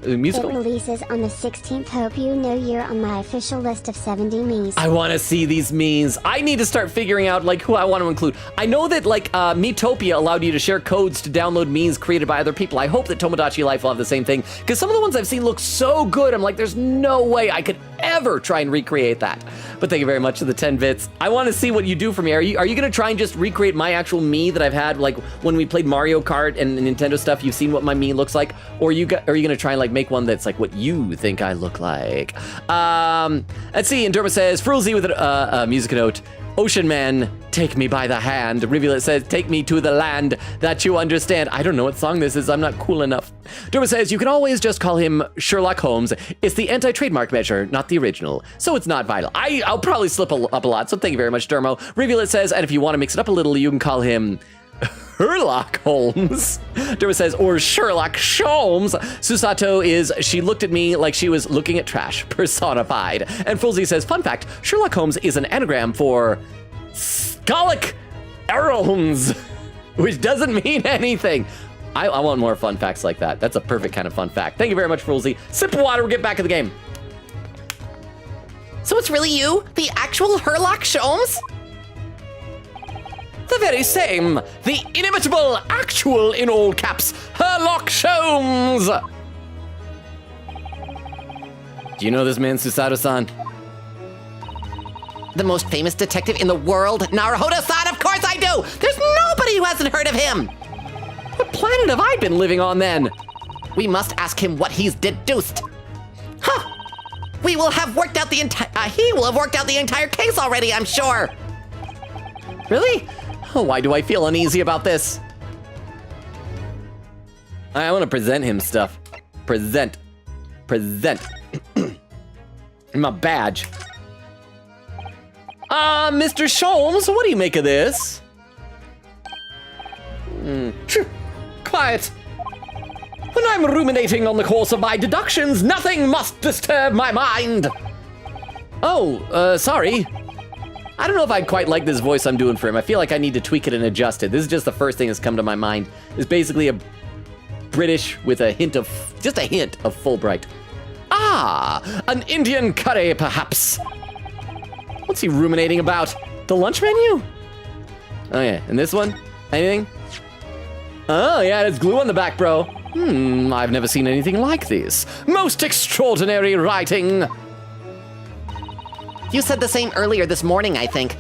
Musical? It releases on the 16th. Hope you know you're on my official list of 70 memes. I want to see these memes. I need to start figuring out like who I want to include. I know that like Metopia allowed you to share codes to download memes created by other people. I hope that Tomodachi Life will have the same thing because some of the ones I've seen look so good. I'm like, there's no way I could ever try and recreate that. But thank you very much for the 10 bits. I want to see what you do for me. Are you going to try and just recreate my actual me that I've had like when we played Mario Kart and Nintendo stuff? You've seen what my me looks like, or are you going to try and like make one that's like what you think I look like? Let's see. And Derma says, Frulzy with a music note. Ocean Man, take me by the hand. Rivulet says, take me to the land that you understand. I don't know what song this is. I'm not cool enough. Derma says, you can always just call him Sherlock Holmes. It's the anti-trademark measure, not the original. So it's not vital. I'll probably slip up a lot. So thank you very much, Dermo. Rivulet says, and if you want to mix it up a little, you can call him Sherlock Holmes. Derma says, or Sherlock Sholmes. Susato is, she looked at me like she was looking at trash, personified. And Fulzy says, fun fact, Sherlock Holmes is an anagram for Scolic Elrons, which doesn't mean anything. I want more fun facts like that. That's a perfect kind of fun fact. Thank you very much, Fulzy. Sip of water, we'll get back in the game. So it's really you? The actual Sherlock Sholmes? The very same. The inimitable, actual, in all caps, Sherlock Holmes. Do you know this man, Susato-san? The most famous detective in the world, Naruhodo-san, of course I do! There's nobody who hasn't heard of him! What planet have I been living on then? We must ask him what he's deduced. Huh! We will have worked out the he will have worked out the entire case already, I'm sure! Really? Oh, why do I feel uneasy about this? I want to present him stuff. Present. My badge. Mr. Sholmes, what do you make of this? Quiet. When I'm ruminating on the course of my deductions, nothing must disturb my mind. Oh, sorry. I don't know if I'd quite like this voice I'm doing for him. I feel like I need to tweak it and adjust it. This is just the first thing that's come to my mind. It's basically a British with a hint of, just a hint of Fulbright. Ah, an Indian curry, perhaps. What's he ruminating about? The lunch menu? Oh yeah, and this one? Anything? Oh yeah, there's glue on the back, bro. I've never seen anything like this. Most extraordinary writing. You said the same earlier this morning, I think.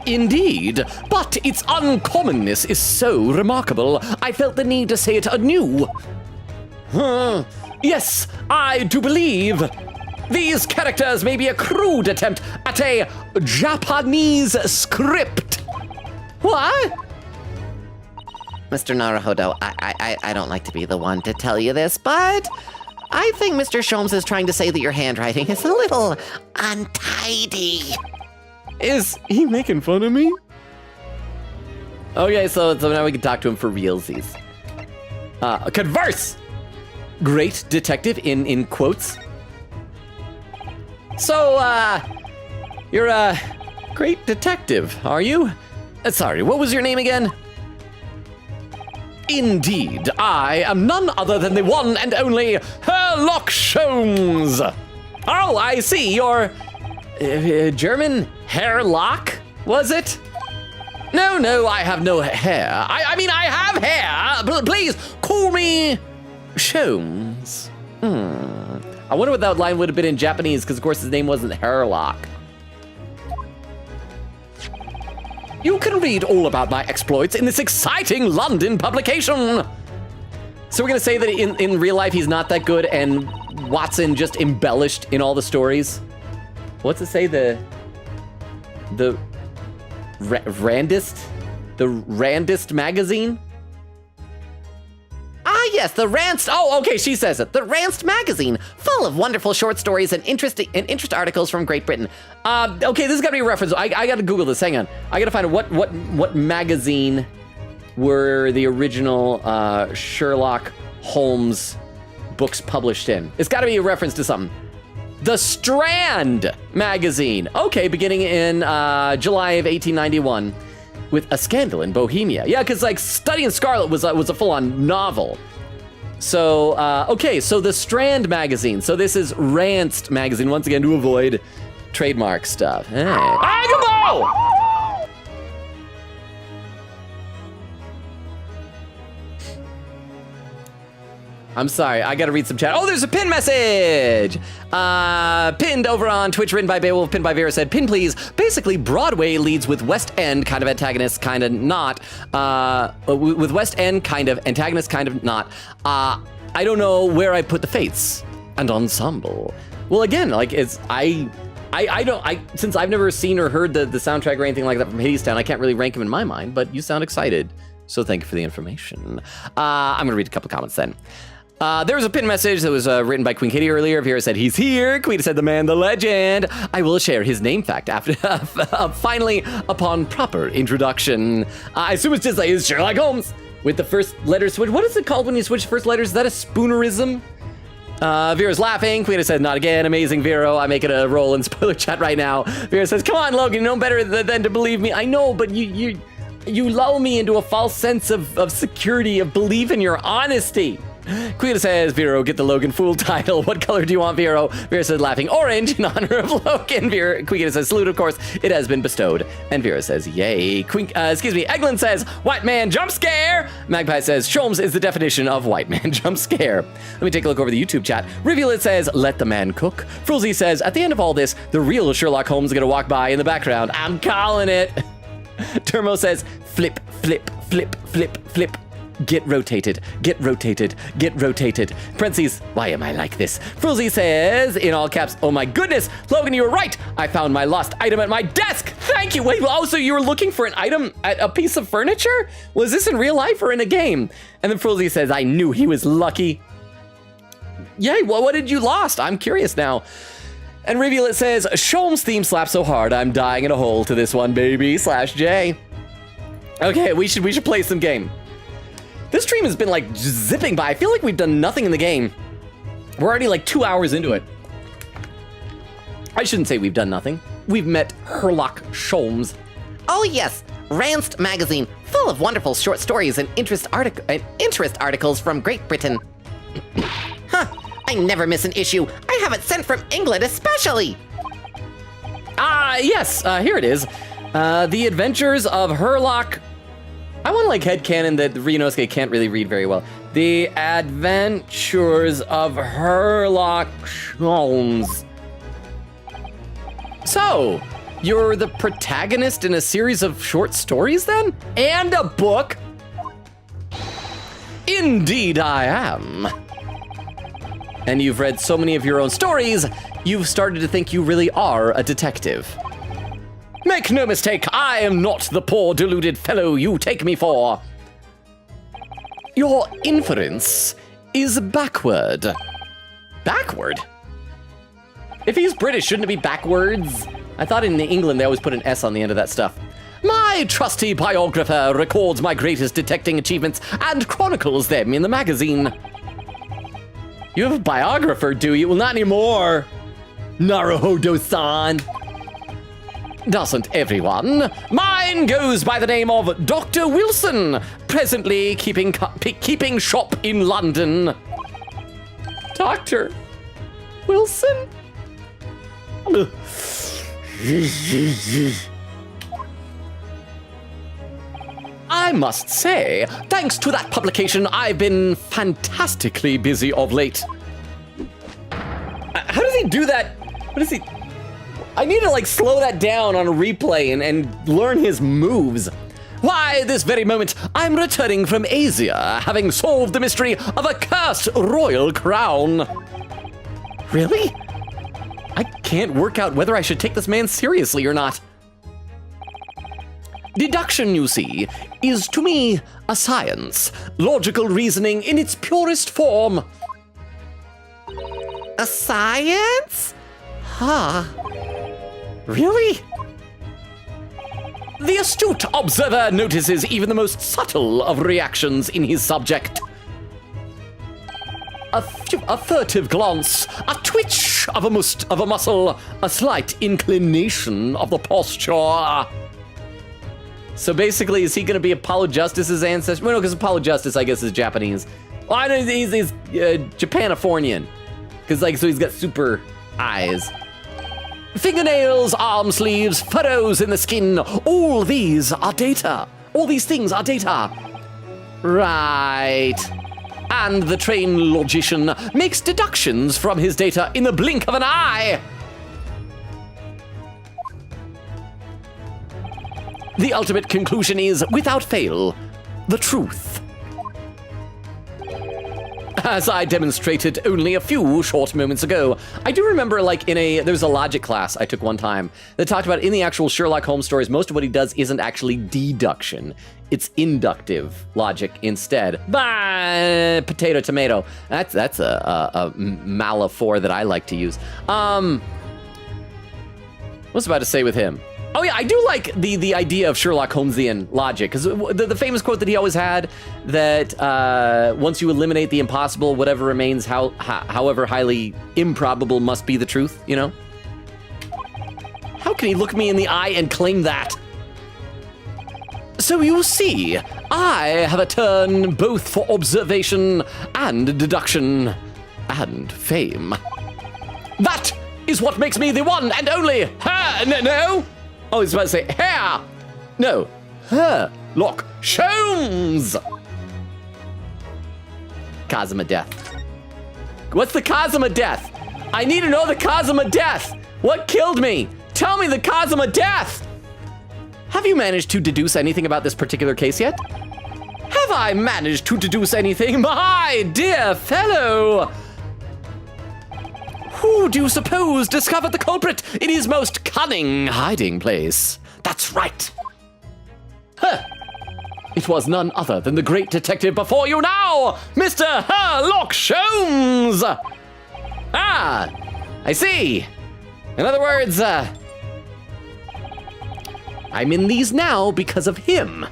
Indeed, but its uncommonness is so remarkable, I felt the need to say it anew. Yes, I do believe. These characters may be a crude attempt at a Japanese script. What? Mr. Naruhodo, I don't like to be the one to tell you this, but I think Mr. Sholmes is trying to say that your handwriting is a little untidy. Is he making fun of me? Okay, so now we can talk to him for realsies. Converse! Great detective in quotes. So, you're a great detective, are you? Sorry, what was your name again? Indeed, I am none other than the one and only Sherlock Holmes. Oh, I see, you're German hairlock, was it? No, I have no hair. I mean, I have hair. Please, call me Sholmes. I wonder what that line would have been in Japanese, because of course his name wasn't Hairlock. You can read all about my exploits in this exciting London publication. So we're gonna say that in real life he's not that good and Watson just embellished in all the stories. What's it say? The Randist magazine? Ah, yes, the Randst. Oh, okay, she says it. The Randst magazine, full of wonderful short stories and interest articles from Great Britain. Okay, this is gotta be a reference. I gotta Google this. Hang on. I gotta find out what magazine were the original Sherlock Holmes books published in. It's gotta be a reference to something. The Strand magazine. Okay, beginning in July of 1891 with A Scandal in Bohemia. Yeah, because like Study in Scarlet was a full-on novel. So, okay, so the Strand magazine. So this is Randst magazine, once again, to avoid trademark stuff. Hey. Agamo! I'm sorry, I gotta read some chat. Oh, there's a pin message! Pinned over on Twitch, written by Beowulf, pinned by Vera, said, pin please. Basically, Broadway leads with West End, kind of antagonist, kind of not. With West End, kind of, antagonist, kind of not. I don't know where I put the Fates and ensemble. Well, again, like, since I've never seen or heard the soundtrack or anything like that from Hadestown, I can't really rank them in my mind, but you sound excited. So thank you for the information. I'm gonna read a couple comments then. There was a pin message that was written by Queen Katie earlier. Vera said, he's here. Queen said, the man, the legend. I will share his name fact after, finally, upon proper introduction. I assume it's just like, it's Sherlock Holmes with the first letter switch. What is it called when you switch first letters? Is that a spoonerism? Vera's laughing. Queen said, not again. Amazing, Vero. I make it a roll in spoiler chat right now. Vera says, come on, Logan, you know better than to believe me. I know, but you lull me into a false sense of security, of belief in your honesty. Queen says, Vero, get the Logan Fool title. What color do you want, Vero? Vera says, laughing, orange, in honor of Logan. Queen says, salute, of course. It has been bestowed. And Vera says, yay. Eglin says, white man jump scare. Magpie says, Sholmes is the definition of white man jump scare. Let me take a look over the YouTube chat. Rivulet says, let the man cook. Frulzy says, at the end of all this, the real Sherlock Holmes is gonna walk by in the background. I'm calling it. Termo says, flip, flip, flip, flip, flip. Get rotated, get rotated, get rotated. Parentheses, why am I like this? Frulzy says, in all caps, oh my goodness, Logan, you were right. I found my lost item at my desk. Thank you. Wait, oh, so you were looking for an item at a piece of furniture? Was this in real life or in a game? And then Frulzy says, I knew he was lucky. Yay, well, what did you lost? I'm curious now. And Rivulet says, Sholmes' theme slaps so hard, I'm dying in a hole to this one, baby, /J. Okay, we should play some game. This stream has been like zipping by. I feel like we've done nothing in the game. We're already like 2 hours into it. I shouldn't say we've done nothing. We've met Sherlock Holmes. Oh yes, Randst magazine, full of wonderful short stories and interest articles from Great Britain. Huh, I never miss an issue. I have it sent from England especially. Yes, here it is. The Adventures of Sherlock. I want to like headcanon that Ryunosuke can't really read very well. The Adventures of Sherlock Holmes. So, you're the protagonist in a series of short stories then? And a book? Indeed I am. And you've read so many of your own stories, you've started to think you really are a detective. Make no mistake, I am not the poor deluded fellow you take me for. Your inference is backward. Backward? If he's British, shouldn't it be backwards? I thought in England they always put an S on the end of that stuff. My trusty biographer records my greatest detecting achievements and chronicles them in the magazine. You have a biographer, do you? Well, not anymore. Naruhodo-san. Doesn't everyone? Mine goes by the name of Dr. Wilson, presently keeping shop in London. Dr. Wilson? I must say, thanks to that publication, I've been fantastically busy of late. How does he do that? What is he? I need to like slow that down on a replay and learn his moves. Why, this very moment, I'm returning from Asia, having solved the mystery of a cursed royal crown. Really? I can't work out whether I should take this man seriously or not. Deduction, you see, is to me a science. Logical reasoning in its purest form. A science? Huh. Really? The astute observer notices even the most subtle of reactions in his subject. A furtive glance, a twitch of a muscle, a slight inclination of the posture. So basically, is he going to be Apollo Justice's ancestor? Well, no, because Apollo Justice, I guess, is Japanese. Well, I know he's Japanifornian. Because, like, so he's got super eyes. Fingernails, arm sleeves, furrows in the skin. All these are data. All these things are data. Right. And the trained logician makes deductions from his data in the blink of an eye. The ultimate conclusion is, without fail, the truth. As I demonstrated only a few short moments ago, I do remember like there's a logic class I took one time that talked about in the actual Sherlock Holmes stories, most of what he does isn't actually deduction. It's inductive logic instead. Bah, potato, tomato. That's a metaphor that I like to use. What's I about to say with him? Oh yeah, I do like the idea of Sherlock Holmesian logic, because the famous quote that he always had, that once you eliminate the impossible, whatever remains, however highly improbable, must be the truth, you know? How can he look me in the eye and claim that? So you see, I have a turn both for observation and deduction and fame. That is what makes me the one and only no? Oh, I was about to say hair. No, Sherlock Holmes. Cause of death. What's the cause of death? I need to know the cause of death. What killed me? Tell me the cause of death. Have you managed to deduce anything about this particular case yet? Have I managed to deduce anything, my dear fellow? Who do you suppose discovered the culprit in his most cunning hiding place? That's right. It was none other than the great detective before you now, Mr. Sherlock Holmes. Ah, I see. In other words, I'm in these now because of him.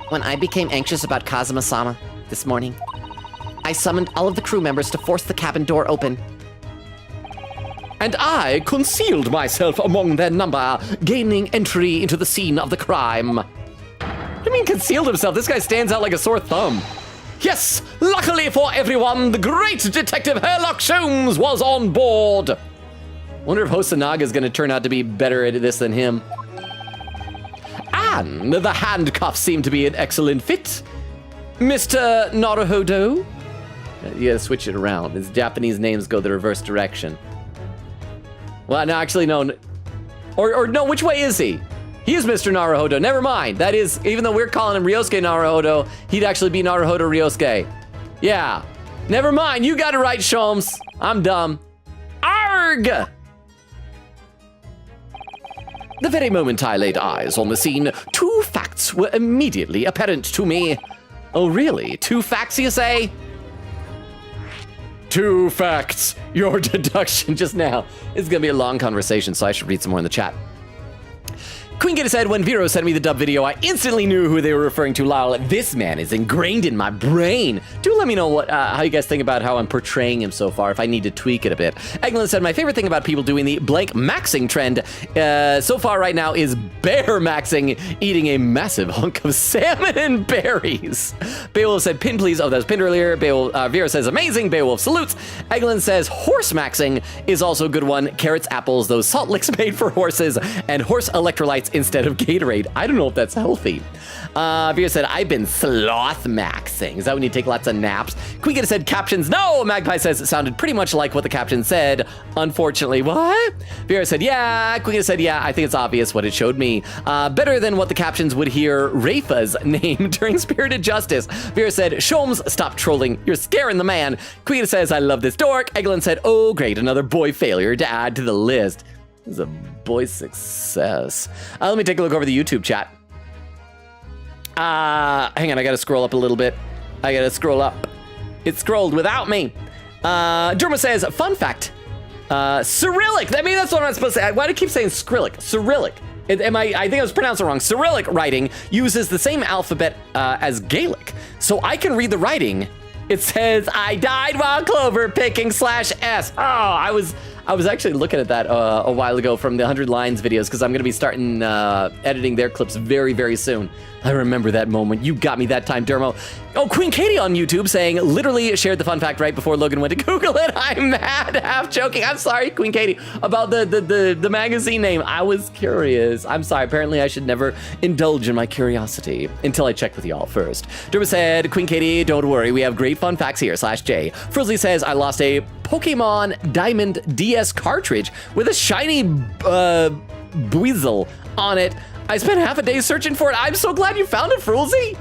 When I became anxious about Kazuma-sama this morning, I summoned all of the crew members to force the cabin door open. And I concealed myself among their number, gaining entry into the scene of the crime. What do you mean concealed himself? This guy stands out like a sore thumb. Yes, luckily for everyone, the great detective Sherlock Holmes was on board. Wonder if Hosonaga is going to turn out to be better at this than him. And the handcuffs seem to be an excellent fit. Mr. Naruhodo? You gotta switch it around. His Japanese names go the reverse direction. Well, no, actually, no. Or no, which way is he? He is Mr. Naruhodo. Never mind. That is, even though we're calling him Ryosuke Naruhodo, he'd actually be Naruhodo Ryosuke. Yeah. Never mind. You got it right, Sholmes. I'm dumb. Arg! The very moment I laid eyes on the scene, two facts were immediately apparent to me. Oh, really? Two facts, you say? Two facts. Your deduction just now. It's gonna be a long conversation, so I should read some more in the chat. Queen Gator said, when Vero sent me the dub video, I instantly knew who they were referring to. Lyle, this man is ingrained in my brain. Do let me know what how you guys think about how I'm portraying him so far, if I need to tweak it a bit. Eglin said, my favorite thing about people doing the blank maxing trend so far right now is bear maxing, eating a massive hunk of salmon and berries. Beowulf said, pin please. Oh, that was pinned earlier. Vero says, amazing. Beowulf salutes. Eglin says, horse maxing is also a good one. Carrots, apples, those salt licks made for horses, and horse electrolytes instead of Gatorade. I don't know if that's healthy. Vera said, I've been sloth maxing. Is that when you take lots of naps? Queen said, captions, no! Magpie says it sounded pretty much like what the caption said. Unfortunately, what? Vera said, yeah. Queen said, yeah, I think it's obvious what it showed me. Better than what the captions would hear Rafa's name during Spirited Justice. Vera said, Sholmes, stop trolling. You're scaring the man. Queen says, I love this dork. Eglin said, oh, great, another boy failure to add to the list. This is a boy success. Let me take a look over the YouTube chat. Hang on, I gotta scroll up a little bit. I gotta scroll up. It scrolled without me. Derma says, fun fact, Cyrillic. I mean, that's what I'm supposed to say. Why do I keep saying Cyrillic? Cyrillic. I think I was pronouncing it wrong. Cyrillic writing uses the same alphabet as Gaelic. So I can read the writing. It says, I died while clover picking /S. Oh, I was actually looking at that a while ago from the 100 Lines videos because I'm going to be starting editing their clips very, very soon. I remember that moment. You got me that time, Dermo. Oh, Queen Katie on YouTube saying, literally shared the fun fact right before Logan went to Google it. I'm mad, half joking. I'm sorry, Queen Katie, about the magazine name. I was curious. I'm sorry. Apparently, I should never indulge in my curiosity until I check with y'all first. Dermo said, Queen Katie, don't worry. We have great fun facts here, /J. Frizzly says, I lost a Pokemon Diamond DS cartridge with a shiny Buizel on it. I spent half a day searching for it. I'm so glad you found it, Frulzy.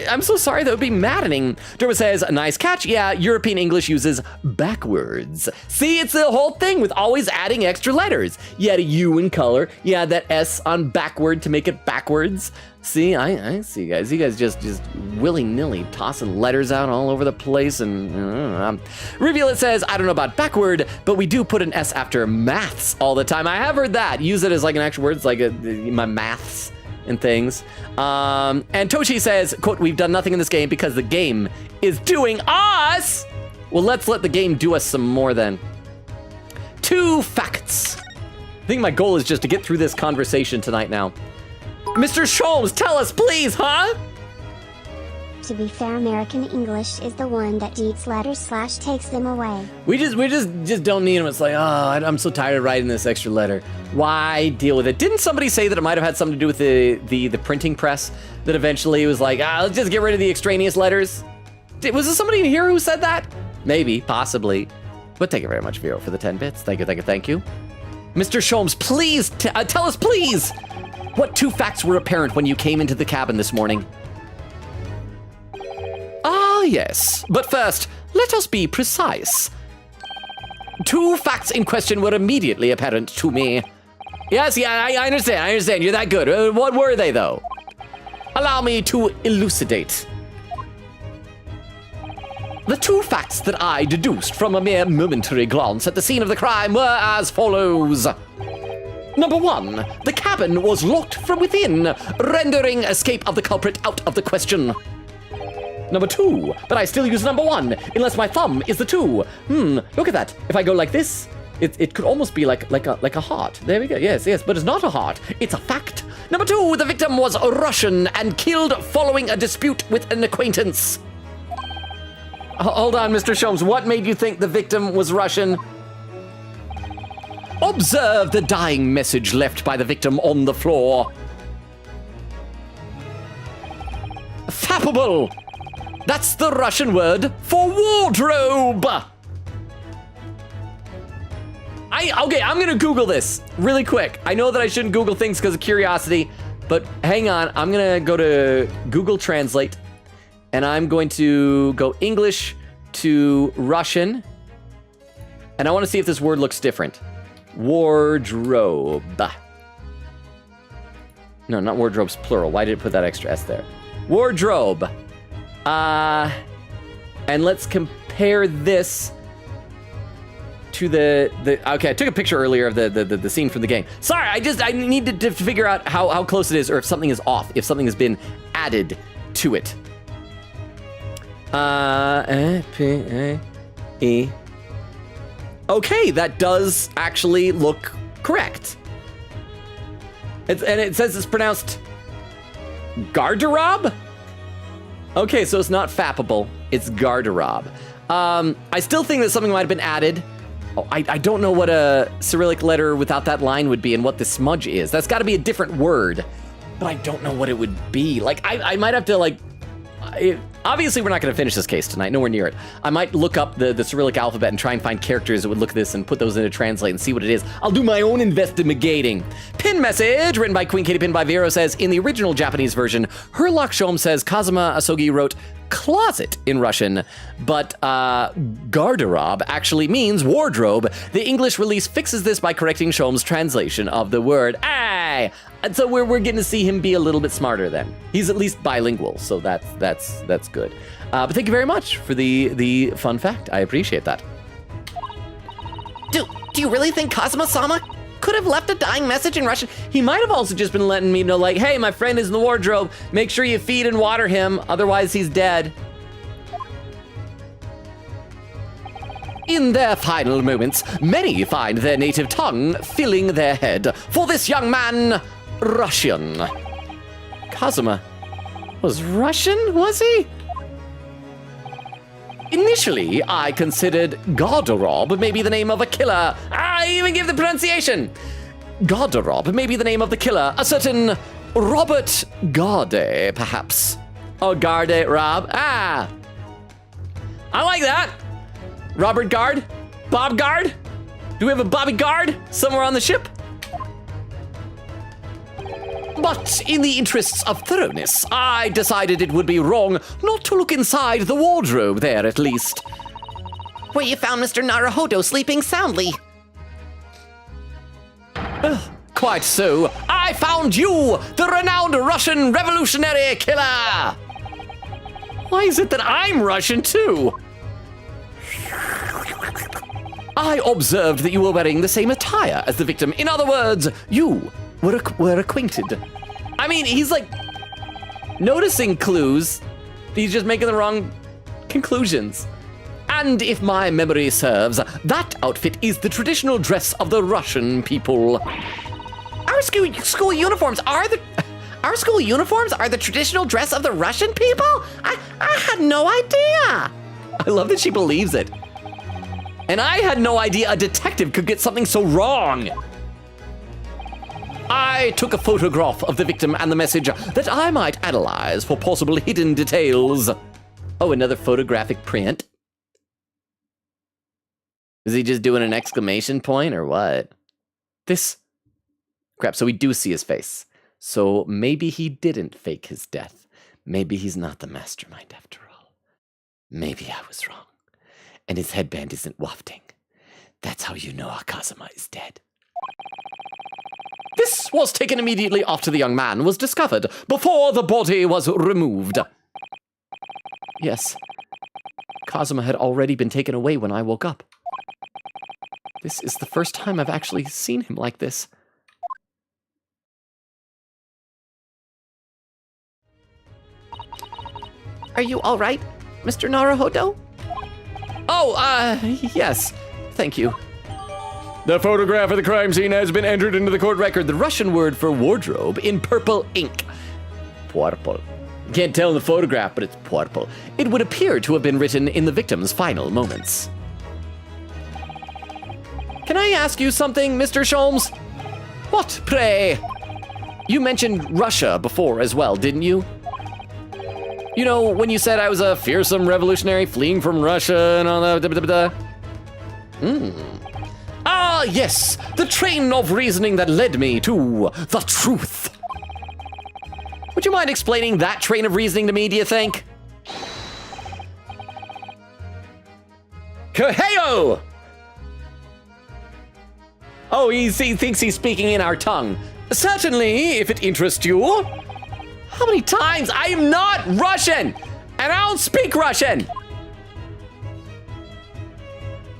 I'm so sorry, that would be maddening. Derma says, nice catch. Yeah, European English uses backwards. See, it's the whole thing with always adding extra letters. You had a U in color. You had that S on backward to make it backwards. See, I see, guys. You guys just willy-nilly tossing letters out all over the place. And Reveal it says, I don't know about backward, but we do put an S after maths all the time. I have heard that. Use it as like an actual word. It's like my maths and things. And Toshi says, quote, we've done nothing in this game because the game is doing us. Well, let's let the game do us some more then. 2 facts. I think my goal is just to get through this conversation tonight now. Mr. Sholmes, tell us, please, huh? To be fair, American English is the one that deletes letters / takes them away. We just don't need them. It's like, oh, I'm so tired of writing this extra letter. Why deal with it? Didn't somebody say that it might have had something to do with the printing press that eventually was like, let's just get rid of the extraneous letters? Was there somebody in here who said that? Maybe, possibly. But thank you very much, Vero, for the 10 bits. Thank you, thank you, thank you. Mr. Sholmes, please tell us, please. What 2 facts were apparent when you came into the cabin this morning? Ah, yes. But first, let us be precise. 2 facts in question were immediately apparent to me. Yes, yeah, I understand. You're that good. What were they, though? Allow me to elucidate. The 2 facts that I deduced from a mere momentary glance at the scene of the crime were as follows. Number 1, the cabin was locked from within, rendering escape of the culprit out of the question. Number 2, but I still use number 1, unless my thumb is the 2. Look at that. If I go like this, it could almost be like a heart. There we go. Yes, but it's not a heart. It's a fact. Number 2, the victim was Russian and killed following a dispute with an acquaintance. Hold on, Mr. Sholmes. What made you think the victim was Russian? Observe the dying message left by the victim on the floor. Fappable. That's the Russian word for wardrobe. Okay, I'm gonna Google this really quick. I know that I shouldn't Google things because of curiosity, but hang on. I'm gonna go to Google Translate, and I'm going to go English to Russian, and I want to see if this word looks different. Wardrobe. No, not wardrobe's plural. Why did it put that extra S there? Wardrobe. And let's compare this to the okay, I took a picture earlier of the scene from the game. Sorry, I needed to figure out how close it is, or if something is off, if something has been added to it. P-A-E. Okay, that does actually look correct. And it says it's pronounced garderobe? Okay, so it's not fappable, it's garderobe. I still think that something might have been added Oh, I don't know what a Cyrillic letter without that line would be and what the smudge is. That's got to be a different word, but I don't know what it would be. Like, I might have to, like... obviously, we're not going to finish this case tonight, nowhere near it. I might look up the Cyrillic alphabet and try and find characters that would look at this and put those into Translate and see what it is. I'll do my own investigating. Pin message, written by Queen Katie Pin by Vero, says, in the original Japanese version, Herlock Shom says Kazuma Asogi wrote closet in Russian, but garderobe actually means wardrobe. The English release fixes this by correcting Shom's translation of the word. Aye! And so we're getting to see him be a little bit smarter then. He's at least bilingual, so that's good. But thank you very much for the fun fact. I appreciate that. Do you really think Kazuma-sama could have left a dying message in Russian? He might have also just been letting me know, like, hey, my friend is in the wardrobe. Make sure you feed and water him, otherwise he's dead. In their final moments, many find their native tongue filling their head. For this young man, Russian. Kazuma was Russian, was he? Initially, I considered garderobe may be the name of a killer. I even give the pronunciation. Garderobe may be the name of the killer. A certain Robert Garde, perhaps. Oh, Garde, Rob. Ah. I like that. Robert Guard? Bob Guard? Do we have a Bobby Guard somewhere on the ship? But in the interests of thoroughness, I decided it would be wrong not to look inside the wardrobe there, at least. Where you found Mr. Naruhodo sleeping soundly. Quite so. I found you, the renowned Russian revolutionary killer! Why is it that I'm Russian too? I observed that you were wearing the same attire as the victim. In other words, you were acquainted. I mean, he's like noticing clues. He's just making the wrong conclusions. And if my memory serves, that outfit is the traditional dress of the Russian people. Our school uniforms are the traditional dress of the Russian people? I had no idea. I love that she believes it. And I had no idea a detective could get something so wrong. I took a photograph of the victim and the message that I might analyze for possible hidden details. Oh, another photographic print? Is he just doing an exclamation point or what? This... Crap, so we do see his face. So maybe he didn't fake his death. Maybe he's not the mastermind after all. Maybe I was wrong. And his headband isn't wafting. That's how you know Kazuma is dead. This was taken immediately after the young man was discovered, before the body was removed. Yes. Kazuma had already been taken away when I woke up. This is the first time I've actually seen him like this. Are you all right, Mr. Naruhodo? Oh, yes. Thank you. The photograph of the crime scene has been entered into the court record. The Russian word for wardrobe in purple ink. Purple. Can't tell in the photograph, but it's purple. It would appear to have been written in the victim's final moments. Can I ask you something, Mr. Sholmes? What, pray? You mentioned Russia before as well, didn't you? You know, when you said I was a fearsome revolutionary fleeing from Russia and all that. Ah, yes, the train of reasoning that led me to the truth. Would you mind explaining that train of reasoning to me, do you think? Hey-o! Oh, he thinks he's speaking in our tongue. Certainly, if it interests you. How many times? I am not Russian! And I don't speak Russian!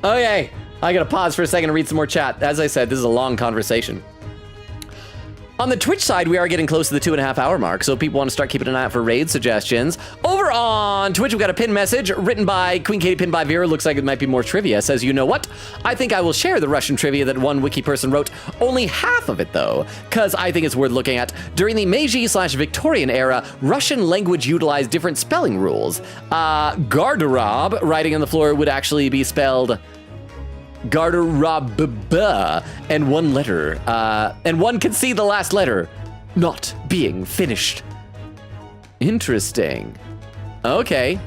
Okay, I gotta pause for a second to read some more chat. As I said, this is a long conversation. On the Twitch side, we are getting close to the 2.5 hour mark, so if people want to start keeping an eye out for raid suggestions. Over on Twitch, we've got a pin message written by Queen Katie Pin by Vera. Looks like it might be more trivia. Says, you know what? I think I will share the Russian trivia that one wiki person wrote. Only half of it, though, because I think it's worth looking at. During the Meiji/Victorian era, Russian language utilized different spelling rules. Garderobe, writing on the floor, would actually be spelled LoganRobo's, and one letter, and one can see the last letter not being finished. Interesting. Okay.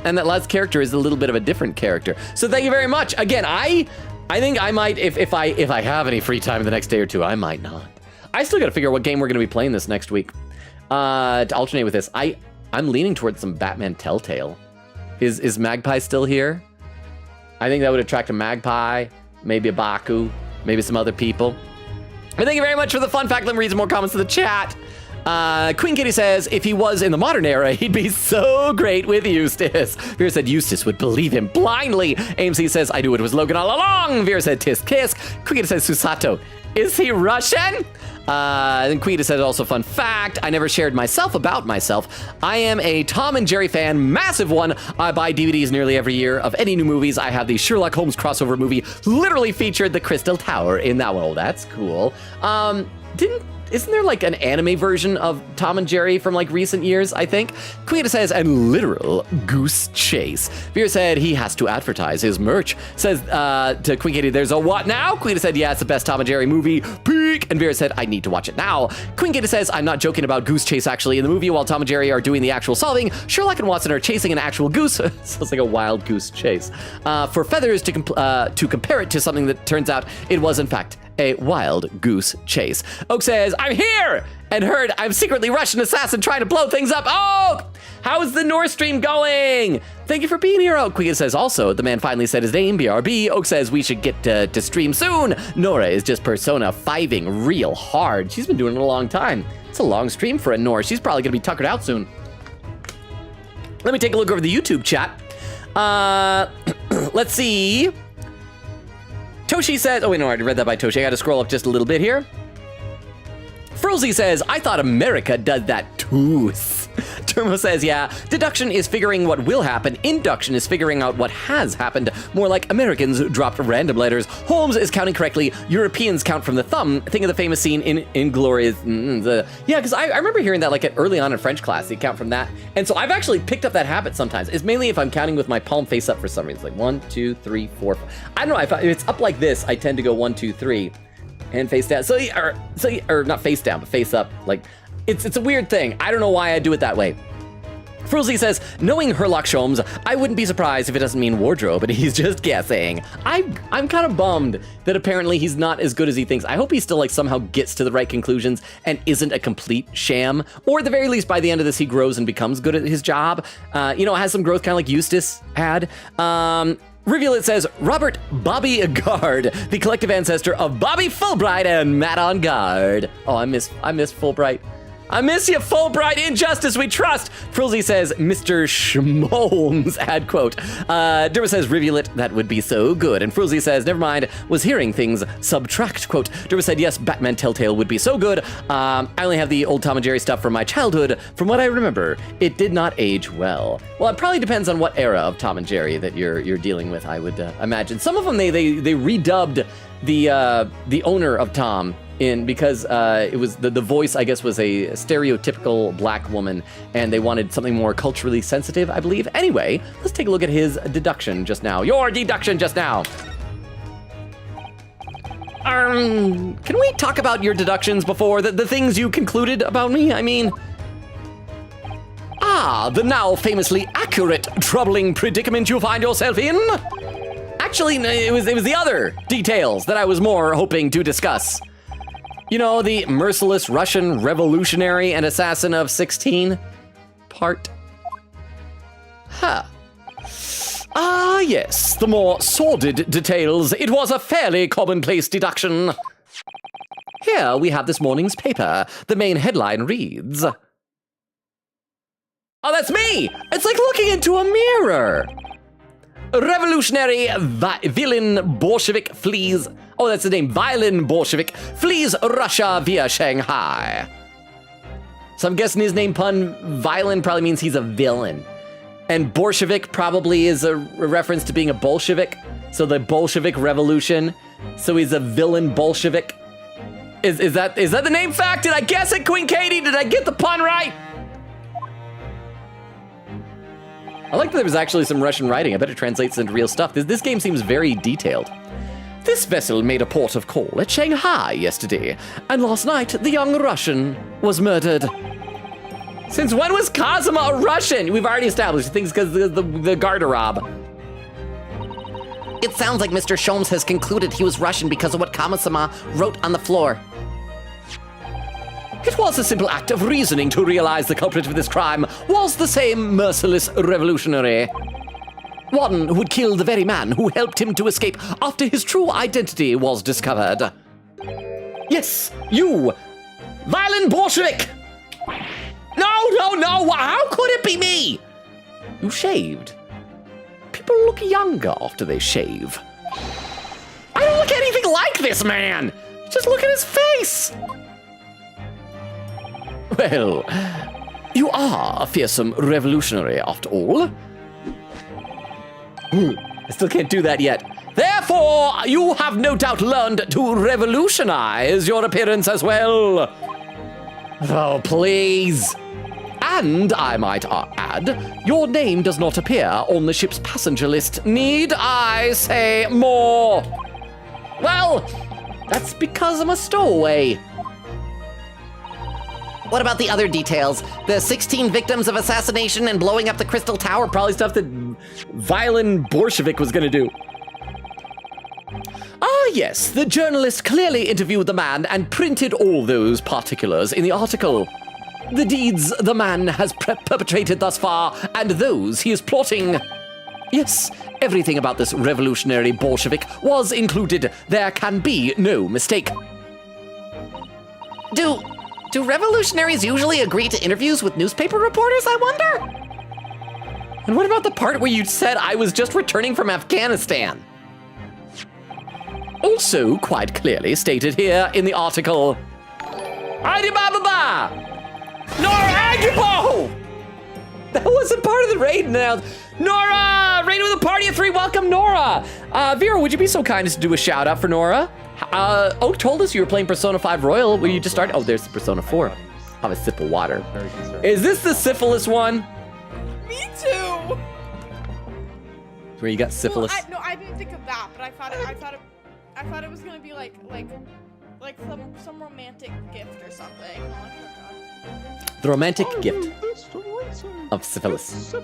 And that last character is a little bit of a different character. So thank you very much. Again, I think I might, if I have any free time in the next day or two, I might not. I still got to figure out what game we're going to be playing this next week. To alternate with this, I'm leaning towards some Batman Telltale. Is Magpie still here? I think that would attract a Magpie, maybe a Baku, maybe some other people. But thank you very much for the fun fact. Let me read some more comments in the chat. Queen Kitty says, if he was in the modern era, he'd be so great with Eustace. Vera said Eustace would believe him blindly. AMC says, I knew it was Logan all along. Vera said, tisk tisk. Queen Kitty says, Susato, is he Russian? Then Queen Kitty said, also fun fact, I never shared myself about myself. I am a Tom and Jerry fan, massive one. I buy DVDs nearly every year of any new movies. I have the Sherlock Holmes crossover movie, literally featured the Crystal Tower in that one. Oh, that's cool. Isn't there like an anime version of Tom and Jerry from like recent years, I think? Queen says, and literal goose chase. Vera said he has to advertise his merch. Says to Queen Kitty, there's a what now? Queen said, yeah, it's the best Tom and Jerry movie. Peak. And Vera said, I need to watch it now. Queen Kitty says, I'm not joking about goose chase actually. In the movie, while Tom and Jerry are doing the actual solving, Sherlock and Watson are chasing an actual goose. Sounds like a wild goose chase. For feathers to compare it to something that turns out it was in fact a wild goose chase. Oak says, I'm here! And heard I'm secretly Russian assassin trying to blow things up. Oak! How's the North Stream going? Thank you for being here, Oak. Queen says also, the man finally said his name, BRB. Oak says we should get to stream soon. Nora is just Persona 5ing real hard. She's been doing it a long time. It's a long stream for a Nora. She's probably gonna be tuckered out soon. Let me take a look over the YouTube chat. Let's see. Toshi says, oh wait, no, I already read that by Toshi. I gotta scroll up just a little bit here. Frozy says, I thought America does that too. Turmo says, yeah, deduction is figuring what will happen. Induction is figuring out what has happened. More like Americans dropped random letters. Holmes is counting correctly. Europeans count from the thumb. Think of the famous scene in Inglourious. Yeah, because I remember hearing that like early on in French class, they count from that. And so I've actually picked up that habit sometimes. It's mainly if I'm counting with my palm face up for some reason. Like 1, 2, 3, 4, 5. I don't know, if it's up like this, I tend to go 1, 2, 3 and face down. Or not face down, but face up. Like, it's a weird thing. I don't know why I do it that way. Frozzy says, knowing Herlock Sholmes, I wouldn't be surprised if it doesn't mean wardrobe, but he's just guessing. I'm kind of bummed that apparently he's not as good as he thinks. I hope he still like somehow gets to the right conclusions and isn't a complete sham. Or at the very least, by the end of this, he grows and becomes good at his job. Has some growth, kind of like Eustace had. Rivulet says, Robert Bobby Guard, the collective ancestor of Bobby Fulbright and Matt on Guard. Oh, I miss Fulbright. I miss you, Fulbright. Injustice we trust. Frilzy says, Mr. Schmolms, add quote. Derma says, Rivulet, that would be so good. And Frilzy says, never mind, was hearing things, subtract quote. Derma said, yes, Batman Telltale would be so good. I only have the old Tom and Jerry stuff from my childhood. From what I remember, it did not age well. Well, it probably depends on what era of Tom and Jerry that you're dealing with, I would imagine. Some of them, they redubbed the owner of Tom because it was the voice, I guess, was a stereotypical black woman, and they wanted something more culturally sensitive, I believe. Anyway, let's take a look at his deduction just now. Your deduction just now. Can we talk about your deductions before the things you concluded about me? I mean, the now famously accurate troubling predicament you find yourself in. Actually, it was the other details that I was more hoping to discuss. You know, the merciless Russian revolutionary and assassin of 16 part. Yes, the more sordid details. It was a fairly commonplace deduction. Here we have this morning's paper. The main headline reads, oh, that's me! It's like looking into a mirror. Revolutionary villain Bolshevik flees. Oh, that's the name. Violin Bolshevik flees Russia via Shanghai. So I'm guessing his name pun, violin, probably means he's a villain. And Bolshevik probably is a reference to being a Bolshevik. So the Bolshevik Revolution. So he's a villain Bolshevik. Is that the name fact? Did I guess it, Queen Katie? Did I get the pun right? I like that there was actually some Russian writing. I bet it translates into real stuff. This game seems very detailed. This vessel made a port of call at Shanghai yesterday, and last night the young Russian was murdered. Since when was Kazuma a Russian? We've already established things because the garderobe. It sounds like Mr. Sholmes has concluded he was Russian because of what Kama-sama wrote on the floor. It was a simple act of reasoning to realize the culprit of this crime was the same merciless revolutionary. One who would kill the very man who helped him to escape after his true identity was discovered. Yes, you, violent Bolshevik! No! How could it be me? You shaved. People look younger after they shave. I don't look anything like this man! Just look at his face! Well, you are a fearsome revolutionary after all. I still can't do that yet. Therefore, you have no doubt learned to revolutionize your appearance as well. Oh, please. And I might add, your name does not appear on the ship's passenger list. Need I say more? Well, that's because I'm a stowaway. What about the other details? The 16 victims of assassination and blowing up the Crystal Tower? Probably stuff that violent Bolshevik was gonna do. Ah, yes, the journalist clearly interviewed the man and printed all those particulars in the article. The deeds the man has perpetrated thus far and those he is plotting. Yes, everything about this revolutionary Bolshevik was included. There can be no mistake. Do revolutionaries usually agree to interviews with newspaper reporters, I wonder? And what about the part where you said I was just returning from Afghanistan? Also quite clearly stated here in the article. Adibaba! Nora Agipo! That wasn't part of the raid now. Nora! Raid with a party of 3, welcome Nora! Vera, would you be so kind as to do a shout out for Nora? Oak told us you were playing Persona 5 Royal when you just started. Oh, there's Persona 4. Have a sip of water. Is this the syphilis one? Me too! Where you got syphilis? Well, no, I didn't think of that, but I thought it was gonna be like some romantic gift or something. Oh, the romantic gift of syphilis.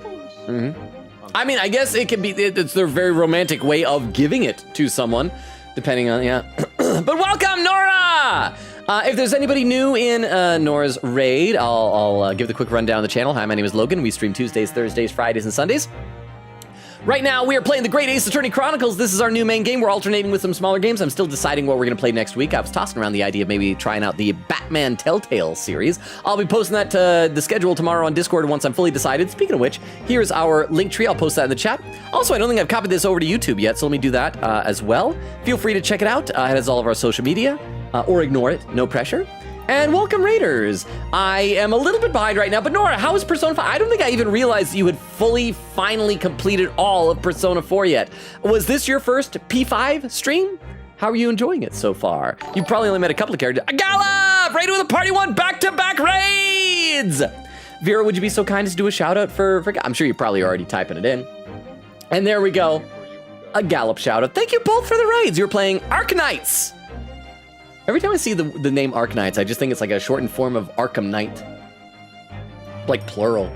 I mean, I guess it can be, it's their very romantic way of giving it to someone, depending on, yeah. But welcome, Nora! If there's anybody new in Nora's raid, I'll give the quick rundown of the channel. Hi, my name is Logan. We stream Tuesdays, Thursdays, Fridays, and Sundays. Right now, we are playing the Great Ace Attorney Chronicles. This is our new main game. We're alternating with some smaller games. I'm still deciding what we're going to play next week. I was tossing around the idea of maybe trying out the Batman Telltale series. I'll be posting that to the schedule tomorrow on Discord once I'm fully decided. Speaking of which, here's our link tree. I'll post that in the chat. Also, I don't think I've copied this over to YouTube yet, so let me do that as well. Feel free to check it out. It has all of our social media, or ignore it. No pressure. And welcome, Raiders. I am a little bit behind right now, but Nora, how is Persona 5? I don't think I even realized you had finally completed all of Persona 4 yet. Was this your first P5 stream? How are you enjoying it so far? You probably only met a couple of characters. Gallop! Raided with a party 1, back-to-back raids! Vera, would you be so kind as to do a shout out for I'm sure you're probably already typing it in. And there we go. A Gallop shout out. Thank you both for the raids. You're playing Arknights. Every time I see the name Arknights, I just think it's like a shortened form of Arkham Knight. Like plural.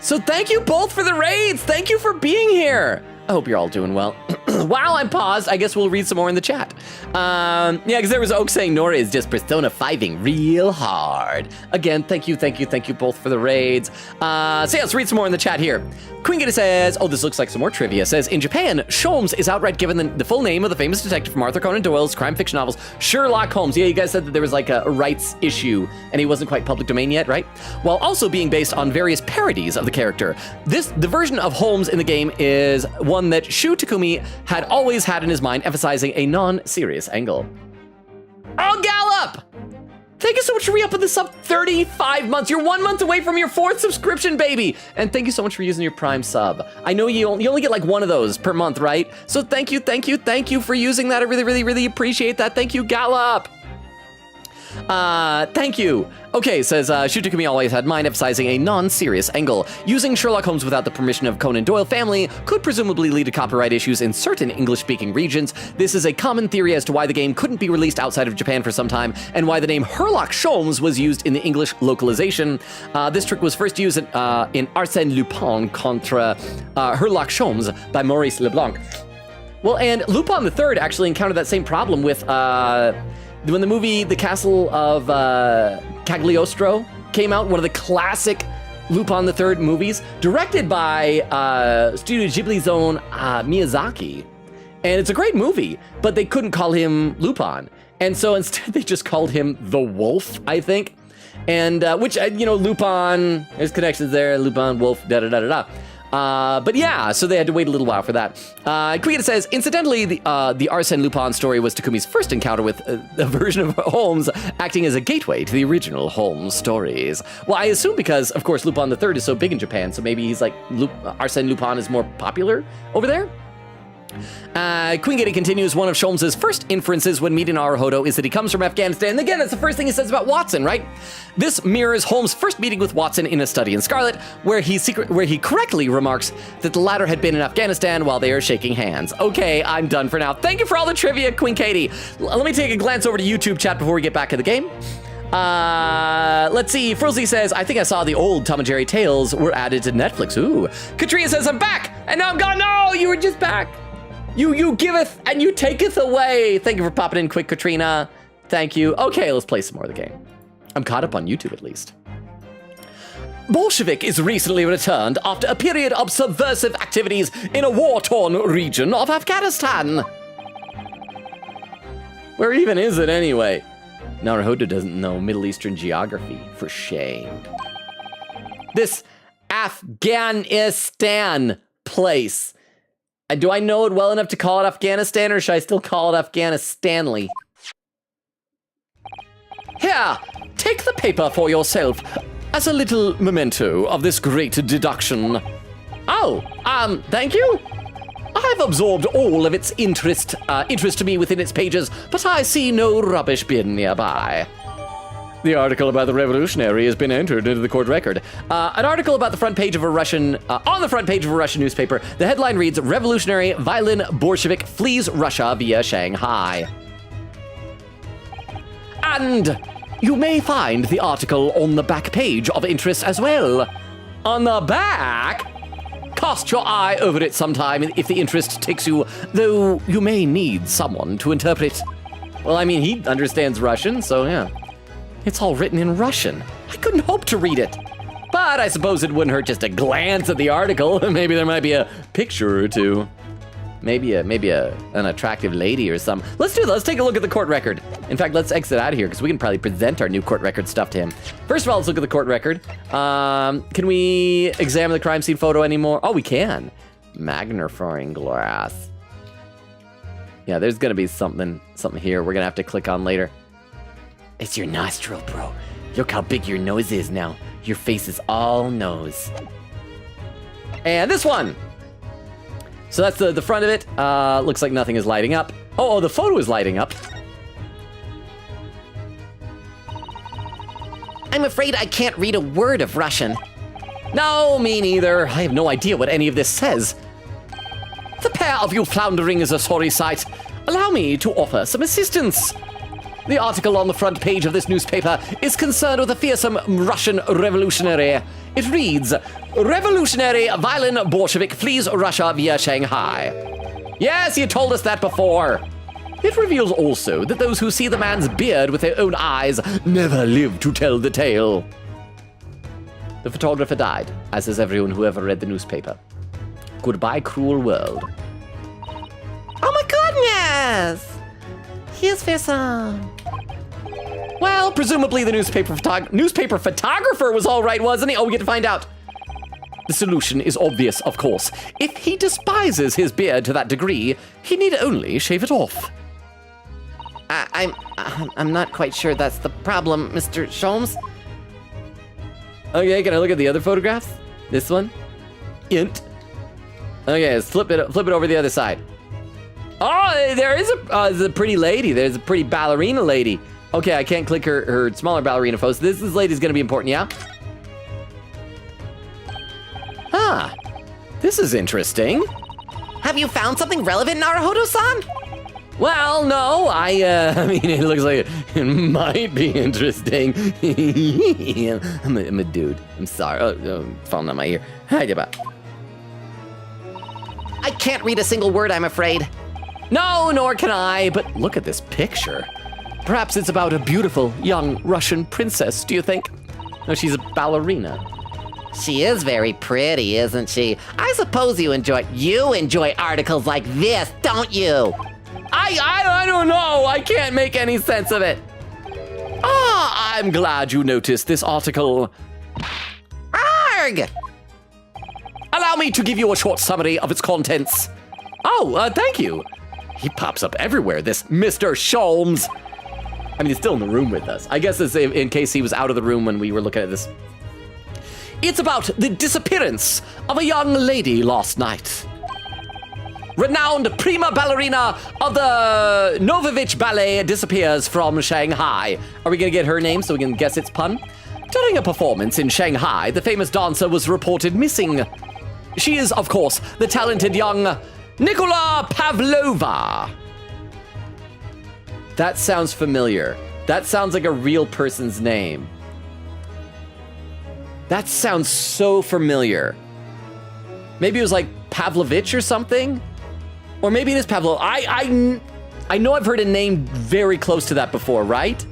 So thank you both for the raids. Thank you for being here. I hope you're all doing well. While I'm paused, I guess we'll read some more in the chat. Yeah, because there was Oak saying Nora is just Persona 5ing real hard. Again, thank you both for the raids. So yeah, let's read some more in the chat here. Queen Gitta says, oh, this looks like some more trivia. Says, in Japan, Sholmes is outright given the full name of the famous detective from Arthur Conan Doyle's crime fiction novels, Sherlock Holmes. Yeah, you guys said that there was like a rights issue and he wasn't quite public domain yet, right? While also being based on various parodies of the character. The version of Holmes in the game is one that Shu Takumi had always had in his mind, emphasizing a non-serious angle. Oh, Gallop! Thank you so much for re-upping this sub 35 months. You're 1 month away from your 4th subscription, baby. And thank you so much for using your Prime sub. I know you only get like one of those per month, right? So thank you for using that. I really appreciate that. Thank you, Gallop. Thank you. Okay, says, Shutakumi always had mind emphasizing a non-serious angle. Using Sherlock Holmes without the permission of Conan Doyle family could presumably lead to copyright issues in certain English-speaking regions. This is a common theory as to why the game couldn't be released outside of Japan for some time, and why the name Sherlock Holmes was used in the English localization. This trick was first used in Arsène Lupin contre Sherlock Holmes by Maurice Leblanc. Well, and Lupin III actually encountered that same problem with, when the movie The Castle of Cagliostro came out, one of the classic Lupin III movies, directed by Studio Ghibli's own Miyazaki. And it's a great movie, but they couldn't call him Lupin. And so instead they just called him the Wolf, I think. And, which, Lupin, there's connections there, Lupin, Wolf, da-da-da-da-da. But yeah, so they had to wait a little while for that. Queen says, incidentally, the Arsène Lupin story was Takumi's first encounter with a version of Holmes acting as a gateway to the original Holmes stories. Well, I assume because, of course, Lupin III is so big in Japan, so maybe he's like, Arsène Lupin is more popular over there? Queen Gitty continues, one of Sholmes' first inferences when meeting Naruhodo is that he comes from Afghanistan. And again, that's the first thing he says about Watson, right? This mirrors Holmes' first meeting with Watson in A Study in Scarlet, where he correctly remarks that the latter had been in Afghanistan while they are shaking hands. Okay, I'm done for now. Thank you for all the trivia, Queen Katie. Let me take a glance over to YouTube chat before we get back to the game. Let's see. Frozzy says, I think I saw the old Tom and Jerry tales were added to Netflix. Ooh. Katrina says, I'm back, and now I'm gone. No, you were just back. You giveth and you taketh away. Thank you for popping in quick, Katrina. Thank you. Okay, let's play some more of the game. I'm caught up on YouTube at least. Bolshevik is recently returned after a period of subversive activities in a war-torn region of Afghanistan. Where even is it anyway? Naruhodo doesn't know Middle Eastern geography, for shame. This Afghanistan place. And do I know it well enough to call it Afghanistan, or should I still call it Afghanistanly? Here, take the paper for yourself as a little memento of this great deduction. Oh, thank you. I've absorbed all of its interest to me within its pages, but I see no rubbish bin nearby. The article about the revolutionary has been entered into the court record. An article about the front page of a Russian, on the front page of a Russian newspaper. The headline reads, Revolutionary Violin Bolshevik flees Russia via Shanghai. And you may find the article on the back page of interest as well. On the back? Cast your eye over it sometime if the interest takes you, though you may need someone to interpret. Well, I mean, he understands Russian, so yeah. It's all written in Russian. I couldn't hope to read it. But I suppose it wouldn't hurt just to glance at the article. Maybe there might be a picture or two. Maybe an attractive lady or something. Let's do that. Let's take a look at the court record. In fact, let's exit out of here because we can probably present our new court record stuff to him. First of all, let's look at the court record. Can we examine the crime scene photo anymore? Oh, we can. Magnifying glass. Yeah, there's gonna be something here we're gonna have to click on later. It's your nostril, bro. Look how big your nose is now. Your face is all nose. And this one. So that's the front of it. Looks like nothing is lighting up. Oh, the photo is lighting up. I'm afraid I can't read a word of Russian. No, me neither. I have no idea what any of this says. The pair of you floundering is a sorry sight. Allow me to offer some assistance. The article on the front page of this newspaper is concerned with a fearsome Russian revolutionary. It reads, Revolutionary Violin Bolshevik flees Russia via Shanghai. Yes, you told us that before. It reveals also that those who see the man's beard with their own eyes never live to tell the tale. The photographer died, as has everyone who ever read the newspaper. Goodbye, cruel world. Oh my goodness! He's fearsome. Well, presumably the newspaper photographer was all right, wasn't he? Oh, we get to find out. The solution is obvious, of course. If he despises his beard to that degree, he need only shave it off. I'm not quite sure that's the problem, Mr. Sholmes. Okay, can I look at the other photographs? This one? Int. Okay, let's flip it over the other side. Oh, there is a pretty lady. There's a pretty ballerina lady. Okay, I can't click her smaller ballerina pose. This lady's gonna be important, yeah? Ah, this is interesting. Have you found something relevant, Naruhodo-san? Well, no, I mean, it looks like it might be interesting. I'm a dude. I'm sorry. Oh, falling on my ear. I can't read a single word, I'm afraid. No, nor can I, but look at this picture. Perhaps it's about a beautiful young Russian princess, do you think? No, she's a ballerina. She is very pretty, isn't she? I suppose you enjoy articles like this, don't you? I don't know. I can't make any sense of it. Ah, I'm glad you noticed this article. Arg! Allow me to give you a short summary of its contents. Oh, thank you. He pops up everywhere, this Mr. Sholmes. I mean, he's still in the room with us. I guess it's in case he was out of the room when we were looking at this. It's about the disappearance of a young lady last night. Renowned prima ballerina of the Novovich Ballet disappears from Shanghai. Are we gonna get her name so we can guess its pun? During a performance in Shanghai, the famous dancer was reported missing. She is, of course, the talented young Nicola Pavlova. That sounds familiar. That sounds like a real person's name. That sounds so familiar. Maybe it was like Pavlovich or something? Or maybe it is Pavlo. I know I've heard a name very close to that before, right?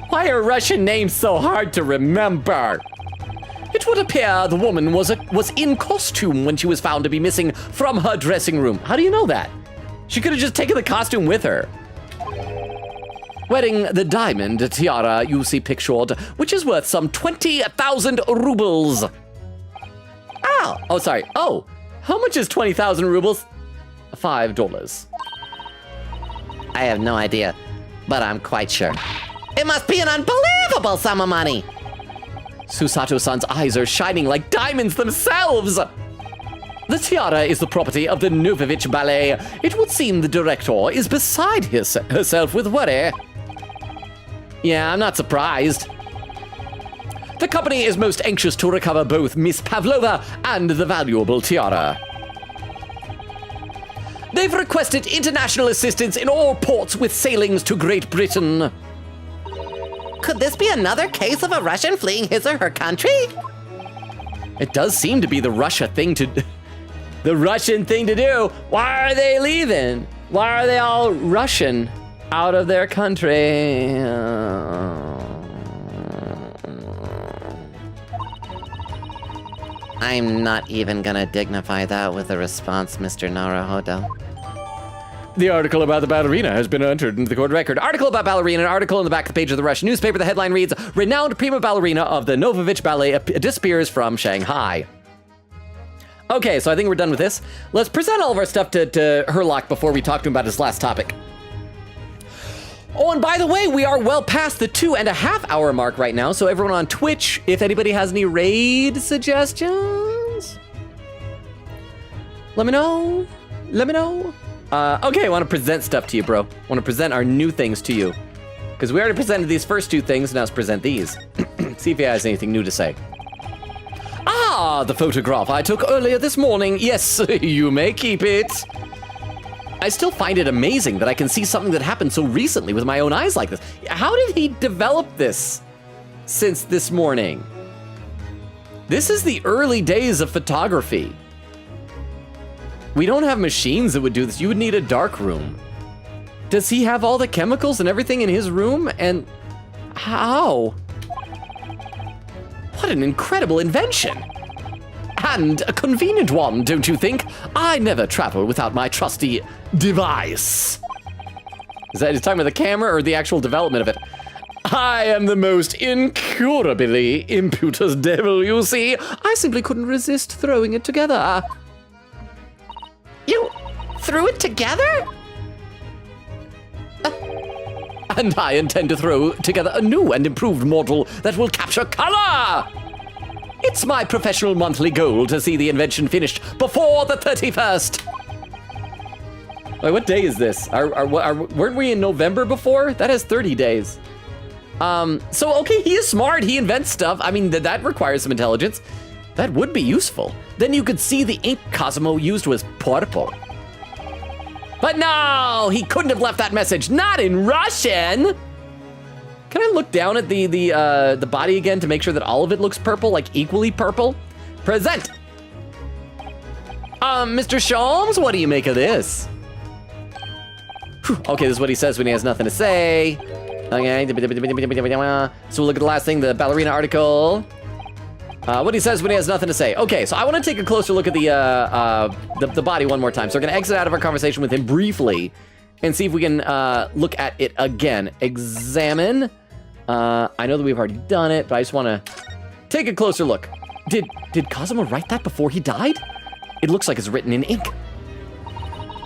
Why are Russian names so hard to remember? It would appear the woman was in costume when she was found to be missing from her dressing room. How do you know that? She could have just taken the costume with her. Wearing the diamond tiara you see pictured, which is worth some 20,000 rubles. Oh, sorry. Oh, how much is 20,000 rubles? $5. I have no idea, but I'm quite sure. It must be an unbelievable sum of money. Susato-san's eyes are shining like diamonds themselves. The tiara is the property of the Novovich Ballet. It would seem the director is beside herself with worry. Yeah, I'm not surprised. The company is most anxious to recover both Miss Pavlova and the valuable tiara. They've requested international assistance in all ports with sailings to Great Britain. Could this be another case of a Russian fleeing his or her country? It does seem to be the Russian thing to do. Why are they leaving? Why are they all Russian out of their country? I'm not even gonna dignify that with a response, Mr. Naruhodo. The article about the ballerina has been entered into the court record. Article about ballerina, an article on the back of the page of the Russian newspaper. The headline reads, Renowned prima ballerina of the Novovich Ballet disappears from Shanghai. Okay, so I think we're done with this. Let's present all of our stuff to Herlock before we talk to him about his last topic. Oh, and by the way, we are well past the 2.5 hour mark right now, so everyone on Twitch, if anybody has any raid suggestions, let me know. Okay, I want to present stuff to you, bro. I want to present our new things to you. Because we already presented these first two things, now let's present these. See if he has anything new to say. Ah, the photograph I took earlier this morning. Yes, you may keep it. I still find it amazing that I can see something that happened so recently with my own eyes like this. How did he develop this since this morning? This is the early days of photography. We don't have machines that would do this. You would need a dark room. Does he have all the chemicals and everything in his room? And how? What an incredible invention. And a convenient one, don't you think? I never travel without my trusty device. Is that he's talking about the camera or the actual development of it? I am the most incurably impetuous devil, you see. I simply couldn't resist throwing it together. You threw it together? And I intend to throw together a new and improved model that will capture color. It's my professional monthly goal to see the invention finished before the 31st. Wait, what day is this? Weren't we in November before? That has 30 days. So, okay, he is smart. He invents stuff. I mean, that requires some intelligence. That would be useful. Then you could see the ink Cosmo used was purple. But no, he couldn't have left that message. Not in Russian. Can I look down at the body again to make sure that all of it looks purple, like equally purple? Present. Mr. Sholmes, what do you make of this? Whew. Okay, this is what he says when he has nothing to say. Okay. So we'll look at the last thing, the ballerina article. What he says when he has nothing to say. Okay, so I want to take a closer look at the body one more time. So we're gonna exit out of our conversation with him briefly and see if we can look at it again. Examine. I know that we've already done it, but I just want to take a closer look. Did Cosmo write that before he died? It looks like it's written in ink.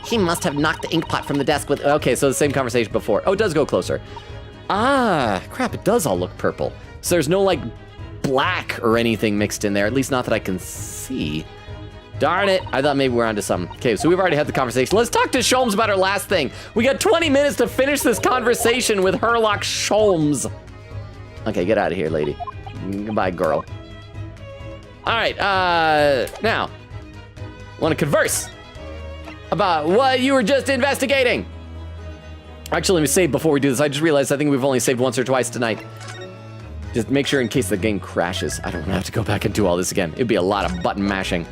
He must have knocked the ink pot from the desk with... Okay, so the same conversation before. Oh, it does go closer. Ah, crap, it does all look purple. So there's no, like, black or anything mixed in there, at least not that I can see. Darn it, I thought maybe we're onto something. Okay, so we've already had the conversation. Let's talk to Sholmes about our last thing. We got 20 minutes to finish this conversation with Herlock Sholmes. Okay, get out of here, lady. Goodbye, girl. All right, now, want to converse about what you were just investigating. Actually, let me save before we do this. I just realized I think we've only saved once or twice tonight. Just make sure in case the game crashes, I don't want to have to go back and do all this again. It'd be a lot of button mashing.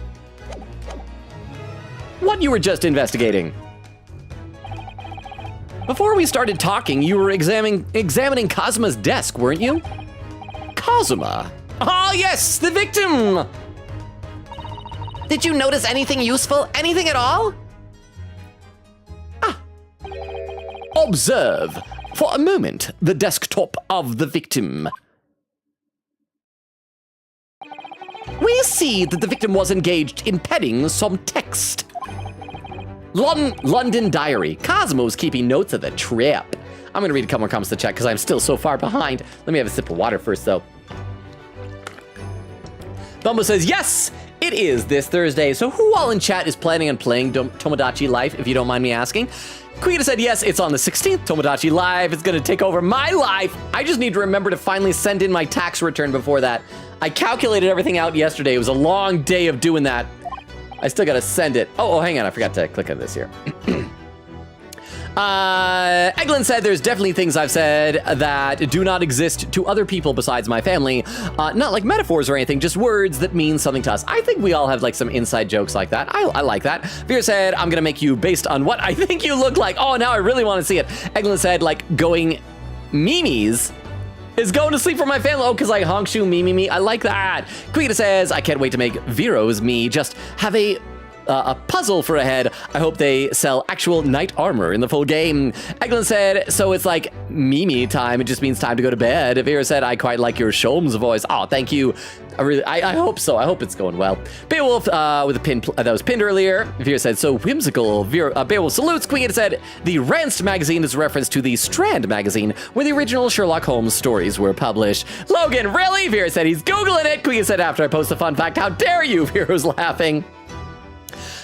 What you were just investigating? Before we started talking, you were examining Cosma's desk, weren't you? Cosma? Oh, yes, the victim! Did you notice anything useful? Anything at all? Observe, for a moment, the desktop of the victim. We see that the victim was engaged in penning some text. London Diary. Cosmo's keeping notes of the trip. I'm gonna read a couple more comments to check because I'm still so far behind. Let me have a sip of water first, though. Bumbo says, yes, it is this Thursday. So who all in chat is planning on playing Tomodachi Life, if you don't mind me asking? Quita said, yes, it's on the 16th. Tomodachi Live is gonna take over my life. I just need to remember to finally send in my tax return before that. I calculated everything out yesterday. It was a long day of doing that. I still gotta send it. Oh, hang on, I forgot to click on this here. Eglin said there's definitely things I've said that do not exist to other people besides my family. Not like metaphors or anything, just words that mean something to us. I think we all have like some inside jokes like that. I like that. Veer said, I'm gonna make you based on what I think you look like. Oh, now I really want to see it. Eglin said, like, going Mimi's is going to sleep for my family. Oh, because like Hongshu me. I like that. Quita says, I can't wait to make Vero's me just have a puzzle for a head. I hope they sell actual knight armor in the full game. Eglin said, so it's like Mimi time. It just means time to go to bed. Vera said, I quite like your Sholmes voice. Oh, thank you. I hope so. I hope it's going well. Beowulf with a pin that was pinned earlier. Vera said, so whimsical. Beowulf salutes. Queen said, the Ranced magazine is a reference to the Strand magazine where the original Sherlock Holmes stories were published. Logan, really? Vera said he's Googling it. Queen said, after I post a fun fact, how dare you? Vera was laughing.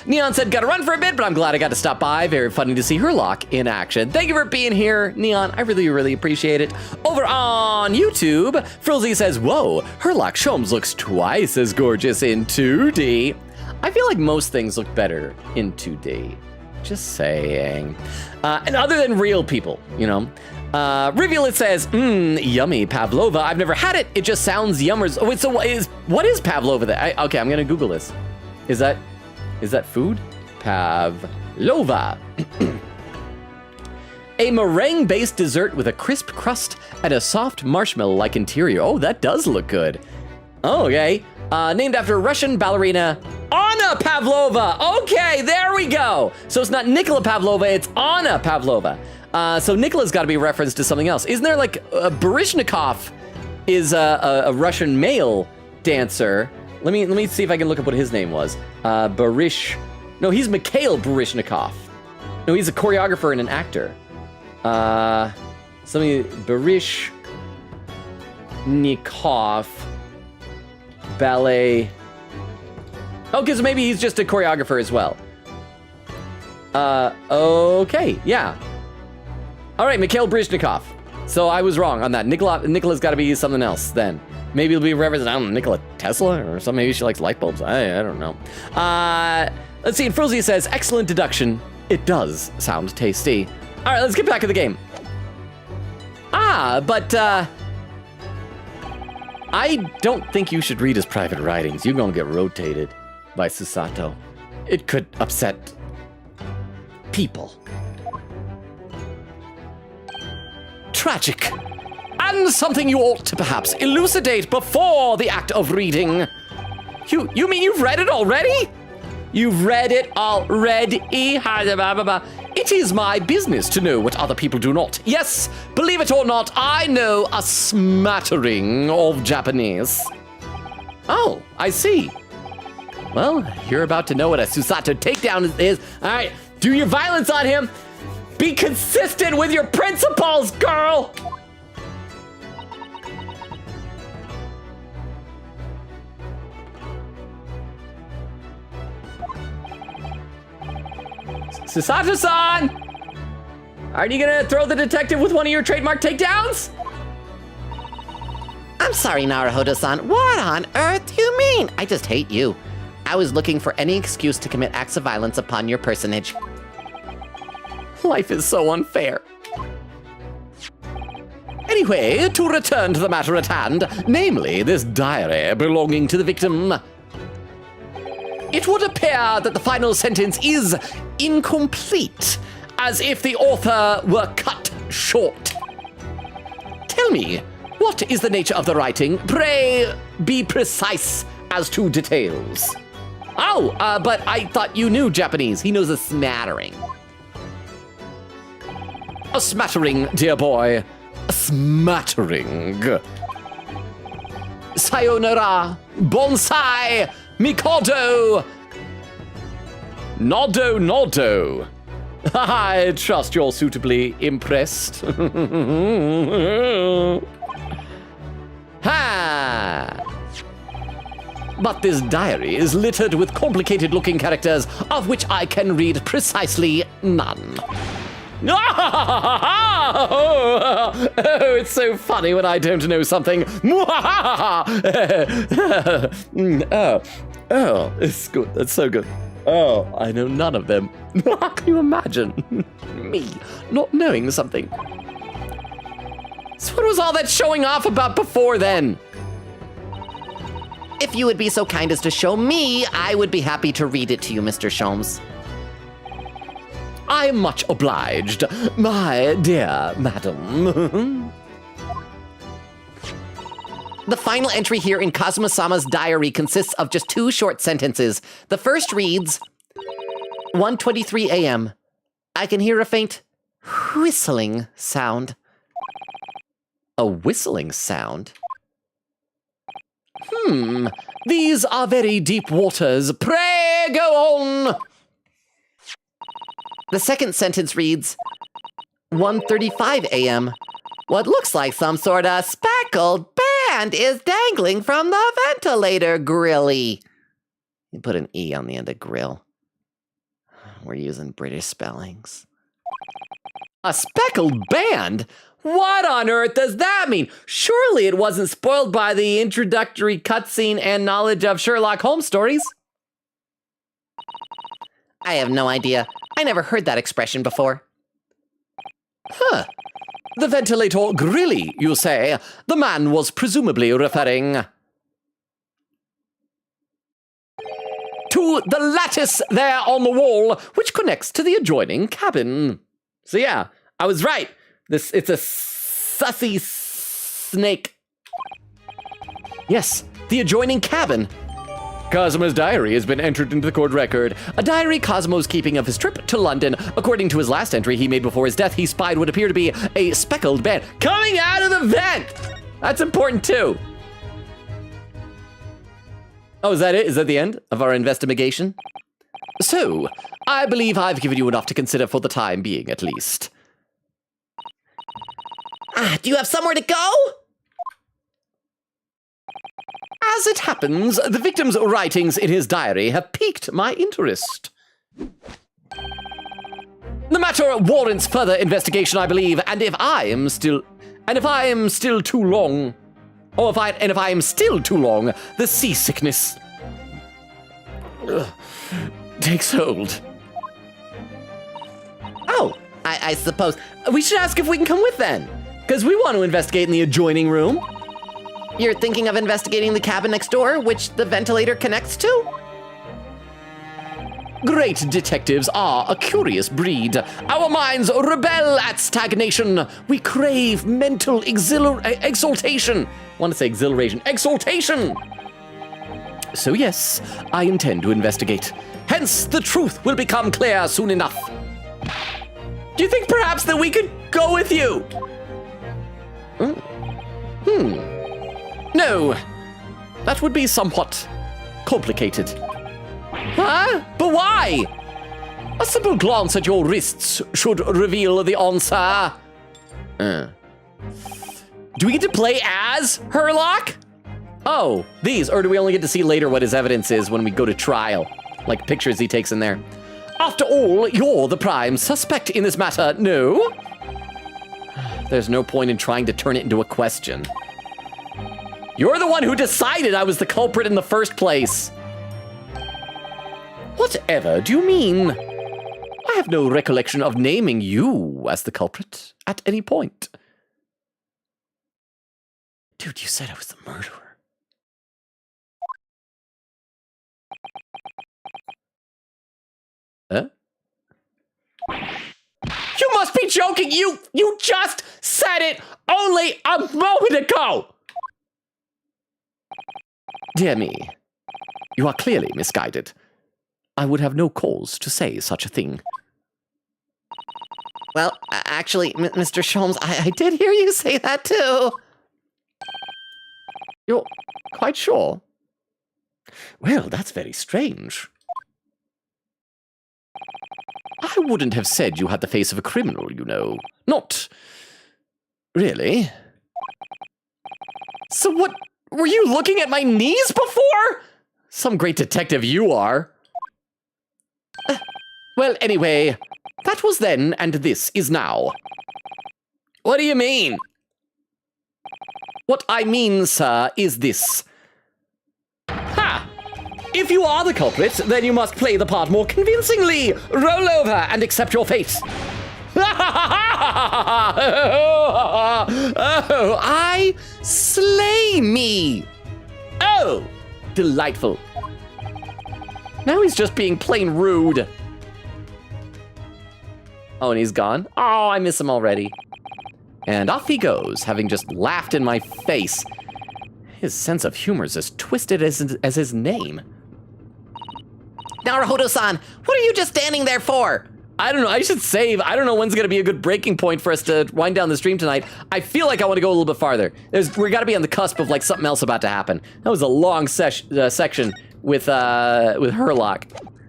Neon said, gotta run for a bit, but I'm glad I got to stop by. Very funny to see Herlock in action. Thank you for being here, Neon. I really appreciate it. Over on YouTube, Frilzy says, whoa, Herlock Sholmes looks twice as gorgeous in 2D. I feel like most things look better in 2D. Just saying. And other than real people, you know. Reveal it says, yummy pavlova. I've never had it. It just sounds yummers. Oh, wait, so what is pavlova? Okay, I'm gonna Google this. Is that food? Pavlova. A meringue-based dessert with a crisp crust and a soft marshmallow-like interior. Oh, that does look good. Oh, okay. Named after Russian ballerina Anna Pavlova. Okay, there we go. So it's not Nikola Pavlova, it's Anna Pavlova. So Nikola's got to be referenced to something else. Isn't there like Baryshnikov is a Russian male dancer? Let me see if I can look up what his name was. No, he's Mikhail Baryshnikov. No, he's a choreographer and an actor. Baryshnikov ballet. Oh, because maybe he's just a choreographer as well. Okay, yeah. All right, Mikhail Brezhnikov. So I was wrong on that. Nikola's got to be something else then. Maybe it'll be represented, I don't know, Nikola Tesla or something. Maybe she likes light bulbs. I don't know. Let's see. And Frozia says, excellent deduction. It does sound tasty. All right, let's get back to the game. But I don't think you should read his private writings. You're gonna get rotated by Susato. It could upset people. Tragic. And something you ought to perhaps elucidate before the act of reading. You mean you've read it already? You've read it already? It is my business to know what other people do not. Yes, believe it or not, I know a smattering of Japanese. Oh, I see. Well, you're about to know what a Susato takedown is. All right, do your violence on him. Be consistent with your principles, girl! Susato-san! Aren't you gonna throw the detective with one of your trademark takedowns? I'm sorry, Naruhodo-san. What on earth do you mean? I just hate you. I was looking for any excuse to commit acts of violence upon your personage. Life is so unfair. Anyway, to return to the matter at hand, namely this diary belonging to the victim. It would appear that the final sentence is incomplete, as if the author were cut short. Tell me, what is the nature of the writing? Pray be precise as to details. Oh, but I thought you knew Japanese. He knows a smattering. A smattering, dear boy. A smattering. Sayonara, bonsai, Mikado! Nodo. I trust you're suitably impressed. Ha! But this diary is littered with complicated-looking characters, of which I can read precisely none. Oh, it's so funny when I don't know something. Oh, it's good. That's so good. Oh, I know none of them. Can you imagine? Me not knowing something. So what was all that showing off about before then? If you would be so kind as to show me, I would be happy to read it to you, Mr. Sholmes. I am much obliged, my dear madam. The final entry here in Kazuma-sama's diary consists of just 2 short sentences. The first reads, 1:23 a.m. I can hear a faint whistling sound. A whistling sound? These are very deep waters. Pray go on. The second sentence reads, 1:35 a.m. What looks like some sort of speckled band is dangling from the ventilator grilly. You put an E on the end of grill. We're using British spellings. A speckled band? What on earth does that mean? Surely it wasn't spoiled by the introductory cutscene and knowledge of Sherlock Holmes stories. I have no idea. I never heard that expression before. Huh. The ventilator grilly, you say? The man was presumably referring to the lattice there on the wall, which connects to the adjoining cabin. So yeah, I was right. It's a sussy snake. Yes, the adjoining cabin. Kazuma's diary has been entered into the court record. A diary Kazuma's keeping of his trip to London. According to his last entry he made before his death, he spied what appeared to be a speckled band coming out of the vent. That's important too. Oh, is that it? Is that the end of our investigation? So, I believe I've given you enough to consider for the time being, at least. Do you have somewhere to go? As it happens, the victim's writings in his diary have piqued my interest. The matter warrants further investigation, I believe, and if I am still too long, the seasickness takes hold. Oh, I suppose. We should ask if we can come with then, because we want to investigate in the adjoining room. You're thinking of investigating the cabin next door, which the ventilator connects to? Great detectives are a curious breed. Our minds rebel at stagnation. We crave mental exaltation. I want to say exhilaration. Exaltation! So yes, I intend to investigate. Hence, the truth will become clear soon enough. Do you think perhaps that we could go with you? No, that would be somewhat complicated. Huh? But why? A simple glance at your wrists should reveal the answer. Do we get to play as Herlock? Oh, these, or do we only get to see later what his evidence is when we go to trial? Like pictures he takes in there. After all, you're the prime suspect in this matter, no? There's no point in trying to turn it into a question. You're the one who decided I was the culprit in the first place. Whatever do you mean? I have no recollection of naming you as the culprit at any point. Dude, you said I was the murderer. Huh? You must be joking! You just said it only a moment ago! Dear me, you are clearly misguided. I would have no cause to say such a thing. Well, actually, Mr. Sholmes, I did hear you say that too. You're quite sure? Well, that's very strange. I wouldn't have said you had the face of a criminal, you know. Not really. So what, were you looking at my knees before? Some great detective you are. Well, anyway, that was then and this is now. What do you mean? What I mean, sir, is this. Ha! If you are the culprit, then you must play the part more convincingly. Roll over and accept your fate. Oh, I slay me. Oh, delightful. Now he's just being plain rude. Oh, and he's gone. Oh, I miss him already. And off he goes, having just laughed in my face. His sense of humor is as twisted as his name. Naruhodo-san, what are you just standing there for? I don't know, I should save. I don't know when's gonna be a good breaking point for us to wind down the stream tonight. I feel like I wanna go a little bit farther. We gotta be on the cusp of like something else about to happen. That was a long section with Herlock.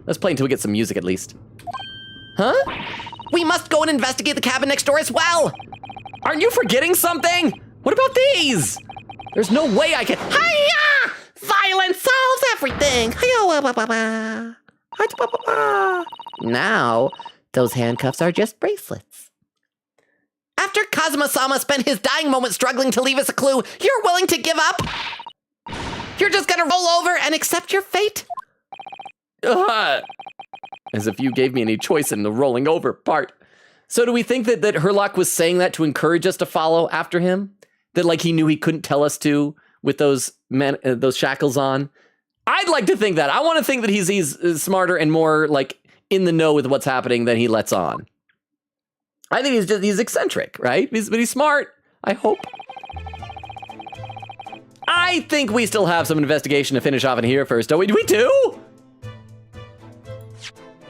Let's play until we get some music at least. Huh? We must go and investigate the cabin next door as well. Aren't you forgetting something? What about these? There's no way I can. Hiya! Violence solves everything. Now, those handcuffs are just bracelets. After Kazuma-sama spent his dying moment struggling to leave us a clue, you're willing to give up? You're just gonna roll over and accept your fate? As if you gave me any choice in the rolling over part. So do we think that Herlock was saying that to encourage us to follow after him? That like he knew he couldn't tell us to with those shackles on? I'd like to think that. I want to think that he's smarter and more like in the know with what's happening than he lets on. I think he's eccentric, right? But he's smart, I hope. I think we still have some investigation to finish off in here first, don't we? Do we do?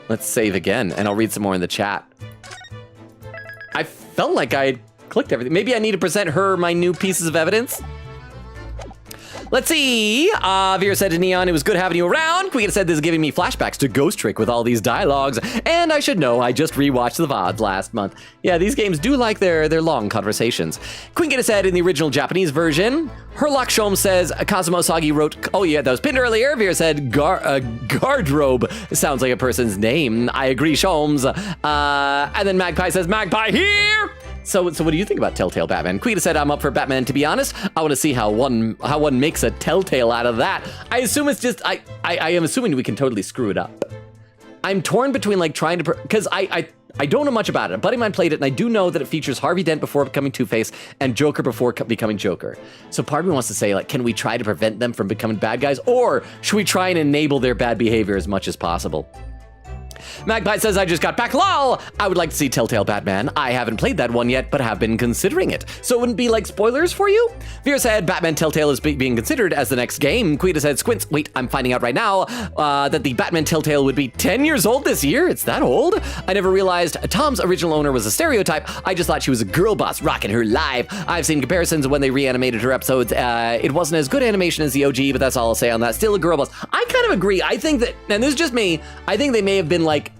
Let's save again, and I'll read some more in the chat. I felt like I clicked everything. Maybe I need to present her my new pieces of evidence. Let's see. Vera said to Neon, it was good having you around. Queen said this is giving me flashbacks to Ghost Trick with all these dialogues. And I should know, I just rewatched the VODs last month. Yeah, these games do like their long conversations. Queen said in the original Japanese version, Herlock Shom says Kazuma Sagi wrote, oh yeah, that was pinned earlier. Vera said Guardrobe sounds like a person's name. I agree, Shomes. And then Magpie says, Magpie here! So what do you think about Telltale Batman? Queen said, I'm up for Batman, to be honest. I want to see how one makes a Telltale out of that. I assume it's just, I am assuming we can totally screw it up. I'm torn between like trying to, because I don't know much about it. A buddy of mine played it, and I do know that it features Harvey Dent before becoming Two-Face and Joker before becoming Joker. So part of me wants to say, like, can we try to prevent them from becoming bad guys, or should we try and enable their bad behavior as much as possible? Magpie says, I just got back, lol. I would like to see Telltale Batman. I haven't played that one yet, but have been considering it. So it wouldn't be like spoilers for you? Vera said, Batman Telltale is being considered as the next game. Quita said, Squints, wait, I'm finding out right now that the Batman Telltale would be 10 years old this year. It's that old? I never realized Tom's original owner was a stereotype. I just thought she was a girl boss rocking her live. I've seen comparisons when they reanimated her episodes. It wasn't as good animation as the OG, but that's all I'll say on that. Still a girl boss. I kind of agree. I think that, and this is just me, I think they may have been like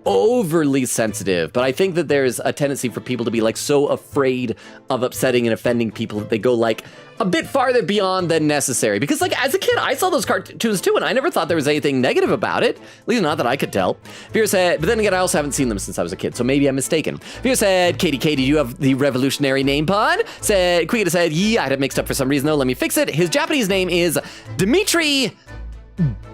overly sensitive, but I think that there's a tendency for people to be like so afraid of upsetting and offending people that they go like a bit farther beyond than necessary. Because like as a kid, I saw those cartoons too, and I never thought there was anything negative about it. At least not that I could tell. Vera said, but then again, I also haven't seen them since I was a kid, so maybe I'm mistaken. Vera said, Katie, do you have the revolutionary name pun? Said, Quita said, yeah, I had it mixed up for some reason though. Let me fix it. His Japanese name is Dmitry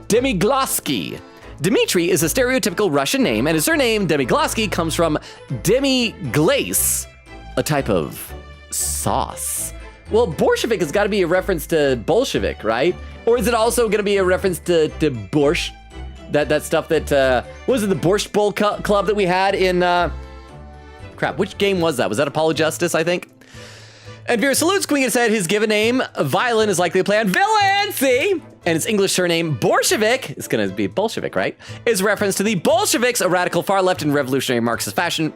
Demigloski. Dmitry is a stereotypical Russian name, and his surname, Demigloski, comes from demi-glace, a type of sauce. Well, Bolshevik has got to be a reference to Bolshevik, right? Or is it also going to be a reference to borscht? That stuff that, what was it, the Borscht Bowl club that we had in, crap, which game was that? Was that Apollo Justice, I think? And Vera salutes. Queen said his given name, Violin, is likely to play on villain, see? And his English surname, Bolshevik, it's gonna be Bolshevik, right? Is a reference to the Bolsheviks, a radical far-left and revolutionary Marxist faction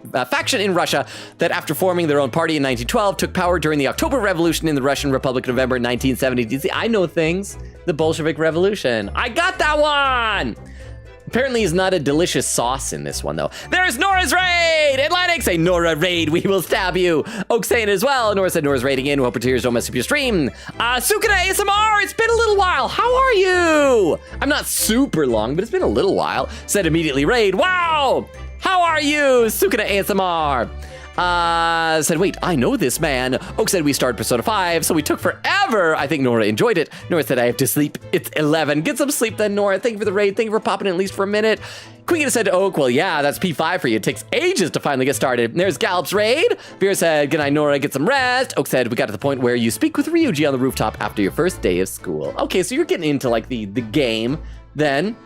in Russia that after forming their own party in 1912, took power during the October Revolution in the Russian Republic of November 1970. See, I know things. The Bolshevik Revolution. I got that one! Apparently he's not a delicious sauce in this one, though. There's Nora's raid! Atlantic say, Nora raid, we will stab you. Oak saying it as well. Nora said Nora's raiding in. Hope her tears don't mess up your stream. Sukuna ASMR, it's been a little while. How are you? I'm not super long, but it's been a little while. Said immediately raid. Wow! How are you, Sukuna ASMR? Said, wait, I know this man. Oak said we started Persona 5, so we took forever. I think Nora enjoyed it. Nora said I have to sleep. It's 11. Get some sleep then, Nora. Thank you for the raid. Thank you for popping in at least for a minute. Queen said to Oak, well, yeah, that's P5 for you. It takes ages to finally get started. And there's Gallop's raid. Vera said, good night, Nora. Get some rest. Oak said, we got to the point where you speak with Ryuji on the rooftop after your first day of school. Okay, so you're getting into like the game then.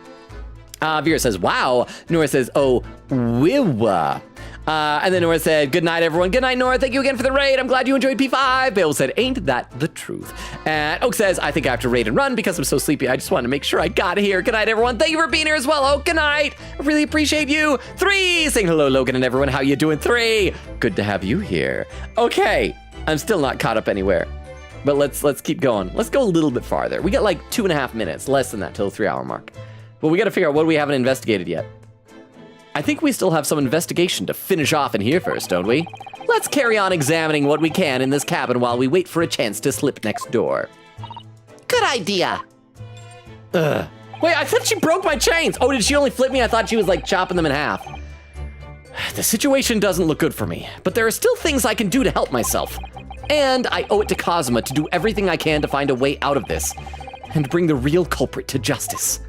Vera says, wow. Nora says, oh, wiwa. And then Nora said, good night, everyone. Good night, Nora. Thank you again for the raid. I'm glad you enjoyed P5. Bill said, ain't that the truth? And Oak says, I think I have to raid and run because I'm so sleepy. I just wanted to make sure I got here. Good night, everyone. Thank you for being here as well. Oak, good night. I really appreciate you. 3, saying hello, Logan and everyone. How you doing? 3, good to have you here. Okay, I'm still not caught up anywhere. But let's keep going. Let's go a little bit farther. We got like 2.5 minutes, less than that, till the 3-hour mark. But we got to figure out what we haven't investigated yet. I think we still have some investigation to finish off in here first, don't we? Let's carry on examining what we can in this cabin while we wait for a chance to slip next door. Good idea. Ugh. Wait, I thought she broke my chains. Oh, did she only flip me? I thought she was like chopping them in half. The situation doesn't look good for me, but there are still things I can do to help myself. And I owe it to Kazuma to do everything I can to find a way out of this and bring the real culprit to justice.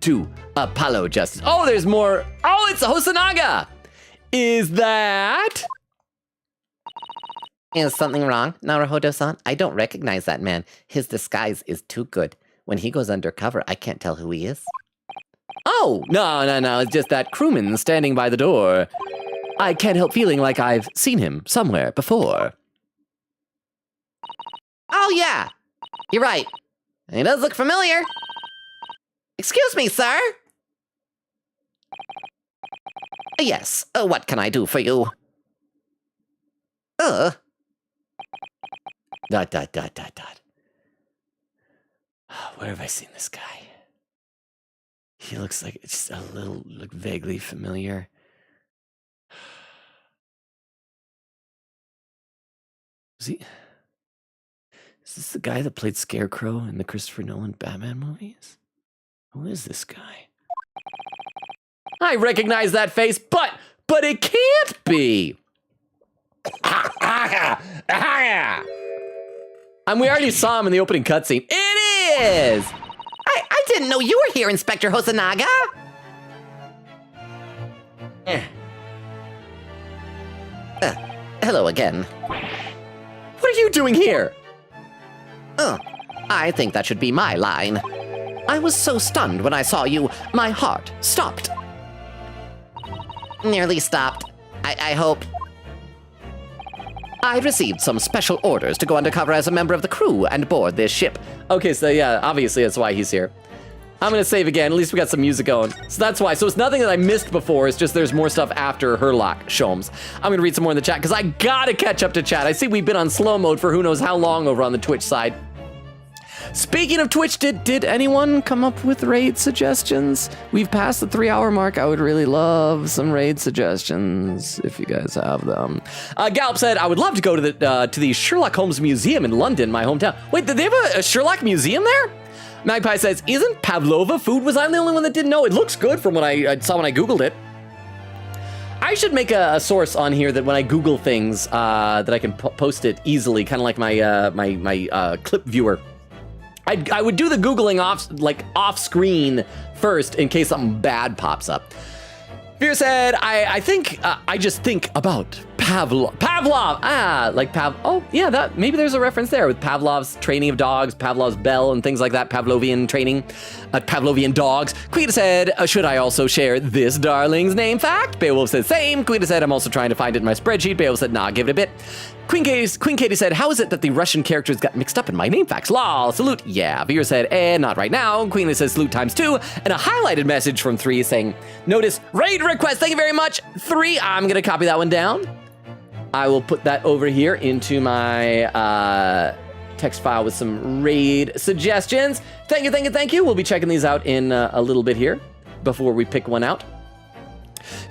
To Apollo Justice. Oh, there's more. Oh, it's Hosonaga. Is that? Is something wrong, Naruhodo-san? I don't recognize that man. His disguise is too good. When he goes undercover, I can't tell who he is. Oh, no. It's just that crewman standing by the door. I can't help feeling like I've seen him somewhere before. Oh, yeah. You're right. He does look familiar. Excuse me, sir. Yes, what can I do for you? Dot. Where have I seen this guy? He looks like it's a little, like, vaguely familiar. Is this the guy that played Scarecrow in the Christopher Nolan Batman movies? Who is this guy? I recognize that face, but it can't be. And we already saw him in the opening cutscene. It is! I didn't know you were here, Inspector Hosonaga. Hello again. What are you doing here? Oh, I think that should be my line. I was so stunned when I saw you, my heart stopped. Nearly stopped. I hope. I received some special orders to go undercover as a member of the crew and board this ship. Okay, so yeah, obviously that's why he's here. I'm gonna save again. At least we got some music going. So that's why. So it's nothing that I missed before. It's just there's more stuff after Herlock Sholmes. I'm gonna read some more in the chat because I gotta catch up to chat. I see we've been on slow mode for who knows how long over on the Twitch side. Speaking of Twitch, did anyone come up with raid suggestions? We've passed the 3-hour mark. I would really love some raid suggestions if you guys have them. Gallup said, I would love to go to the Sherlock Holmes Museum in London, my hometown. Wait, did they have a Sherlock Museum there? Magpie says, isn't pavlova food? Was I the only one that didn't know? It looks good from what I saw when I Googled it. I should make a source on here that when I Google things, that I can post it easily, kind of like my clip viewer. I would do the Googling off screen first in case something bad pops up. Veer said, I think, I just think about Pavlov. Oh, yeah, maybe there's a reference there with Pavlov's training of dogs, Pavlov's bell, and things like that, Pavlovian training, Pavlovian dogs. Quita said, should I also share this darling's name fact? Beowulf said, same. Quita said, I'm also trying to find it in my spreadsheet. Beowulf said, nah, give it a bit. Queen Katie said, how is it that the Russian characters got mixed up in my name facts? Lol, salute. Yeah, Veer said, not right now. Queenly says, salute ×2. And a highlighted message from 3 saying, notice, raid request, thank you very much. 3, I'm gonna copy that one down. I will put that over here into my text file with some raid suggestions. Thank you. We'll be checking these out in a little bit here before we pick one out.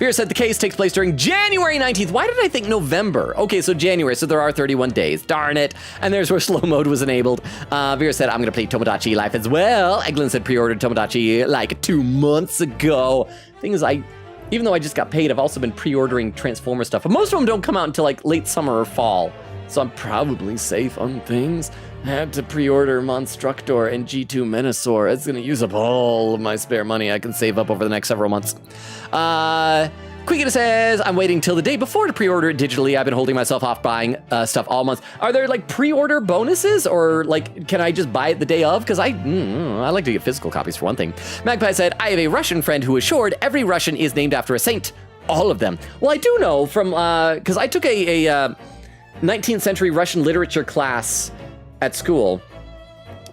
Vera said the case takes place during January 19th. Why did I think November? Okay, so January, so there are 31 days. Darn it. And there's where slow mode was enabled. Vera said, I'm going to play Tomodachi Life as well. Eglin said pre-ordered Tomodachi like 2 months ago. Thing is, even though I just got paid, I've also been pre-ordering Transformer stuff. But most of them don't come out until like late summer or fall. So I'm probably safe on things. I had to pre-order Monstructor and G2 Menasor. It's gonna use up all of my spare money I can save up over the next several months. Quickita says, I'm waiting till the day before to pre-order it digitally. I've been holding myself off buying stuff all month. Are there like pre-order bonuses or like, can I just buy it the day of? Because I like to get physical copies for one thing. Magpie said, I have a Russian friend who assured every Russian is named after a saint. All of them. Well, I do know from, because I took a 19th century Russian literature class at school.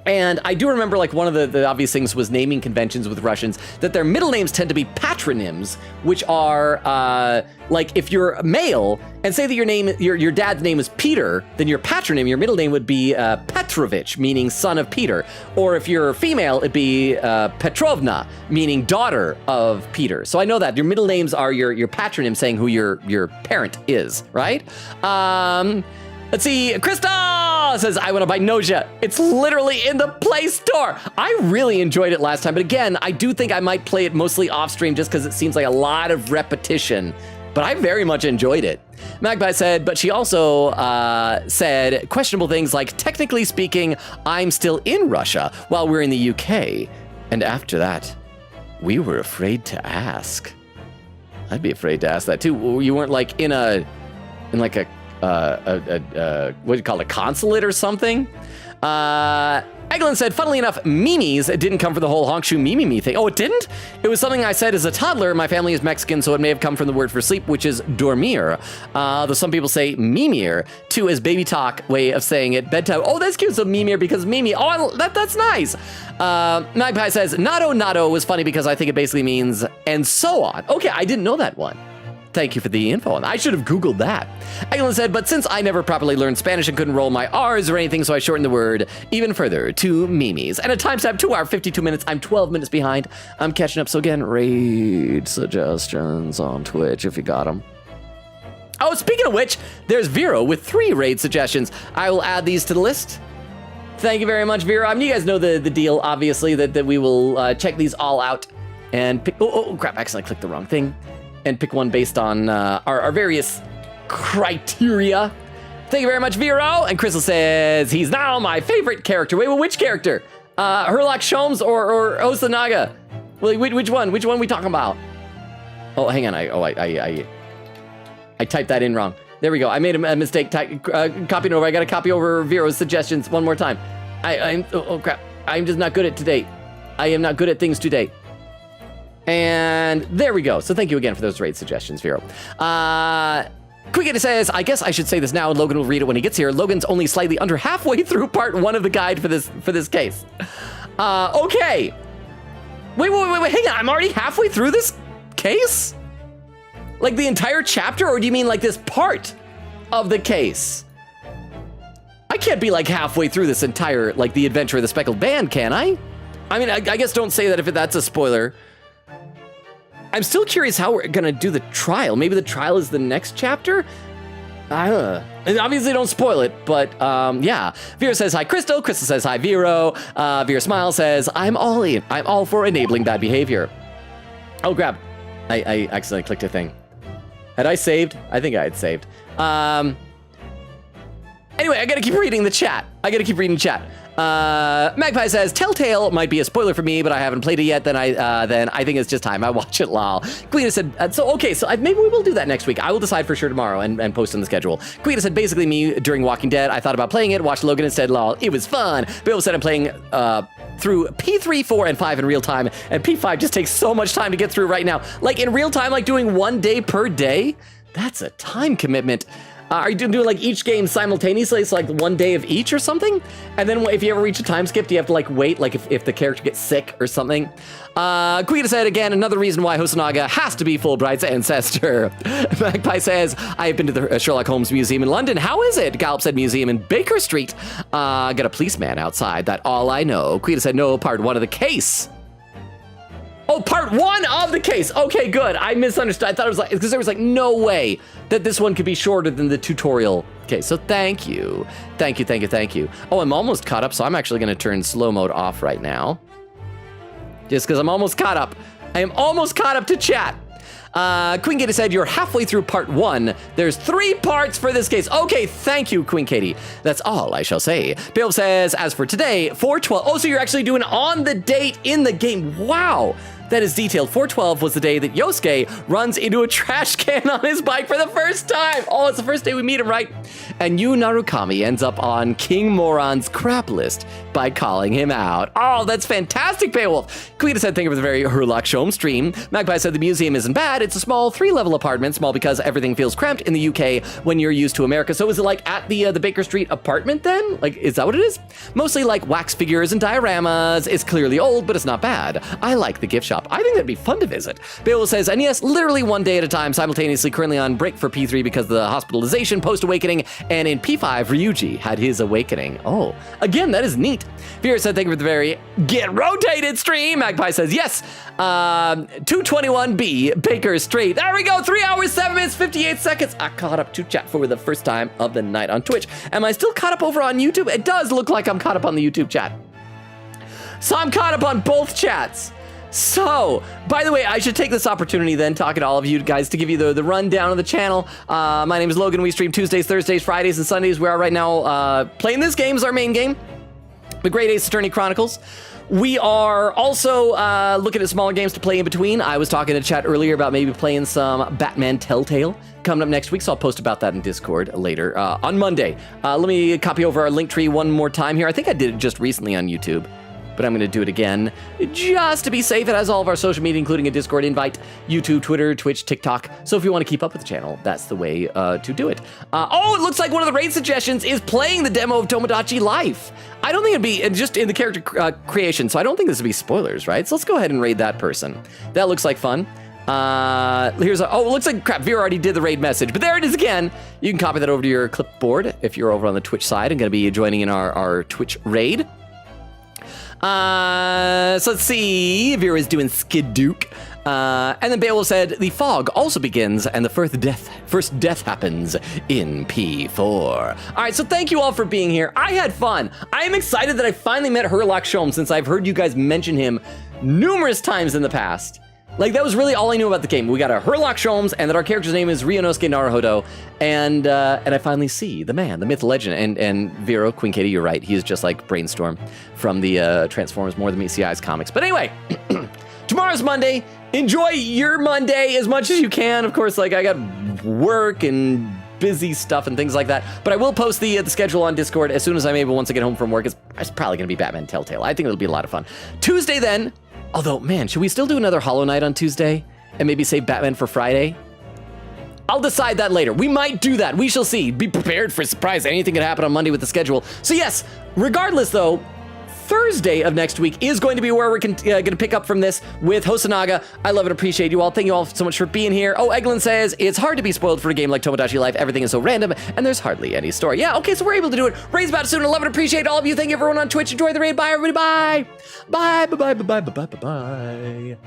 And I do remember like one of the obvious things was naming conventions with Russians, that their middle names tend to be patronyms, which are like if you're male and say that your dad's name is Peter, then your patronym, your middle name would be Petrovich, meaning son of Peter. Or if you're female, it'd be Petrovna, meaning daughter of Peter. So I know that your middle names are your patronym saying who your parent is, right? Let's see, Krista says, I want to buy Noja. It's literally in the Play Store. I really enjoyed it last time, but again, I do think I might play it mostly off stream just because it seems like a lot of repetition, but I very much enjoyed it. Magpie said, but she also said questionable things like, technically speaking, I'm still in Russia while we're in the UK. And after that, we were afraid to ask. I'd be afraid to ask that too. You weren't like in like a what do you call it, a consulate or something? Eglin said, funnily enough, Mimi's didn't come from the whole honkshoe Mimi thing. Oh, it didn't? It was something I said as a toddler. My family is Mexican, so it may have come from the word for sleep, which is dormir. Though some people say mimir, too, as baby talk way of saying it. Bedtime. Oh, that's cute. So mimir because Mimi. Oh, that's nice. Magpie says, nado was funny because I think it basically means and so on. Okay, I didn't know that one. thank you for the info. I should have Googled that. Eglin said, but since I never properly learned Spanish and couldn't roll my R's or anything, so I shortened the word even further to Mimi's. And a timestamp 2 hour 52 minutes. I'm 12 minutes behind. I'm catching up. So again, raid suggestions on Twitch if you got them. Oh, speaking of which, there's Vero with 3 raid suggestions. I will add these to the list. Thank you very much, Vero. I mean, you guys know the deal, obviously, that we will check these all out and pick... Oh, crap, I accidentally clicked the wrong thing. And pick one based on our various criteria. Thank you very much, Vero. And Crystal says, he's now my favorite character. Wait, which character? Herlock Sholmes or Osanaga? Which one? Which one we talking about? Oh, hang on. I typed that in wrong. There we go. I made a mistake. Copying over. I got to copy over Vero's suggestions one more time. Oh crap. I'm just not good at today. I am not good at things today. And there we go. So thank you again for those raid suggestions, Vero. Quickity says, I guess I should say this now, and Logan will read it when he gets here. Logan's only slightly under halfway through part 1 of the guide for this case. Okay. Wait, hang on. I'm already halfway through this case? Like the entire chapter, or do you mean like this part of the case? I can't be like halfway through this entire, like the adventure of the Speckled Band, can I? I mean, I guess don't say that if that's a spoiler. I'm still curious how we're gonna do the trial. Maybe the trial is the next chapter? I don't know. And obviously don't spoil it, but yeah. Vera says hi, Crystal. Crystal says hi, Vero. Vera Smile says, I'm all in. I'm all for enabling bad behavior. Oh, crap. I accidentally clicked a thing. Had I saved? I think I had saved. Anyway, I gotta keep reading the chat. Magpie says, Telltale might be a spoiler for me, but I haven't played it yet. Then I think it's just time I watch it, lol. Quita said, so maybe we will do that next week. I will decide for sure tomorrow and post on the schedule. Quita said, basically me during Walking Dead. I thought about playing it, watched Logan instead, lol. It was fun. Bill said I'm playing through P3, 4, and 5 in real time, and P5 just takes so much time to get through right now. Like in real time, like doing 1 day per day? That's a time commitment. Are you doing like each game simultaneously? It's like 1 day of each or something? And then if you ever reach a time skip, do you have to like wait, like if the character gets sick or something? Quita said again, another reason why Hosonaga has to be Fulbright's ancestor. Magpie says, I have been to the Sherlock Holmes Museum in London. How is it? Gallop said museum in Baker Street. Got a policeman outside. That all I know. Quita said no, part 1 of the case. Oh, part 1 of the case. Okay, good. I misunderstood. I thought it was like, because there was like no way that this one could be shorter than the tutorial. Okay, so thank you. Thank you. Oh, I'm almost caught up, so I'm actually going to turn slow mode off right now. Just because I'm almost caught up. I am almost caught up to chat. Queen Katie said, you're halfway through part 1. There's 3 parts for this case. Okay, thank you, Queen Katie. That's all I shall say. Bill says, as for today, 4/12. Oh, so you're actually doing on the date in the game. Wow. That is detailed. 4/12 was the day that Yosuke runs into a trash can on his bike for the first time. Oh, it's the first day we meet him, right? And Yu Narukami ends up on King Moron's crap list by calling him out. Oh, that's fantastic, Beowulf. Quita said, thank you for the very Herlock Sholmes stream. Magpie said the museum isn't bad. It's a small 3-level apartment, small because everything feels cramped in the UK when you're used to America. So is it like at the Baker Street apartment then? Like, is that what it is? Mostly like wax figures and dioramas. It's clearly old, but it's not bad. I like the gift shop. I think that'd be fun to visit. Beowulf says, and yes, literally 1 day at a time, simultaneously currently on break for P3 because of the hospitalization post-awakening, and in P5, Ryuji had his awakening. Oh, again, that is neat. Vera said, thank you for the very get rotated stream. Magpie says, yes, 221B, Baker Street. There we go, 3 hours, 7 minutes, 58 seconds. I caught up to chat for the first time of the night on Twitch. Am I still caught up over on YouTube? It does look like I'm caught up on the YouTube chat. So I'm caught up on both chats. So, by the way, I should take this opportunity then, talking to all of you guys, to give you the rundown of the channel. My name is Logan. We stream Tuesdays, Thursdays, Fridays, and Sundays. We are right now playing this game as our main game, The Great Ace Attorney Chronicles. We are also looking at smaller games to play in between. I was talking to chat earlier about maybe playing some Batman Telltale coming up next week, so I'll post about that in Discord later on Monday. Let me copy over our link tree one more time here. I think I did it just recently on YouTube, but I'm going to do it again just to be safe. It has all of our social media, including a Discord invite, YouTube, Twitter, Twitch, TikTok. So if you want to keep up with the channel, that's the way to do it. Oh, it looks like one of the raid suggestions is playing the demo of Tomodachi Life. I don't think it'd be just in the character creation, so I don't think this would be spoilers, right? So let's go ahead and raid that person. That looks like fun. Here's a, oh, it looks like crap. Vera already did the raid message, but there it is again. You can copy that over to your clipboard if you're over on the Twitch side and going to be joining in our Twitch raid. So let's see. Vera's doing Skidduke. And then Beowulf said, the fog also begins and the first death happens in P4. All right, so thank you all for being here. I had fun. I am excited that I finally met Herlock Sholm since I've heard you guys mention him numerous times in the past. Like, that was really all I knew about the game. We got a Herlock Sholmes, and that our character's name is Ryunosuke Naruhodo, and I finally see the man, the myth, legend, and Vero, Queen Katie, you're right. He is just like Brainstorm from the Transformers More Than Meets the Eyes comics. But anyway, tomorrow's Monday. Enjoy your Monday as much as you can. Of course, like, I got work and busy stuff and things like that, but I will post the schedule on Discord as soon as I'm able once I get home from work. It's probably going to be Batman Telltale. I think it'll be a lot of fun. Tuesday, then. Although, man, should we still do another Hollow Knight on Tuesday and maybe save Batman for Friday? I'll decide that later. We might do that. We shall see. Be prepared for a surprise. Anything could happen on Monday with the schedule. So yes, regardless though, Thursday of next week is going to be where we're going to pick up from this with Hosonaga. I love and appreciate you all. Thank you all so much for being here. Oh, Eglin says, it's hard to be spoiled for a game like Tomodachi Life. Everything is so random, and there's hardly any story. Yeah, okay, so we're able to do it. Raid's about soon. I love and appreciate all of you. Thank you, everyone on Twitch. Enjoy the raid. Bye, everybody. Bye. Bye, bye, bye, bye, bye, bye, bye, bye.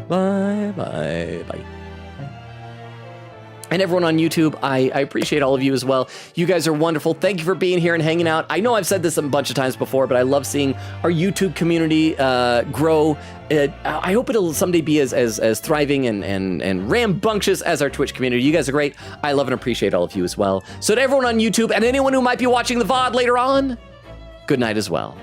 Bye, bye, bye. And everyone on YouTube, I appreciate all of you as well. You guys are wonderful. Thank you for being here and hanging out. I know I've said this a bunch of times before, but I love seeing our YouTube community grow. I hope it'll someday be as thriving and rambunctious as our Twitch community. You guys are great. I love and appreciate all of you as well. So to everyone on YouTube and anyone who might be watching the VOD later on, good night as well.